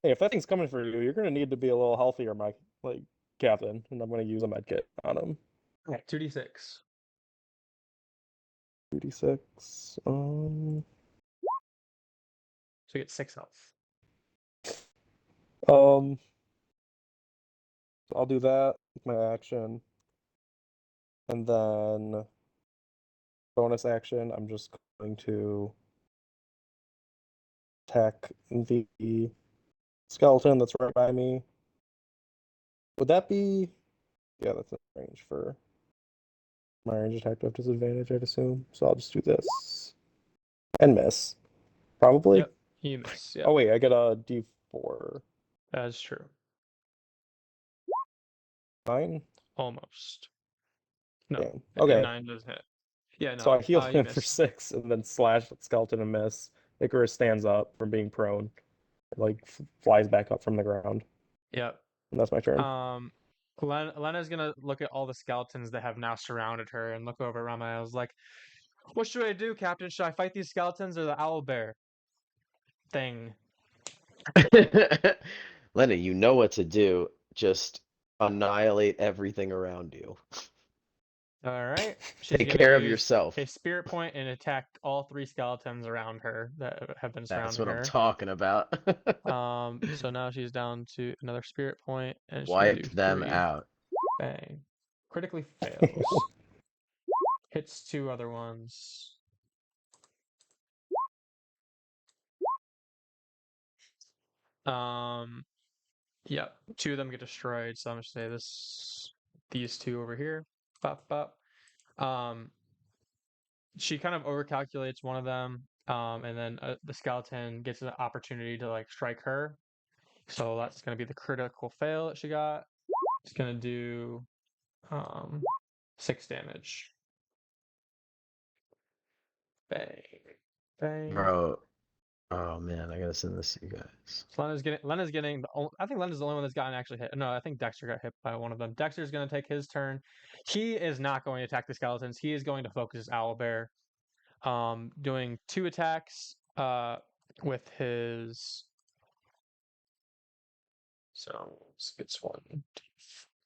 hey, if that thing's coming for you, you're gonna need to be a little healthier, my captain. And I'm gonna use a med kit on him. Okay, 2d6. 2d6. So you get 6 health. So I'll do that with my action. And then bonus action, I'm just going to attack the skeleton that's right by me. Would that be... Yeah, that's in range for my range attack to have disadvantage, I'd assume. So I'll just do this. And miss. Probably. Yep, you miss. Yep, Oh wait, I get a d4. that's true. 9? Almost. No, Damn. Okay. 9 does hit. Yeah, no. So I heal you him for miss. 6 and then slash the skeleton and miss. Icarus stands up from being prone. Flies back up from the ground. Yep. And that's my turn. Lena's gonna look at all the skeletons that have now surrounded her and look over at Ramiel's like, what should I do, Captain? Should I fight these skeletons or the owlbear thing? Lenny, you know what to do. Just annihilate everything around you. All right. She's Take gonna care of use yourself. a spirit point and attack all 3 skeletons around her that have been That's surrounding what I'm her. talking about. So now she's down to another spirit point, and she's gonna do Wipe them 3. out. Bang. Critically fails. Hits 2 other ones. Yep, 2 of them get destroyed. So I'm gonna say these 2 over here. Pop, pop. She kind of overcalculates one of them, and then the skeleton gets an opportunity to like strike her. So that's gonna be the critical fail that she got. It's gonna do 6 damage. Bang, bang. Bro. Oh man, I gotta send this to you guys. So Lena's getting I think Lena's the only one that's gotten actually hit. No, I think Dexter got hit by one of them. Dexter's going to take his turn. He is not going to attack the skeletons. He is going to focus his owlbear, doing 2 attacks with his. So it's 1, 2,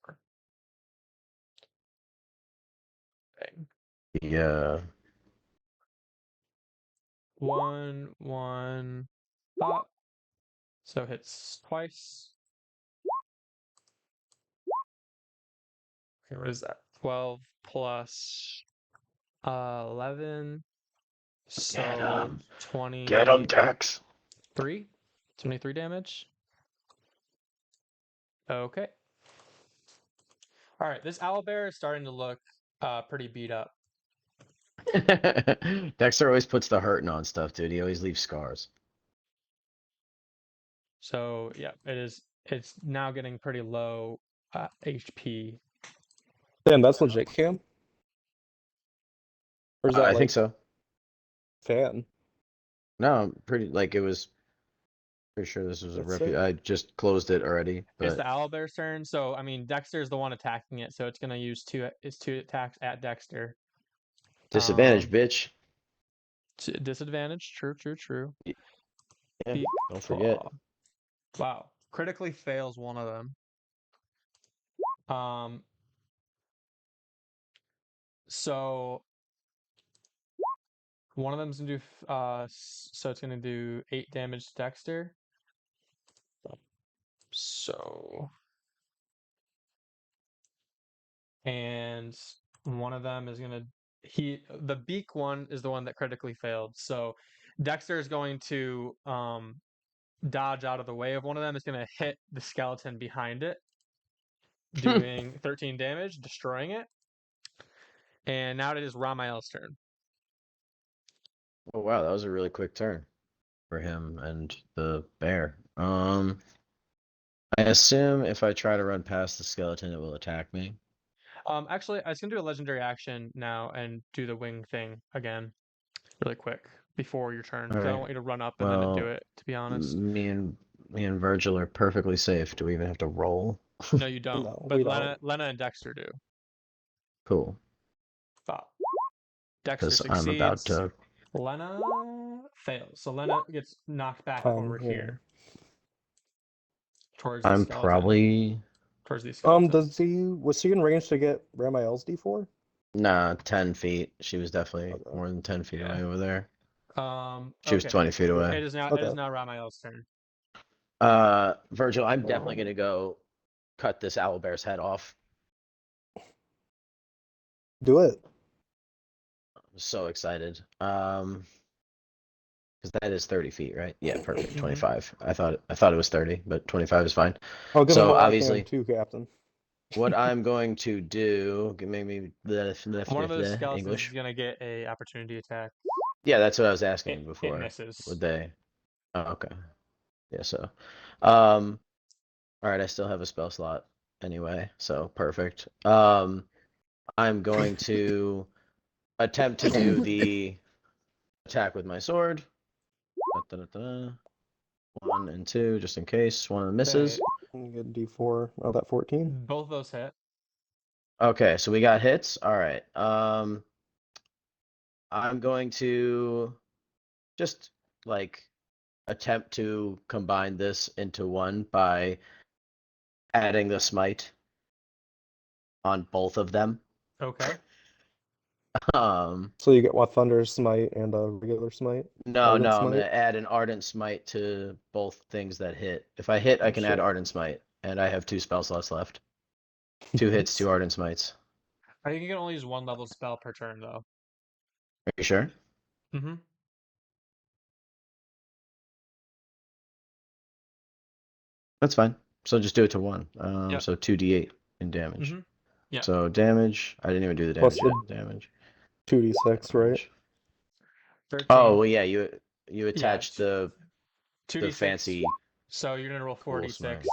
4. Bang. Yeah. 1, pop. So hits twice. Okay, what is that? 12 plus 11. So Get 'em. 23. Get him, Dex. 23 damage. Okay. All right, this owlbear is starting to look pretty beat up. Dexter always puts the hurting on stuff, dude. He always leaves scars. So yeah, it's now getting pretty low HP. Damn, that's legit, Cam? Or is that I like think so. fan? No, I'm pretty like it was pretty sure this was a That's refu. sick. I just closed it already, It's the but owlbear's turn. So I mean, Dexter's the one attacking it, so it's gonna use two attacks at Dexter. disadvantage, bitch. Disadvantage. True. Yeah, Beak don't forget. claw. Wow. Critically fails one of them. So one of them's gonna do so it's gonna do 8 damage to Dexter. So and one of them is gonna the beak one is the one that critically failed. So Dexter is going to dodge out of the way of one of them. It's gonna hit the skeleton behind it, doing 13 damage, destroying it. And now it is Ramael's turn. Oh wow, that was a really quick turn for him and the bear. I assume if I try to run past the skeleton, it will attack me. Actually, I was gonna do a legendary action now and do the wing thing again, really quick before your turn, All because I don't right. want you to run up and then do Well, it. To be honest, me and Virgil are perfectly safe. Do we even have to roll? no, you don't. No, But we Lena don't. and Dexter do. Cool. Stop. Dexter Because I'm about succeeds. to. Lena fails. So Lena gets knocked back over Yeah. here towards the I'm skeleton. probably Towards the skeleton. Was he in range to get Ramael's D4? nah 10 feet. She was definitely Okay. more than 10 feet Yeah. away over there. She was Okay. 20 feet away. It is now Okay. Ramael's turn. Virgil, I'm definitely gonna go cut this owlbear's head off. Do it. I'm so excited. Because that is 30 feet, right? Yeah, perfect. Mhm. 25. I thought it was 30, but 25 is fine. I'll give him So a lot of obviously, hand too, Captain. what I'm going to do, maybe One of those skeletons English. is gonna get a opportunity attack. Yeah, that's what I was asking It before. misses. Would they? Oh, okay. Yeah, so. All right, I still have a spell slot anyway, so perfect. I'm going to attempt to do the attack with my sword. Da-da-da-da. 1 and 2, just in case one of them misses. You get D4. Oh, that 14. Both of those hit. Okay, so we got hits. All right. I'm going to just like attempt to combine this into one by adding the smite on both of them. Okay. So you get what, Thunder Smite and a regular Smite? No, Ardent I'm Smite? gonna add an ardent smite to both things that hit. If I hit, I Oh, can add shit. ardent smite, and I have 2 spell slots left. 2 hits, 2 ardent smites. I think you can only use one level spell per turn, though. Are you sure? Mm-hmm. That's fine. So just do it to 1. Yep. So 2d8 in damage. Mm-hmm. Yeah. So damage. I didn't even do the Plus damage the yet. Damage. 2d6, right? Damage. 13. Oh well, yeah. You Yeah, attach the 2d6. fancy So you're gonna roll cool 4d6 smite.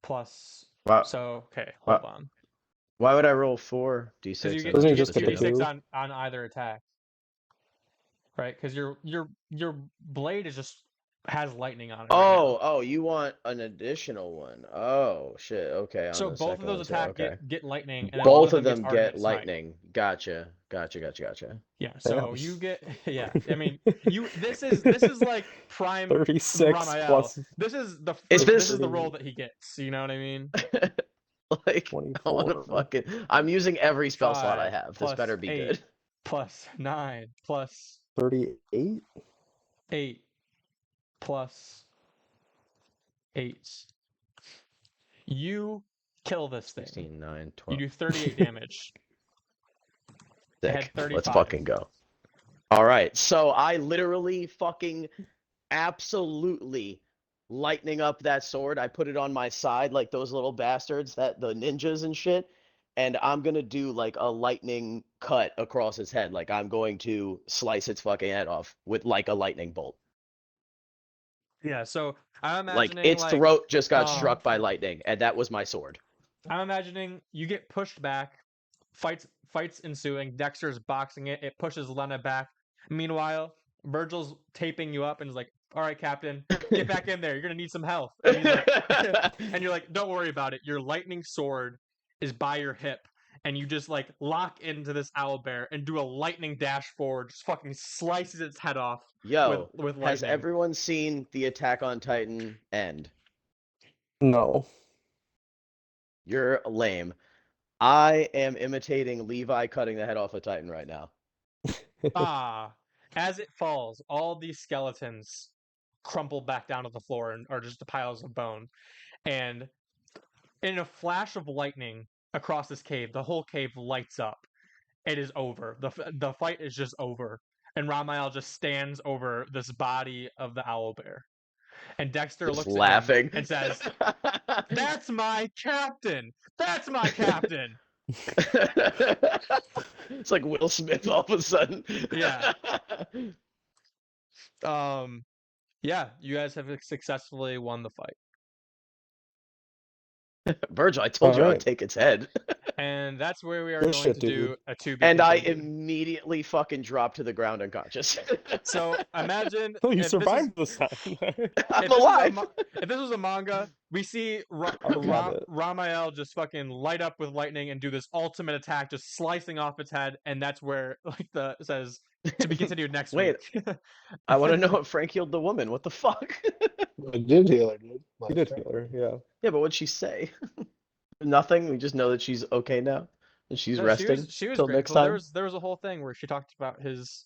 plus. Wow. So okay, hold Wow. on. Why would I roll 4d6? Because you and get Doesn't not he you just get just the get the 2d6 2? on either attack, right? Because your blade is just has lightning on it right now. Oh, you want an additional one? Oh shit. Okay, on So the both of second those one too. attacks Okay. get lightning, and then one Both of of them gets them get ardent smite. lightning. Gotcha. Yeah. So Damn. you get yeah. I mean, this is like prime 36 Ramael. plus This is the Is first. this This is the roll that he gets. You know what I mean? like I want to 24. fucking I'm using every spell slot I 5 have. This plus better be 8 good. plus 9 plus 38? 8 plus 8. You kill this thing. 16, 9, You 12. do 38 damage. It had Sick. Let's 35. fucking go. All right. So I literally fucking absolutely lightning up that sword. I put it on my side like those little bastards, that the ninjas and shit. And I'm gonna do like a lightning cut across its head. Like I'm going to slice its fucking head off with like a lightning bolt. Yeah, so I'm Like imagining its throat just got um, struck by lightning, and that was my sword. I'm imagining you get pushed back, fights ensuing, Dexter's boxing it, it pushes Lena back. Meanwhile, Virgil's taping you up and is like, "All right, Captain, get back in there. You're gonna need some health." And he's like, and you're like, "Don't worry about it. Your lightning sword is by your hip." And you just like lock into this owlbear and do a lightning dash forward, just fucking slices its head off Yo, with has lightning. everyone seen the Attack on Titan end? No. You're lame. I am imitating Levi cutting the head off a Titan right now. As it falls, all these skeletons crumple back down to the floor and are just piles of bone. And in a flash of lightning across this cave, the whole cave lights up. It is over. The fight is just over. And Ramael just stands over this body of the owlbear. And Dexter Just looks laughing at him and says, "That's my captain! That's my captain!" It's like Will Smith all of a sudden. Yeah. Yeah, you guys have successfully won the fight. Virgil, I told you I would Alright. take its head. And that's where we are Good going shit, to do dude. a 2B And I continued. immediately fucking dropped to the ground unconscious. So imagine Oh, you if survived this time. I'm alive. if this was a manga, we see Got it. Ramael just fucking light up with lightning and do this ultimate attack, just slicing off its head, and that's where like it says to be continued next Wait, week. I want to know if Frank healed the woman. What the fuck? I did heal her, dude. You did heal her, yeah. Yeah, but what'd she say? Nothing. We just know that she's okay now, and she's No, resting she was till next grateful. time. There was a whole thing where she talked about his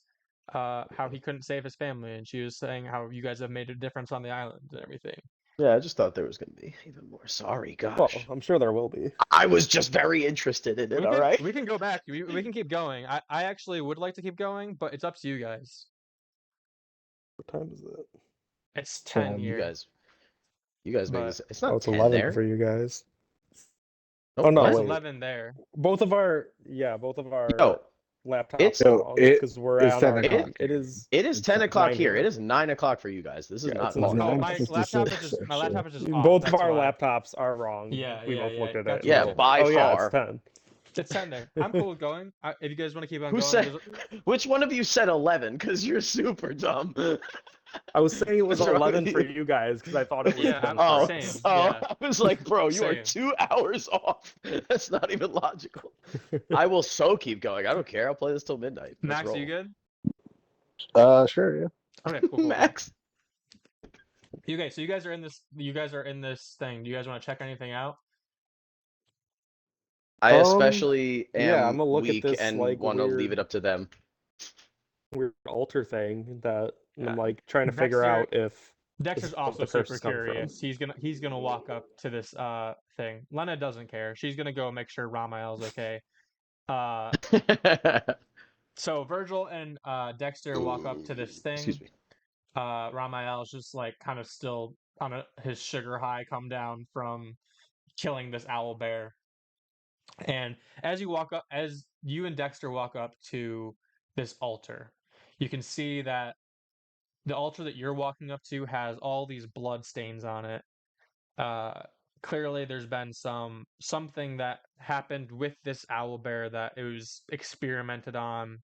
how he couldn't save his family, and she was saying how you guys have made a difference on the island and everything. Yeah, I just thought there was gonna be even more. Sorry, Well, gosh. I'm sure there will be. I was just very interested in it. All right. We can go back. We can keep going. I actually would like to keep going, but it's up to you guys. What time is it? It's 10 10. You here. guys make But- this. It's Oh, not it's 10 11 there. for you guys. Oh, no, what? It's wait. 11 there. Both of our Yo, laptops it's- are Yo, wrong it because we're is on 10 our o'clock. time. It is It's 10 o'clock 9 here. here. It is 9 o'clock for you guys. This is Yeah, not it's long. Oh, 9:56, my laptop is just actually. off. Both of That's our why. laptops are wrong. Yeah, we yeah, both yeah, looked at got it. you. Yeah, and- by oh, yeah, far. it's 10. It's 10 there. I'm cool with going. If you guys want to keep on Who going, said? Which one of you said 11? Because you're super dumb. I was saying it was What's wrong 11 with for you? you guys because I thought it was Yeah, 10 for Oh, same. us. Yeah. I was like, bro, you are Same. 2 hours off. That's not even logical. I will so keep going. I don't care. I'll play this till midnight. Let's Max, roll. you good? Sure, yeah. Okay, cool. Max. Okay, so you guys are in this. You guys are in this thing. Do you guys want to check anything out? I especially yeah, I'm am gonna look at weak this, and like, want to leave weird- it up to them. Weird altar thing that Yeah. I'm like trying to figure Dexter- out if Dexter's is what also the curse super has come from. curious. He's gonna walk up to this thing. Lena doesn't care. She's gonna go make sure Ramael's okay. So Virgil and Dexter walk up to this thing. Excuse me. Ramael's just like kind of still on his sugar high come down from killing this owl bear. And as you and Dexter walk up to this altar, you can see that the altar that you're walking up to has all these blood stains on it. Clearly there's been something that happened with this owl bear that it was experimented on.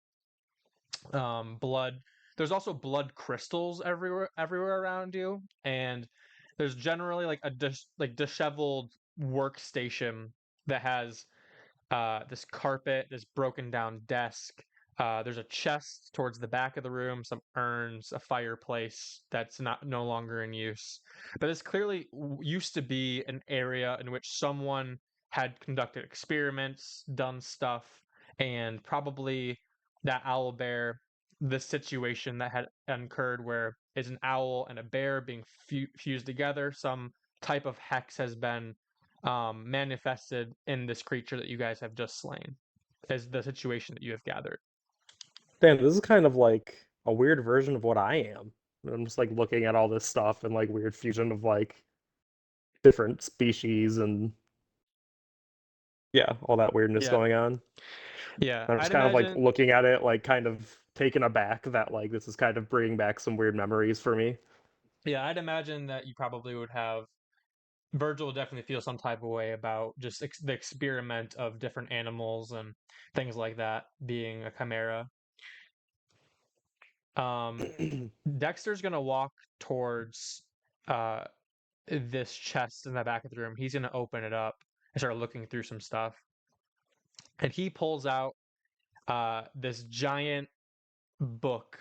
Blood. There's also blood crystals everywhere around you, and there's generally like a disheveled workstation that has this carpet, this broken down desk. There's a chest towards the back of the room, some urns, a fireplace that's no longer in use. But this clearly used to be an area in which someone had conducted experiments, done stuff, and probably that owl bear this situation that had occurred where it's an owl and a bear being fused together. Some type of hex has been manifested in this creature that you guys have just slain, is the situation that you have gathered. Dan, this is kind of like a weird version of what I am. I'm just like looking at all this stuff and like weird fusion of like different species and yeah, all that weirdness Yeah. going on. Yeah, I'm just I'd kind of like imagine. looking at it, like kind of taken aback that like this is kind of bringing back some weird memories for me. Yeah, I'd imagine that you probably would have. Virgil would definitely feel some type of way about just the experiment of different animals and things like that being a chimera. Dexter's gonna walk towards this chest in the back of the room. He's gonna open it up and start looking through some stuff. And he pulls out this giant book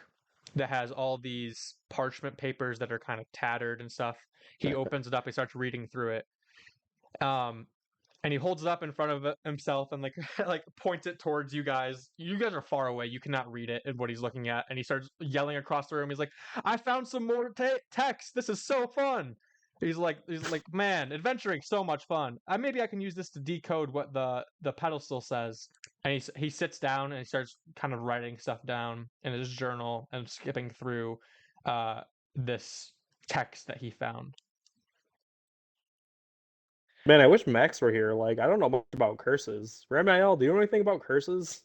that has all these parchment papers that are kind of tattered and stuff. He opens it up, he starts reading through it. And he holds it up in front of himself and like like points it towards you guys. You guys are far away. You cannot read it and what he's looking at. And he starts yelling across the room. He's like, "I found some more text. This is so fun." He's like, man, adventuring so much fun. Maybe I can use this to decode what the pedestal says. And he sits down and he starts kind of writing stuff down in his journal and skipping through this text that he found. Man, I wish Max were here. Like, I don't know much about curses. Ramiel, do you know anything about curses?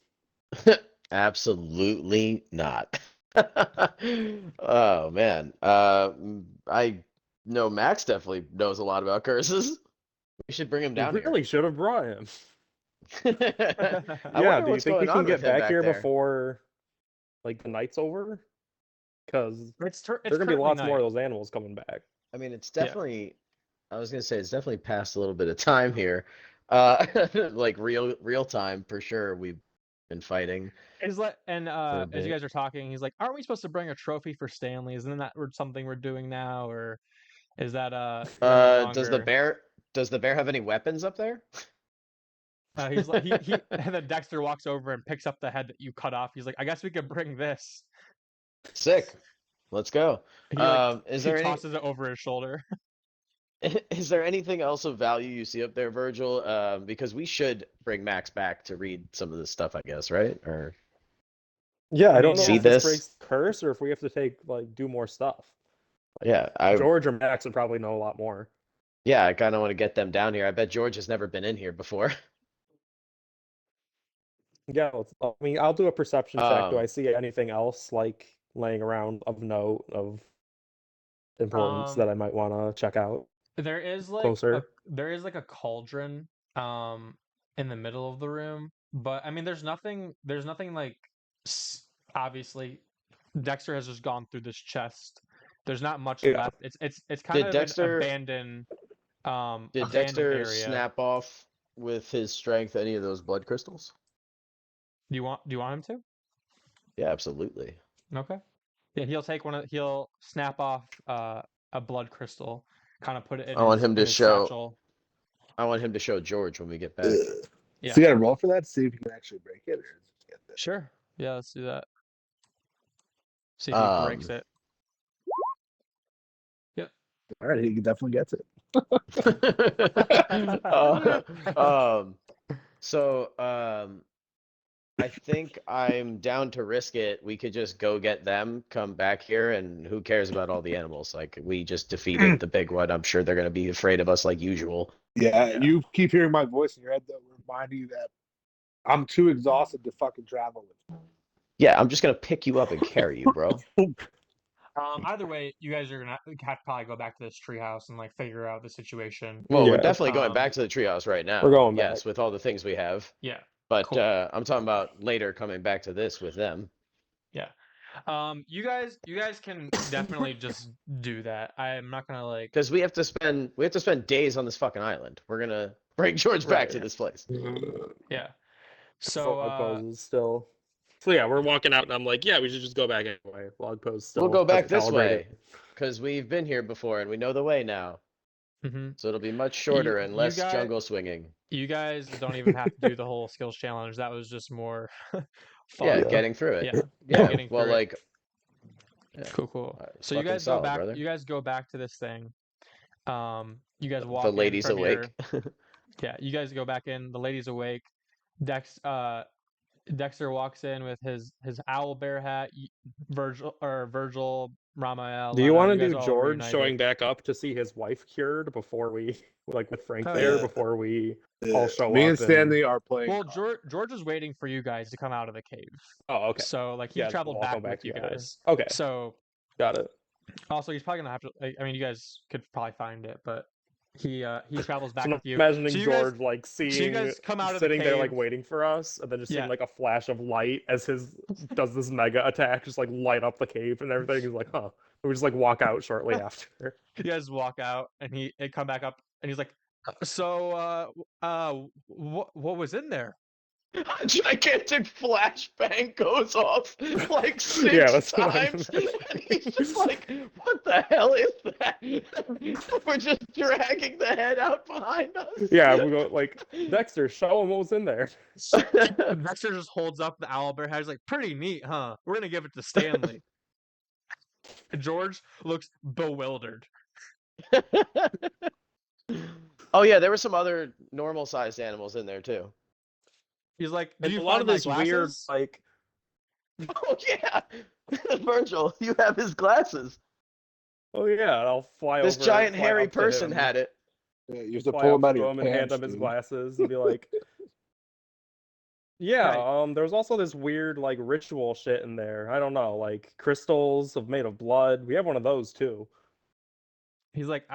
Absolutely not. Oh man. I know Max definitely knows a lot about curses. We should bring him We down really should have brought him. here. I Yeah, wonder do you what's think we going on can with get him back back here there. before like the night's over? Because It's there are gonna be currently lots more night. of those animals coming back. I mean, it's Yeah. definitely. I was gonna say it's definitely past a little bit of time here. Like real time for sure. We've been fighting He's like, and for a as you bit. guys are talking, he's like, "Aren't we supposed to bring a trophy for Stanley? Isn't that something we're doing now, or is that is that no Does the longer?" bear have any weapons up there? He's like, he and then Dexter walks over and picks up the head that you cut off. He's like, "I guess we could bring this." Sick. Let's go. He like Is he there any tosses it over his shoulder. is there anything else of value you see up there, Virgil? Because we should bring Max back to read some of this stuff, I guess, right? Or Yeah, I don't know see if this this? breaks the curse or if we have to do more stuff. Like Yeah, I George or Max would probably know a lot more. yeah, I kind of want to get them down here. I bet George has never been in here before. Yeah, I mean, I'll do a perception check. Do I Um, see anything else like laying around of note of importance that I might want to check out There is closer? a cauldron in the middle of the room, but I mean there's nothing like obviously Dexter has just gone through this chest. There's not much Yeah. left. It's kind did of an Dexter did abandoned Dexter area. snap off with his strength any of those blood crystals? Do you want him to? Yeah, absolutely. Okay. Yeah, he'll snap off a blood crystal, kind of put it I want him in to his show satchel. I want him to show George when we get back. Yeah. So you gotta roll for that to see if you can actually break it, or just get this. Sure. Yeah, let's do that. See if he breaks it. Yep. All right, he definitely gets it. I think I'm down to risk it. We could just go get them, come back here, and who cares about all the animals? Like, we just defeated the big one. I'm sure they're gonna be afraid of us like usual. Yeah, Yeah. you keep hearing my voice in your head that reminding you that I'm too exhausted to fucking travel with Yeah, I'm just gonna pick you up and carry you, bro. you. Either way, you guys are gonna have to probably go back to this treehouse and like figure out the situation. Well, we're Yeah. definitely going back to the treehouse right now. We're going Yes, back. with all the things we have. Yeah. But Cool. I'm talking about later coming back to this with them. Yeah. You guys can definitely just do that. I'm not gonna like. Because we have to spend days on this fucking island. We're gonna bring George back Right. to this place. Yeah. So log So poses still. So yeah, we're walking out, and I'm like, yeah, we should just go back anyway. Log pose still. We'll go back hasn't this calibrated. way. Because we've been here before and we know the way now. mhm. So it'll be much shorter and you less guys- jungle swinging. You guys don't even have to do the whole skills challenge. That was just more Yeah, fun. getting through it. Yeah, Yeah, getting well, through it. like, yeah, Cool. So you fucking guys go solid, back. brother. You guys go back to this thing. You guys The walk in lady's from your. awake. Yeah, you guys go back in. The lady's awake. Dexter walks in with his owlbear hat. Virgil, Ramael, Do you want you to guys do are all George reunited. showing back up to see his wife cured before we, like with Frank Oh, there, yeah. before we all show Me up? and Stanley are playing. Well, George is waiting for you guys to come out of the cave. Oh, okay. So like he Yeah, traveled we'll all back come back with you together. guys. Okay, So got it. also he's probably gonna have to. I mean, you guys could probably find it, but he travels back So I'm with you. imagining So you guys- George like so you seeing, guys come out of the sitting there like cave. waiting for us, and then just seeing Yeah. like a flash of light as his does this mega attack, just like light up the cave and everything. He's like, huh. And we just like walk out shortly after. You guys walk out, and he come back up, and he's like, "So, what was in there?" A gigantic flashbang goes off like Yeah, 6 that's what I times. imagine. And he's just like, what the hell is that? We're just dragging the head out behind us. Yeah, we go like, Dexter, show him what was in there. Dexter just holds up the owlbear head. He's like, "Pretty neat, huh? We're gonna give it to Stanley." George looks bewildered. Oh yeah, there were some other normal sized animals in there too. He's like, "Do And you a lot find of my this weird glasses?" like Oh yeah, Virgil, you have his glasses. oh yeah, and I'll fly This over, giant fly hairy up to person him, had it. Yeah, you have to fly pull up them out to of your him and hand pants, him his dude. glasses and be like, yeah, Right. there's also this weird like ritual shit in there. I don't know, like crystals made of blood. We have one of those too. He's like,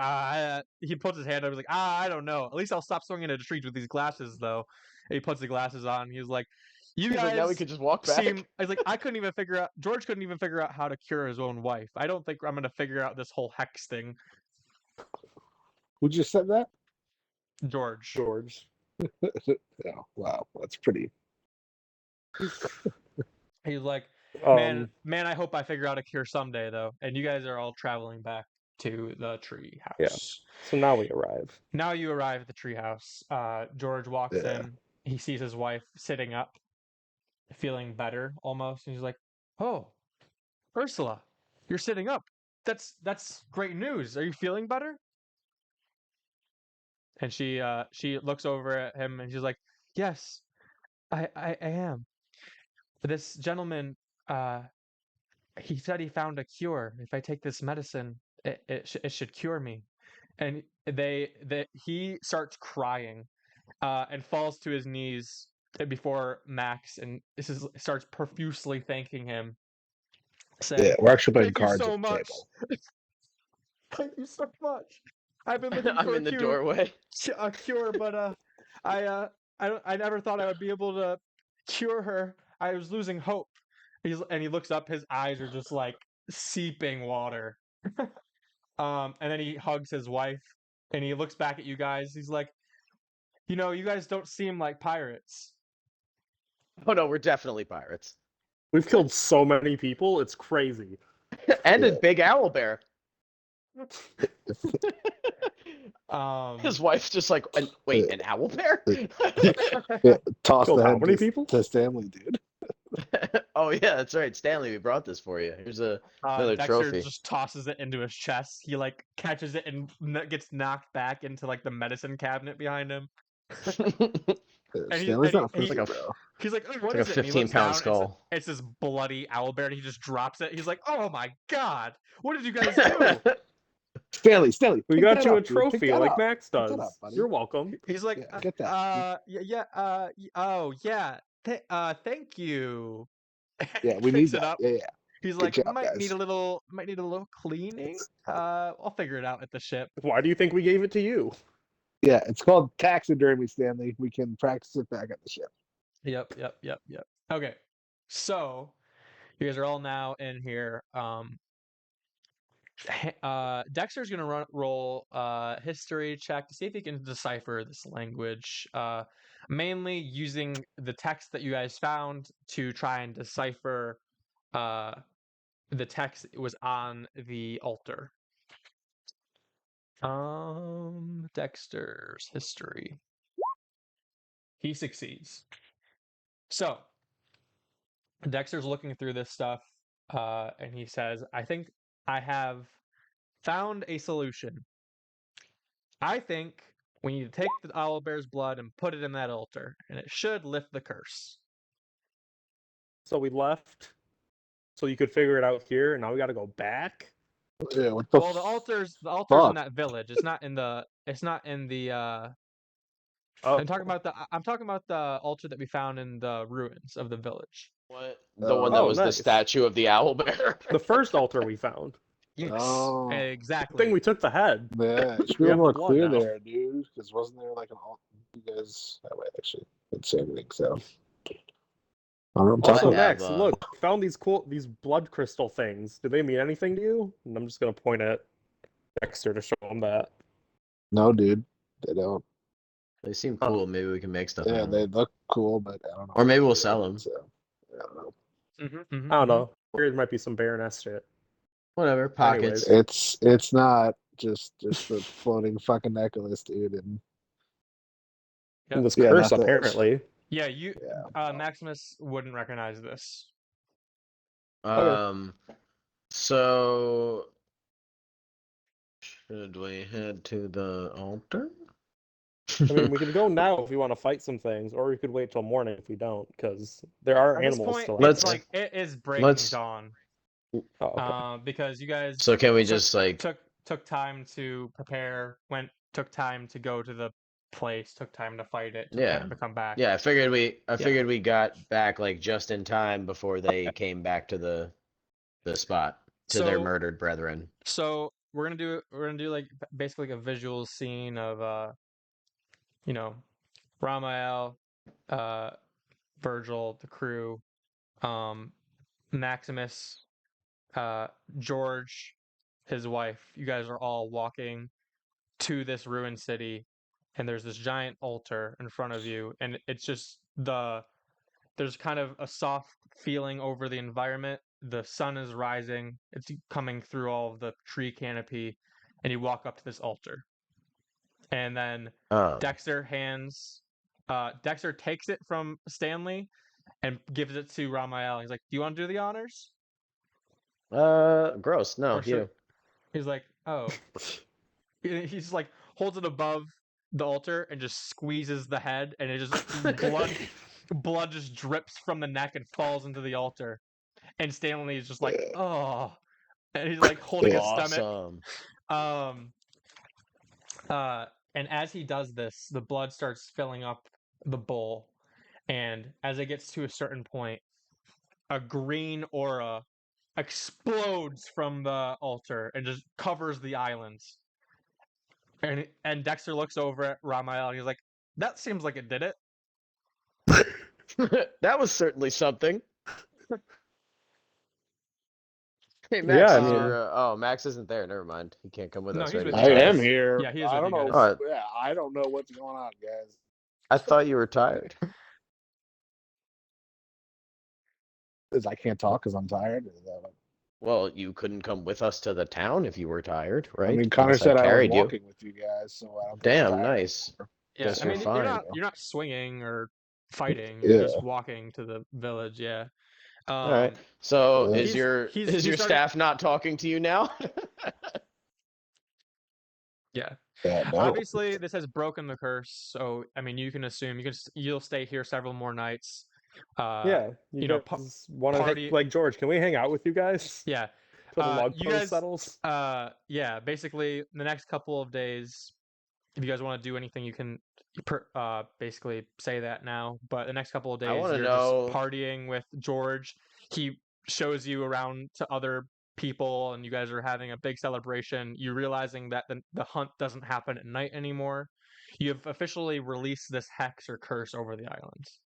he puts his hand up. He's like, I don't know. At least I'll stop swinging into trees with these glasses, though. And he puts the glasses on. He's like, you He's guys like, now we could just walk back. He's like, George couldn't even figure out how to cure his own wife. I don't think I'm going to figure out this whole hex thing. Who just said that? George. Oh, wow, that's pretty. He's like, Um, man, I hope I figure out a cure someday, though. And you guys are all traveling back to the tree house. Yeah. So now we arrive. Now you arrive at the tree house. George walks Yeah. in. He sees his wife sitting up, feeling better almost. And he's like, "Oh, Ursula, you're sitting up. That's great news. Are you feeling better?" And she looks over at him and she's like, "Yes, I am. This gentleman, he said he found a cure. If I take this medicine, it should cure me." And he starts crying, and falls to his knees before Max, and starts profusely thanking him, saying, Yeah, we're actually playing "Thank you cards so at the much. table. Thank you so much. I've been looking I'm for in the doorway. a cure, but I never thought I would be able to cure her. I was losing hope." And he looks up. His eyes are just like seeping water. And then he hugs his wife, and he looks back at you guys. He's like, "You know, you guys don't seem like pirates." Oh no, we're definitely pirates. We've killed so many people, it's crazy. And a Yeah. big owl bear. His Um, wife's just like, wait, an owl bear? Yeah, toss Killed the how head many people? to Stanley, dude. Oh yeah, that's right. Stanley, we brought this for you. Here's another Dexter trophy. just tosses it into his chest. He like catches it and gets knocked back into like the medicine cabinet behind him. And Stanley's not a It's pussy, like a bro. he's like, "Oh, it's what like is a it?" And he looks 15-pound down. skull. It's this bloody owlbear, and he just drops it. He's like, "Oh my god, what did you guys do?" Stanley, We pick got that you a up, dude. Pick trophy that like up. Max Pick that does. up, buddy. You're welcome. He's like, Yeah, get that. oh yeah, thank you." Yeah, He we picks need it that. up. Yeah. He's Good like, job, might need guys. a little cleaning. I'll figure it out at the ship. Why do you think we gave it to you? Yeah, it's called taxidermy, Stanley. We can practice it back at the ship. Yep. Okay, so you guys are all now in here. Dexter's gonna roll history check to see if he can decipher this language. Mainly using the text that you guys found to try and decipher the text that was on the altar. Dexter's history. He succeeds. So Dexter's looking through this stuff, and he says, "I think I have found a solution. I think we need to take the owlbear's blood and put it in that altar, and it should lift the curse." So we left, so you could figure it out here, and now we got to go back. Yeah, what the Well, the altar's in fuck? that village. It's not in the. It's not in the. Oh, I'm talking about the. I'm talking about the altar that we found in the ruins of the village. What? The one that Oh, was the nice. statue of the owlbear? The first altar we found. Yes, Oh. Good exactly. thing we took the head. Yeah, it should be We a have little the more blood clear now. there, dude. Because wasn't there like an alt? You guys, that way actually, didn't say anything. So I don't know what I'm Also, talking about. Max, look, found these blood crystal things. Do they mean anything to you? And I'm just gonna point at Dexter to show him that. No, dude, they don't. They seem cool. Maybe we can make stuff out Yeah, of they them. look cool, but I don't know. Or maybe we'll what sell they them. do, So I don't know. Mm-hmm, I don't know. There might be some Baroness shit. Whatever. Pockets. Anyways. It's not just the floating fucking necklace, dude. And Yep. This Yeah, curse, not the- apparently. Yeah, yeah, Maximus wouldn't recognize this. So should we head to the altar? I mean, we could go now if we want to fight some things, or we could wait till morning if we don't, because there are At this animals point, still out it's there. like it is breaking dawn. Oh, okay. Because you guys So can we just like took time to prepare, took time to go to the place, took time to fight it, took time to come back. Yeah, I figured we got back like just in time before they came back to the spot to their murdered brethren. So we're gonna do like basically like a visual scene of Ramael, Virgil, the crew, Maximus, George, his wife. You guys are all walking to this ruined city, and there's this giant altar in front of you, and it's just there's kind of a soft feeling over the environment. The sun is rising, it's coming through all of the tree canopy, and you walk up to this altar. And then Dexter takes it from Stanley and gives it to Ramael. He's like, "Do you want to do the honors?" Gross. No, Or you. He's like, "Oh." He's like holds it above the altar and just squeezes the head, and it just blood just drips from the neck and falls into the altar. And Stanley is just like, "Oh," and he's like holding his stomach. And as he does this, the blood starts filling up the bowl, and as it gets to a certain point, a green aura explodes from the altar and just covers the islands. And Dexter looks over at Ramael and he's like, "That seems like it did it." That was certainly something. Hey Max, Max isn't there. Never mind. He can't come with us, he's right? with I you guys. am here. Yeah, he is I with don't you know. guys. Yeah, I don't know what's going on, guys. I thought you were tired. Is I can't talk because I'm tired. Well, you couldn't come with us to the town if you were tired, right? I mean, Connor Unless said I was carried you. walking with you guys, so I don't think I'm Damn, tired nice. anymore. Yeah, Guess I mean, you're fine. you're not swinging or fighting. Yeah. You're just walking to the village. Yeah. All right. So is your starting... staff not talking to you now? Yeah. No. Obviously, this has broken the curse, so I mean, you can assume you'll stay here several more nights. Yeah, you guys want to like George? Can we hang out with you guys? Yeah. Till the log you post guys settles. Yeah. Basically, the next couple of days, if you guys want to do anything, you can basically say that now. But the next couple of days, you're just partying with George. He shows you around to other people, and you guys are having a big celebration. You're realizing that the hunt doesn't happen at night anymore. You have officially released this hex or curse over the islands,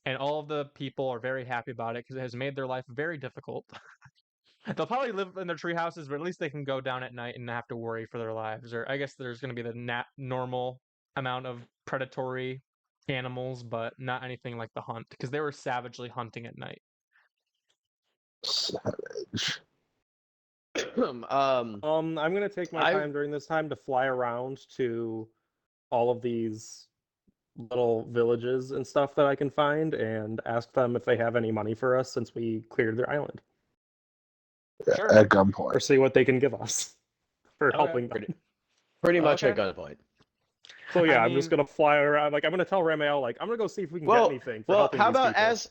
and all of the people are very happy about it because it has made their life very difficult. They'll probably live in their tree houses, but at least they can go down at night and not have to worry for their lives. Or I guess there's going to be the normal amount of predatory animals, but not anything like the hunt, because they were savagely hunting at night. Savage. I'm gonna take my time during this time to fly around to all of these little villages and stuff that I can find and ask them if they have any money for us since we cleared their island, Sure. At or gunpoint. see what they can give us for Okay. helping them. Pretty much Okay. at gunpoint. So yeah, I I'm just mean, gonna fly around. Like I'm gonna tell Ramael, like I'm gonna go see if we can get anything for helping how these about people.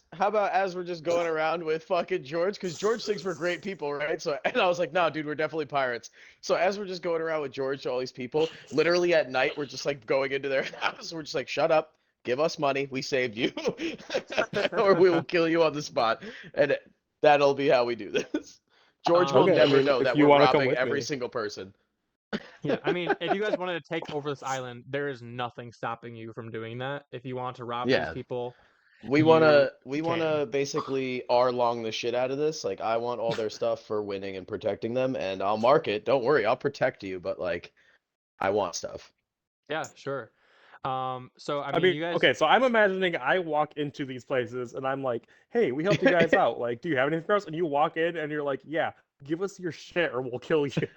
as we're just going around with fucking George, because George thinks we're great people, right? So and I was like, no, dude, we're definitely pirates. So as we're just going around with George to all these people, literally at night, we're just like going into their house. We're just like, shut up, give us money, we saved you, or we will kill you on the spot, and that'll be how we do this. George will Okay, I never mean, know if that you we're want to come robbing with every me, single person. yeah, I mean, if you guys wanted to take over this island, there is nothing stopping you from doing that. If you want to rob these Yeah. people, We you can. wanna basically R-long the shit out of this. Like I want all their stuff for winning and protecting them, and I'll mark it. Don't worry, I'll protect you, but like I want stuff. Yeah, sure. So I I mean, mean, you guys, okay, so I'm imagining I walk into these places and I'm like, hey, we helped you guys out. Like, do you have anything for us? And you walk in and you're like, yeah, give us your shit or we'll kill you.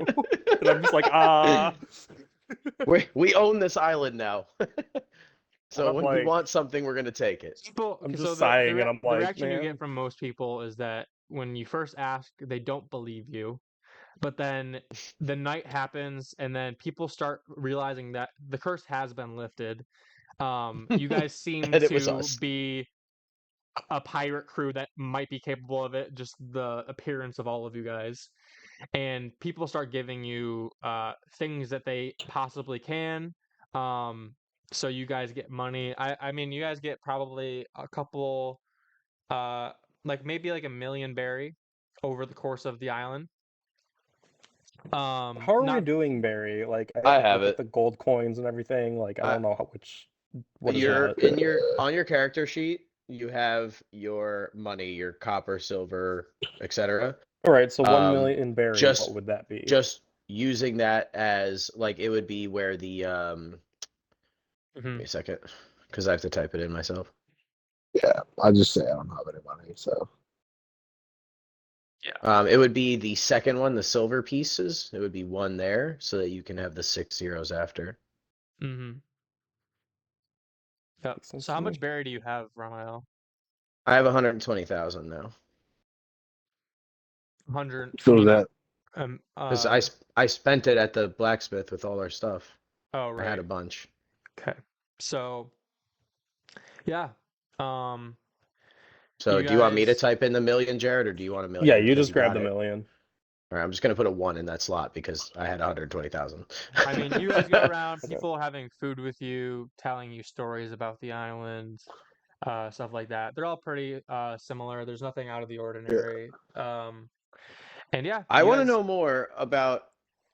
And I'm just like, We own this island now. and So I'm when we like, want something, we're gonna take it. people. I'm So just sighing and I'm the like, reaction you get man. from most people is that when you first ask, they don't believe you. But then the night happens, and then people start realizing that the curse has been lifted. You guys seem And it was to us. be a pirate crew that might be capable of it, just the appearance of all of you guys. And people start giving you things that they possibly can. Um, so you guys get money. I mean, you guys get probably a couple, uh, like maybe like 1 million berry over the course of the island. How are we Not doing, Barry? Like, I I have to have look at it. the gold coins and everything. Like, I I don't know what is You're that? in your on your character sheet, you have your money, your copper, silver, etc. All right, so 1 Um million Barry, what just would that be? just using that as like it would be where the mhm. wait a second, because I have to type it in myself. Yeah, I just say I don't have any money, so It would be the second one, the silver pieces. It would be one there, so that you can have the 6 zeros after. Mm-hmm. Yep. Makes sense So to how much me. berry do you have, Ramael? I have 120,000 now so 120 that because I spent it at the blacksmith with all our stuff. oh I had right. a bunch. Okay. So yeah. Um So you do you want me to guys type in the million, Jared, or do you want a Yeah, million you because just you grab got the it? million. All right, I'm just gonna put a 1 in that slot because I had 120,000. I mean you guys go around, Okay. people having food with you, telling you stories about the island, stuff like that. They're all pretty similar. There's nothing out of the yeah, ordinary. And yeah, I you want to guys know more about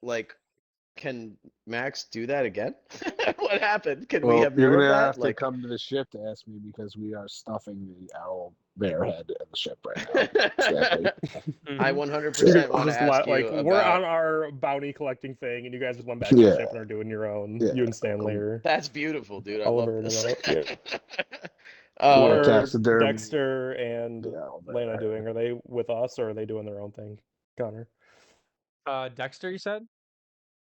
like, can Max do that again? What happened? Can we well, have you're more of gonna that? have to Like, come to the ship to ask me because we are stuffing the owl bear head in the ship right now. Sadly. I Mhm. 100% want to Just ask like you we're about. on our bounty collecting thing, and you guys just went back to your Yeah, ship and are doing your own. yeah. You and Stanley Um, or That's beautiful, dude. I love Oliver and this. about. Yeah. What yeah, um, are taxidermy. Dexter and The owl Lana bear. doing? Are they with us or are they doing their own thing? Connor. Dexter, you said?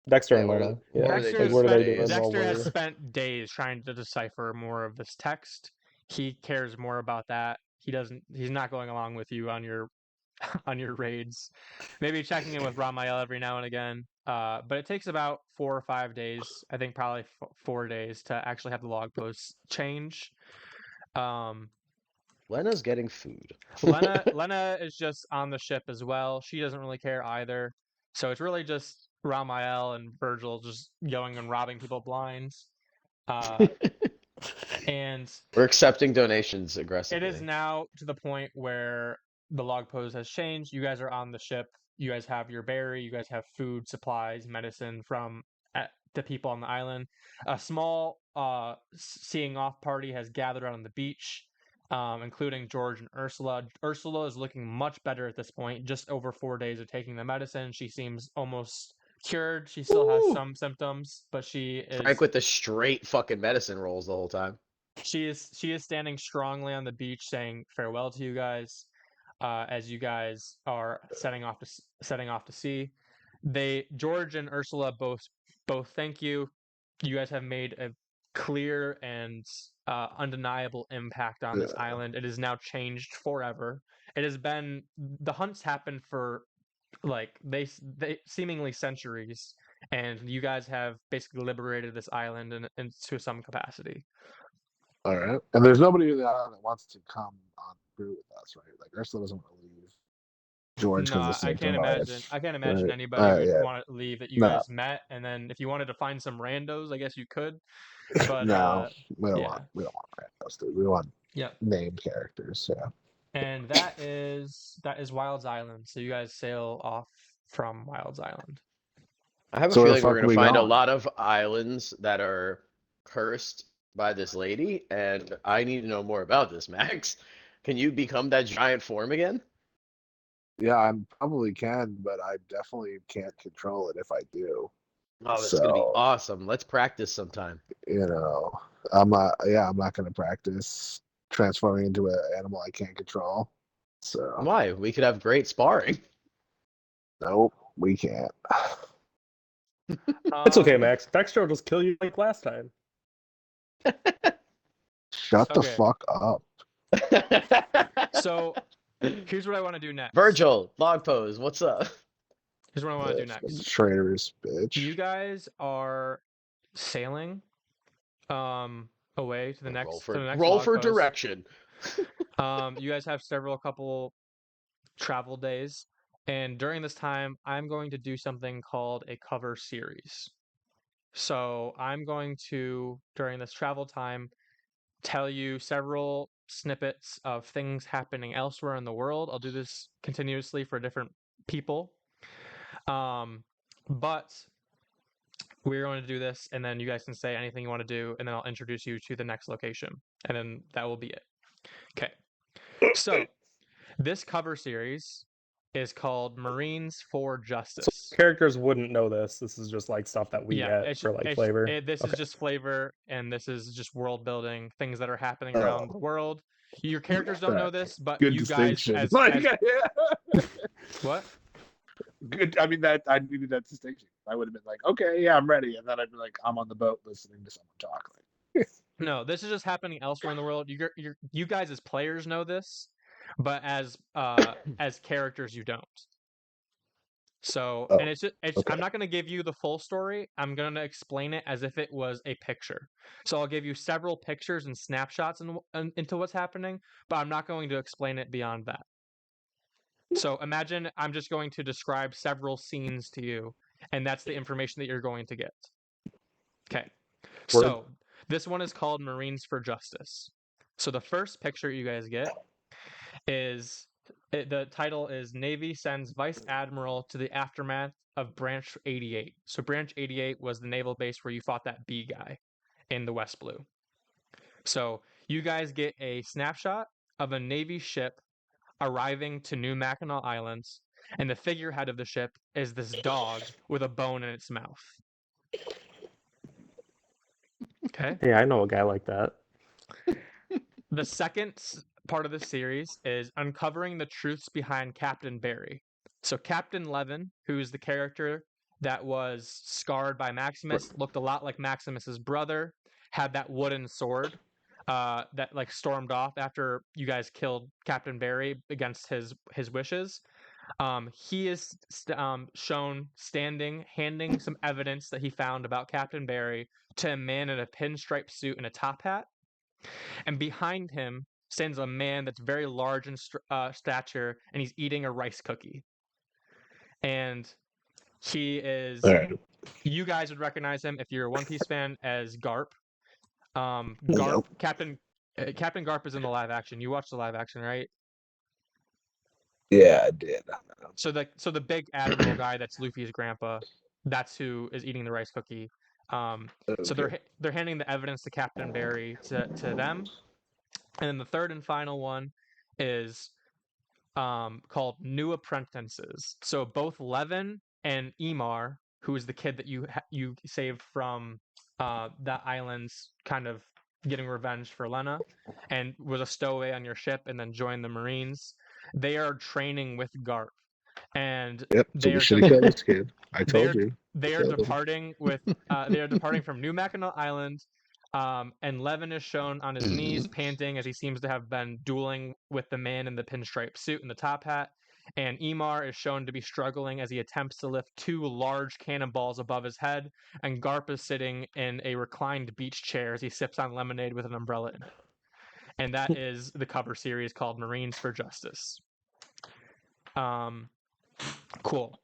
Dexter yeah, and Lana. what Yeah. are they Like doing what are these they days? doing while Dexter has we're spent days trying to decipher more of this text. He cares more about that. He's not going along with you on your on your raids. Maybe checking in with Ramael every now and again. But it takes about 4 or 5 days. I think probably 4 days to actually have the log posts change. Um, Lena's getting food. Lena is just on the ship as well. She doesn't really care either. So it's really just Ramael and Virgil just going and robbing people blind. Uh, and We're accepting donations it is aggressively. now to the point where the log pose has changed. You guys are on the ship. You guys have your berry. You guys have food, supplies, medicine from the people on the island. A small seeing off party has gathered on the beach, including George and Ursula. Ursula is looking much better at this point. Just over 4 days of taking the medicine, she seems almost cured. She still has Ooh, some symptoms, but Frank with the straight fucking medicine rolls the whole time. she is standing strongly on the beach, saying farewell to you guys as you guys are setting off to sea. They George and Ursula both thank you. You guys have made a clear and undeniable impact on this island. It is now changed forever. It has been the hunts happen for like they seemingly centuries, and you guys have basically liberated this island in to some capacity. All right. And there's nobody in the island that wants to come on through with us, right? Like Ursula doesn't want to leave George because No, of the I sake can't of imagine. life. I can't imagine Right. anybody would Yeah. want to leave that you No. guys met, and then if you wanted to find some randos, I guess you could. But No, we don't yeah, want randos, dude. We want yeah. named characters. Yeah. And that is Wild's Island. So you guys sail off from Wild's Island. I have a So where the feeling we're fuck gonna are we find a going? lot of islands that are cursed by this lady, and I need to know more about this, Max. Can you become that giant form again? Yeah, I probably can, but I definitely can't control it if I do. Oh, this is gonna be So, awesome. Let's practice sometime. I'm not gonna practice transforming into an animal I can't control. So, Why? We could have great sparring. nope, we can't. It's okay, Max. Dexter will just kill you like last time. Shut the Okay. fuck up. So here's what I want to do next. Virgil, log pose, what's up? Here's what I want to do next. Traitorous bitch. You guys are sailing away to the next roll log for post. direction. You guys have couple travel days, and during this time I'm going to do something called a cover series. So I'm going to, during this travel time, tell you several snippets of things happening elsewhere in the world. I'll do this continuously for different people. But we're going to do this, and then you guys can say anything you want to do, and then I'll introduce you to the next location, and then that will be it. Okay. So this cover series is called Marines for Justice. Characters wouldn't know this. This is just like stuff that we get for like flavor. This is just flavor, and this is just world building, things that are happening around the world. Your characters don't know this, but Good you guys distinction. What? Good. I mean, that I needed that distinction. I would have been like, okay, yeah, I'm ready, and then I'd be like, I'm on the boat listening to someone talk. Like, No, this is just happening elsewhere in the world. You guys as players know this, but as characters you don't. So, and it's okay. I'm not going to give you the full story. I'm going to explain it as if it was a picture. So I'll give you several pictures and snapshots into what's happening, but I'm not going to explain it beyond that. So imagine I'm just going to describe several scenes to you, and that's the information that you're going to get. Okay. So this one is called Marines for Justice. So the first picture you guys get is the title is Navy sends Vice Admiral to the aftermath of Branch 88. So Branch 88 was the naval base where you fought that B guy in the West Blue. So you guys get a snapshot of a Navy ship arriving to New Mackinac Islands, and the figurehead of the ship is this dog with a bone in its mouth. Okay. Yeah, I know a guy like that. The second part of the series is uncovering the truths behind Captain Barry. So Captain Levin, who's the character that was scarred by Maximus, looked a lot like Maximus's brother, had that wooden sword that like stormed off after you guys killed Captain Barry against his wishes. He is shown standing, handing some evidence that he found about Captain Barry to a man in a pinstripe suit and a top hat. And behind him stands a man that's very large in stature, and he's eating a rice cookie. And he is, you guys would recognize him if you're a One Piece fan as Garp. Garp, nope. Captain Garp is in the live action. You watched the live action, right? Yeah, I did. So the big admiral guy that's Luffy's grandpa, that's who is eating the rice cookie. So they're handing the evidence to Captain Barry to them. And then the third and final one is called New Apprentices. So both Levin and Emar, who is the kid that you saved from that island's kind of getting revenge for Lena, and was a stowaway on your ship and then joined the Marines. They are training with Garp. And so we should have killed this kid. I told you. They are departing with they are departing from New Mackinac Island And Levin is shown on his knees, panting, as he seems to have been dueling with the man in the pinstripe suit and the top hat. And Emar is shown to be struggling as he attempts to lift 2 large cannonballs above his head. And Garp is sitting in a reclined beach chair as he sips on lemonade with an umbrella in it. And that is the cover series called Marines for Justice. Cool.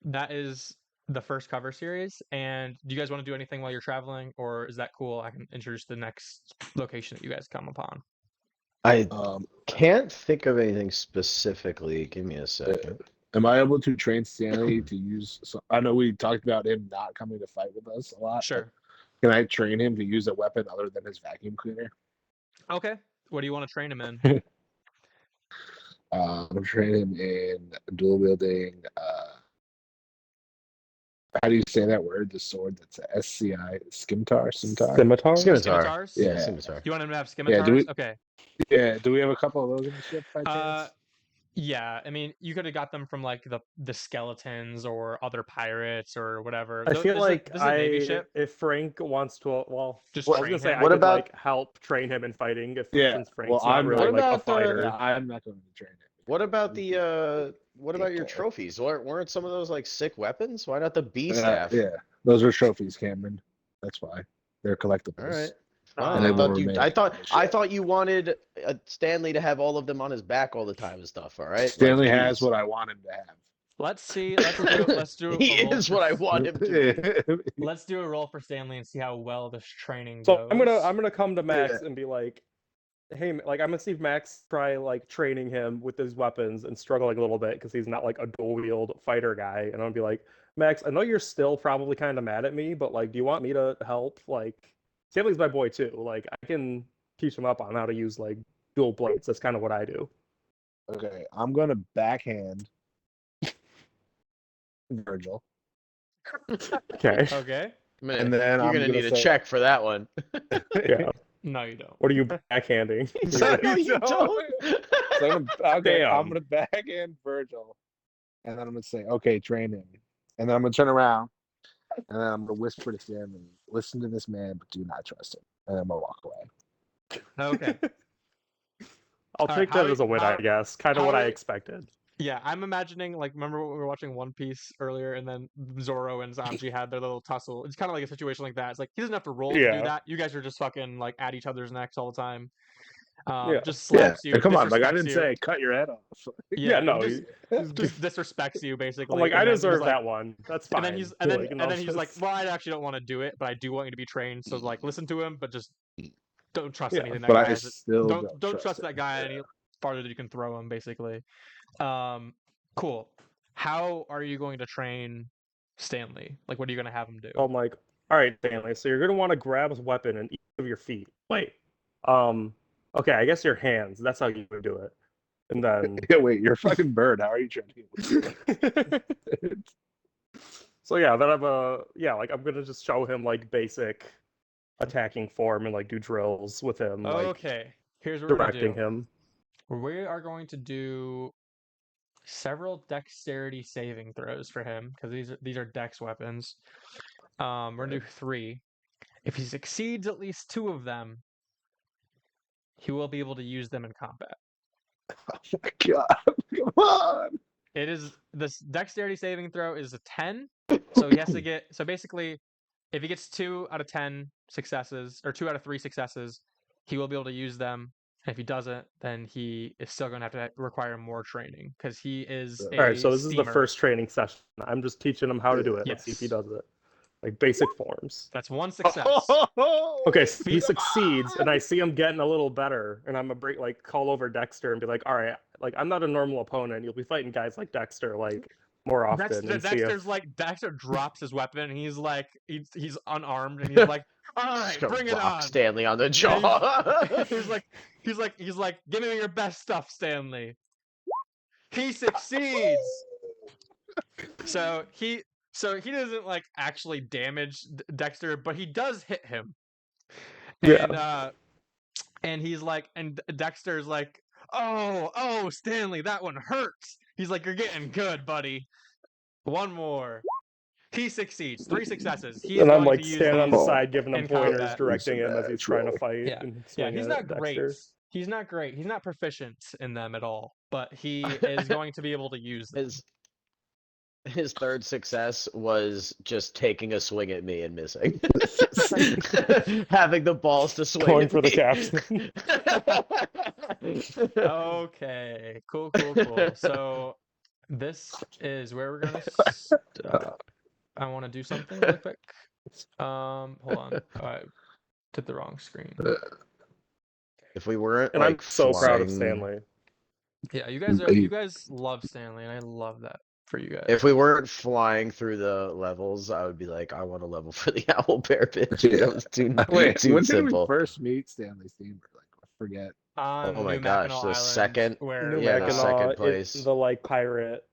That is the first cover series. And do you guys want to do anything while you're traveling, or is that cool? I can introduce the next location that you guys come upon. I can't think of anything specifically. Give me a second. Am I able to train Stanley to use? I know we talked about him not coming to fight with us a lot. Sure. Can I train him to use a weapon other than his vacuum cleaner? Okay. What do you want to train him in? I'm training him in dual wielding. How do you say that word? The sword that's a SCI scimitar. Scimitar? Scimitars? Yeah. Scimitar. You want him to have scimitars? do we- Okay. Yeah. Do we have a couple of those in the ship by chance? Yeah, I mean, you could have got them from like the skeletons or other pirates or whatever. I feel like this is a Navy ship. if Frank wants to, well, Just I was train gonna say him. I What could about- like help train him in fighting if Yeah, since Frank's well, not I'm really What like a about the- fighter. Yeah, I'm not going to train it. What about what about your trophies? Weren't some of those like sick weapons? Why not the B staff? Yeah, those are trophies, Cameron. That's why they're collectibles. All right. And Fine. they I will thought remain I ship. thought you wanted Stanley to have all of them on his back all the time and stuff. All right. Stanley Like, has please. what I want him to have. Let's see. Let's do. He a roll is for what I want him to be. Let's do a roll for Stanley and see how well this training So goes. I'm gonna come to Max and be like, hey, like I'm gonna see if Max try like training him with his weapons and struggling a little bit because he's not like a dual wield fighter guy. And I'm gonna be like, Max, I know you're still probably kind of mad at me, but like, do you want me to help? Like, Stanley's my boy too. Like, I can teach him up on how to use like dual blades. That's kind of what I do. Okay, I'm going to backhand Virgil. Okay. Okay. And then you're I'm gonna gonna need a say- check for that one. Yeah. No, you don't. What are you backhanding? No, you don't. So I'm Damn. gonna backhand Virgil, and then I'm gonna say, "Okay, train him." And then I'm gonna turn around, and then I'm gonna whisper to Stanley, "Listen to this man, but do not trust him." And then I'm gonna walk away. Okay. I'll All take right, that as a win, I guess. Kind of how what I are- expected. Yeah, I'm imagining like remember when we were watching One Piece earlier, and then Zoro and Sanji had their little tussle. It's kind of like a situation like that. It's like he doesn't have to roll to do Yeah. that. You guys are just fucking like at each other's necks all the time. Yeah. Just slaps you. And come on, like I disrespects didn't you. say cut your head off. Yeah, no, just disrespects you basically. I'm like, and I then he's deserve like- that one. That's fine. And then he's like, well, I actually don't want to do it, but I do want you to be trained. So like, listen to him, but just don't trust Yeah, anything that but guy I has. still Don't trust him. that guy any farther than you can throw him, basically. Cool. How are you going to train Stanley? Like, what are you going to have him do? I'm like, all right, Stanley. So you're gonna want to grab his weapon in each of your feet. Wait. Okay, I guess your hands. That's how you would do it. And then Yeah, wait, you're a fucking bird. How are you training? so yeah, then like I'm gonna just show him like basic attacking form and like do drills with him, like Okay. Here's what we're going to directing do. him. We are going to do several dexterity saving throws for him because these are dex weapons. We're going to do 3. If he succeeds at least 2 of them, he will be able to use them in combat. Oh my god, come on! It is this dexterity saving throw is a 10, so he has to get. So basically, if he gets 2 out of 10 successes or 2 out of 3 successes, he will be able to use them. And if he doesn't, then he is still going to have to require more training because he is. All A All right, so this is the steamer. first training session. I'm just teaching him how to do it. Let's see if he Yes. does it. Like basic forms. That's 1 success. Okay, so he succeeds, and I see him getting a little better, and I'm gonna like call over Dexter and be like, "All right, like I'm not a normal opponent. You'll be fighting guys like Dexter like more often." and see if- Dexter drops his weapon and he's like he's unarmed and he's like, all right, Just gonna bring it rock on. Stanley on the jaw. he's like, give me your best stuff, Stanley. He succeeds. So he doesn't like actually damage Dexter, but he does hit him. Yeah. And he's like, and Dexter's like, oh, Stanley, that one hurts. He's like, you're getting good, buddy. One more. He succeeds. 3 successes. He is And I'm going like to use standing on the these side, giving him in pointers, combat. directing him as he's trying to Natural. fight Yeah. and Yeah, swing he's at not great. Dexter. He's not great. He's not proficient in them at all, but he is going to be able to use them. His third success was just taking a swing at me and missing. Having the balls to swing Going at for the me. captain. Okay, cool. So this is where we're gonna stop. I want to do something really quick. Hold on. I did the wrong screen. If we weren't And I'm like so proud of flying, Stanley. Yeah, you guys love Stanley, and I love that for you guys. if we weren't flying through the levels, I would be like, I want a level for the Owlbear bitch. Yeah. That was too Wait, too when did we simple. first meet Stanley Steamer? Like, I forget. On Oh my New gosh, Mackinac the Island, second, where New yeah, the second Mackinac, place. the like pirate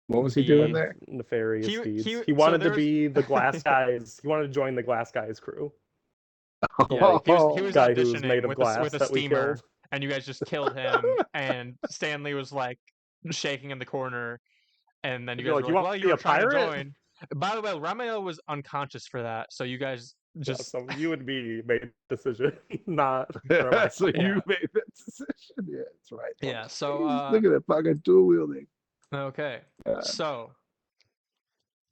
What was he doing The- there? nefarious He- deeds. he- He so wanted to there's- be the Glass Guys. He wanted to join the Glass Guys crew. Yeah, he was Guy who was auditioning made of with glass a that we steamer, killed. and you guys just killed him. And Stanley was like shaking in the corner, and then you You're guys like, were "You like, want "Well, to you be were a trying to pirate?" join." By the way, Ramael was unconscious for that, so you guys Yeah, just so you and me made the decision, not So Yeah. you made that decision. Yeah, that's right. yeah. So Jeez, look at that fucking dual wielding. okay, so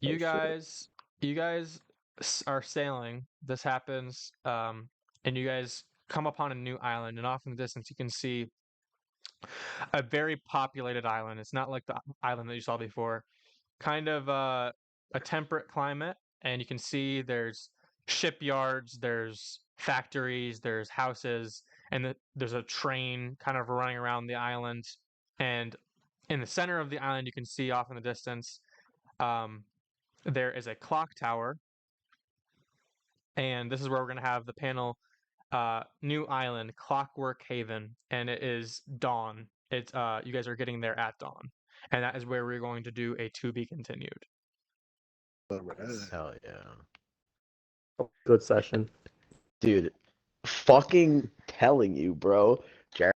you shit. guys are sailing. This happens, and you guys come upon a new island, and off in the distance you can see a very populated island. It's not like the island that you saw before. Kind of a temperate climate, and you can see there's shipyards, there's factories, there's houses, and there's a train kind of running around the island. And in the center of the island, you can see off in the distance, there is a clock tower, and this is where we're going to have the panel new island, Clockwork Haven, and it is dawn. It's you guys are getting there at dawn, and that is where we're going to do a to be continued. Hell yeah. Good session. Dude, fucking telling you, bro.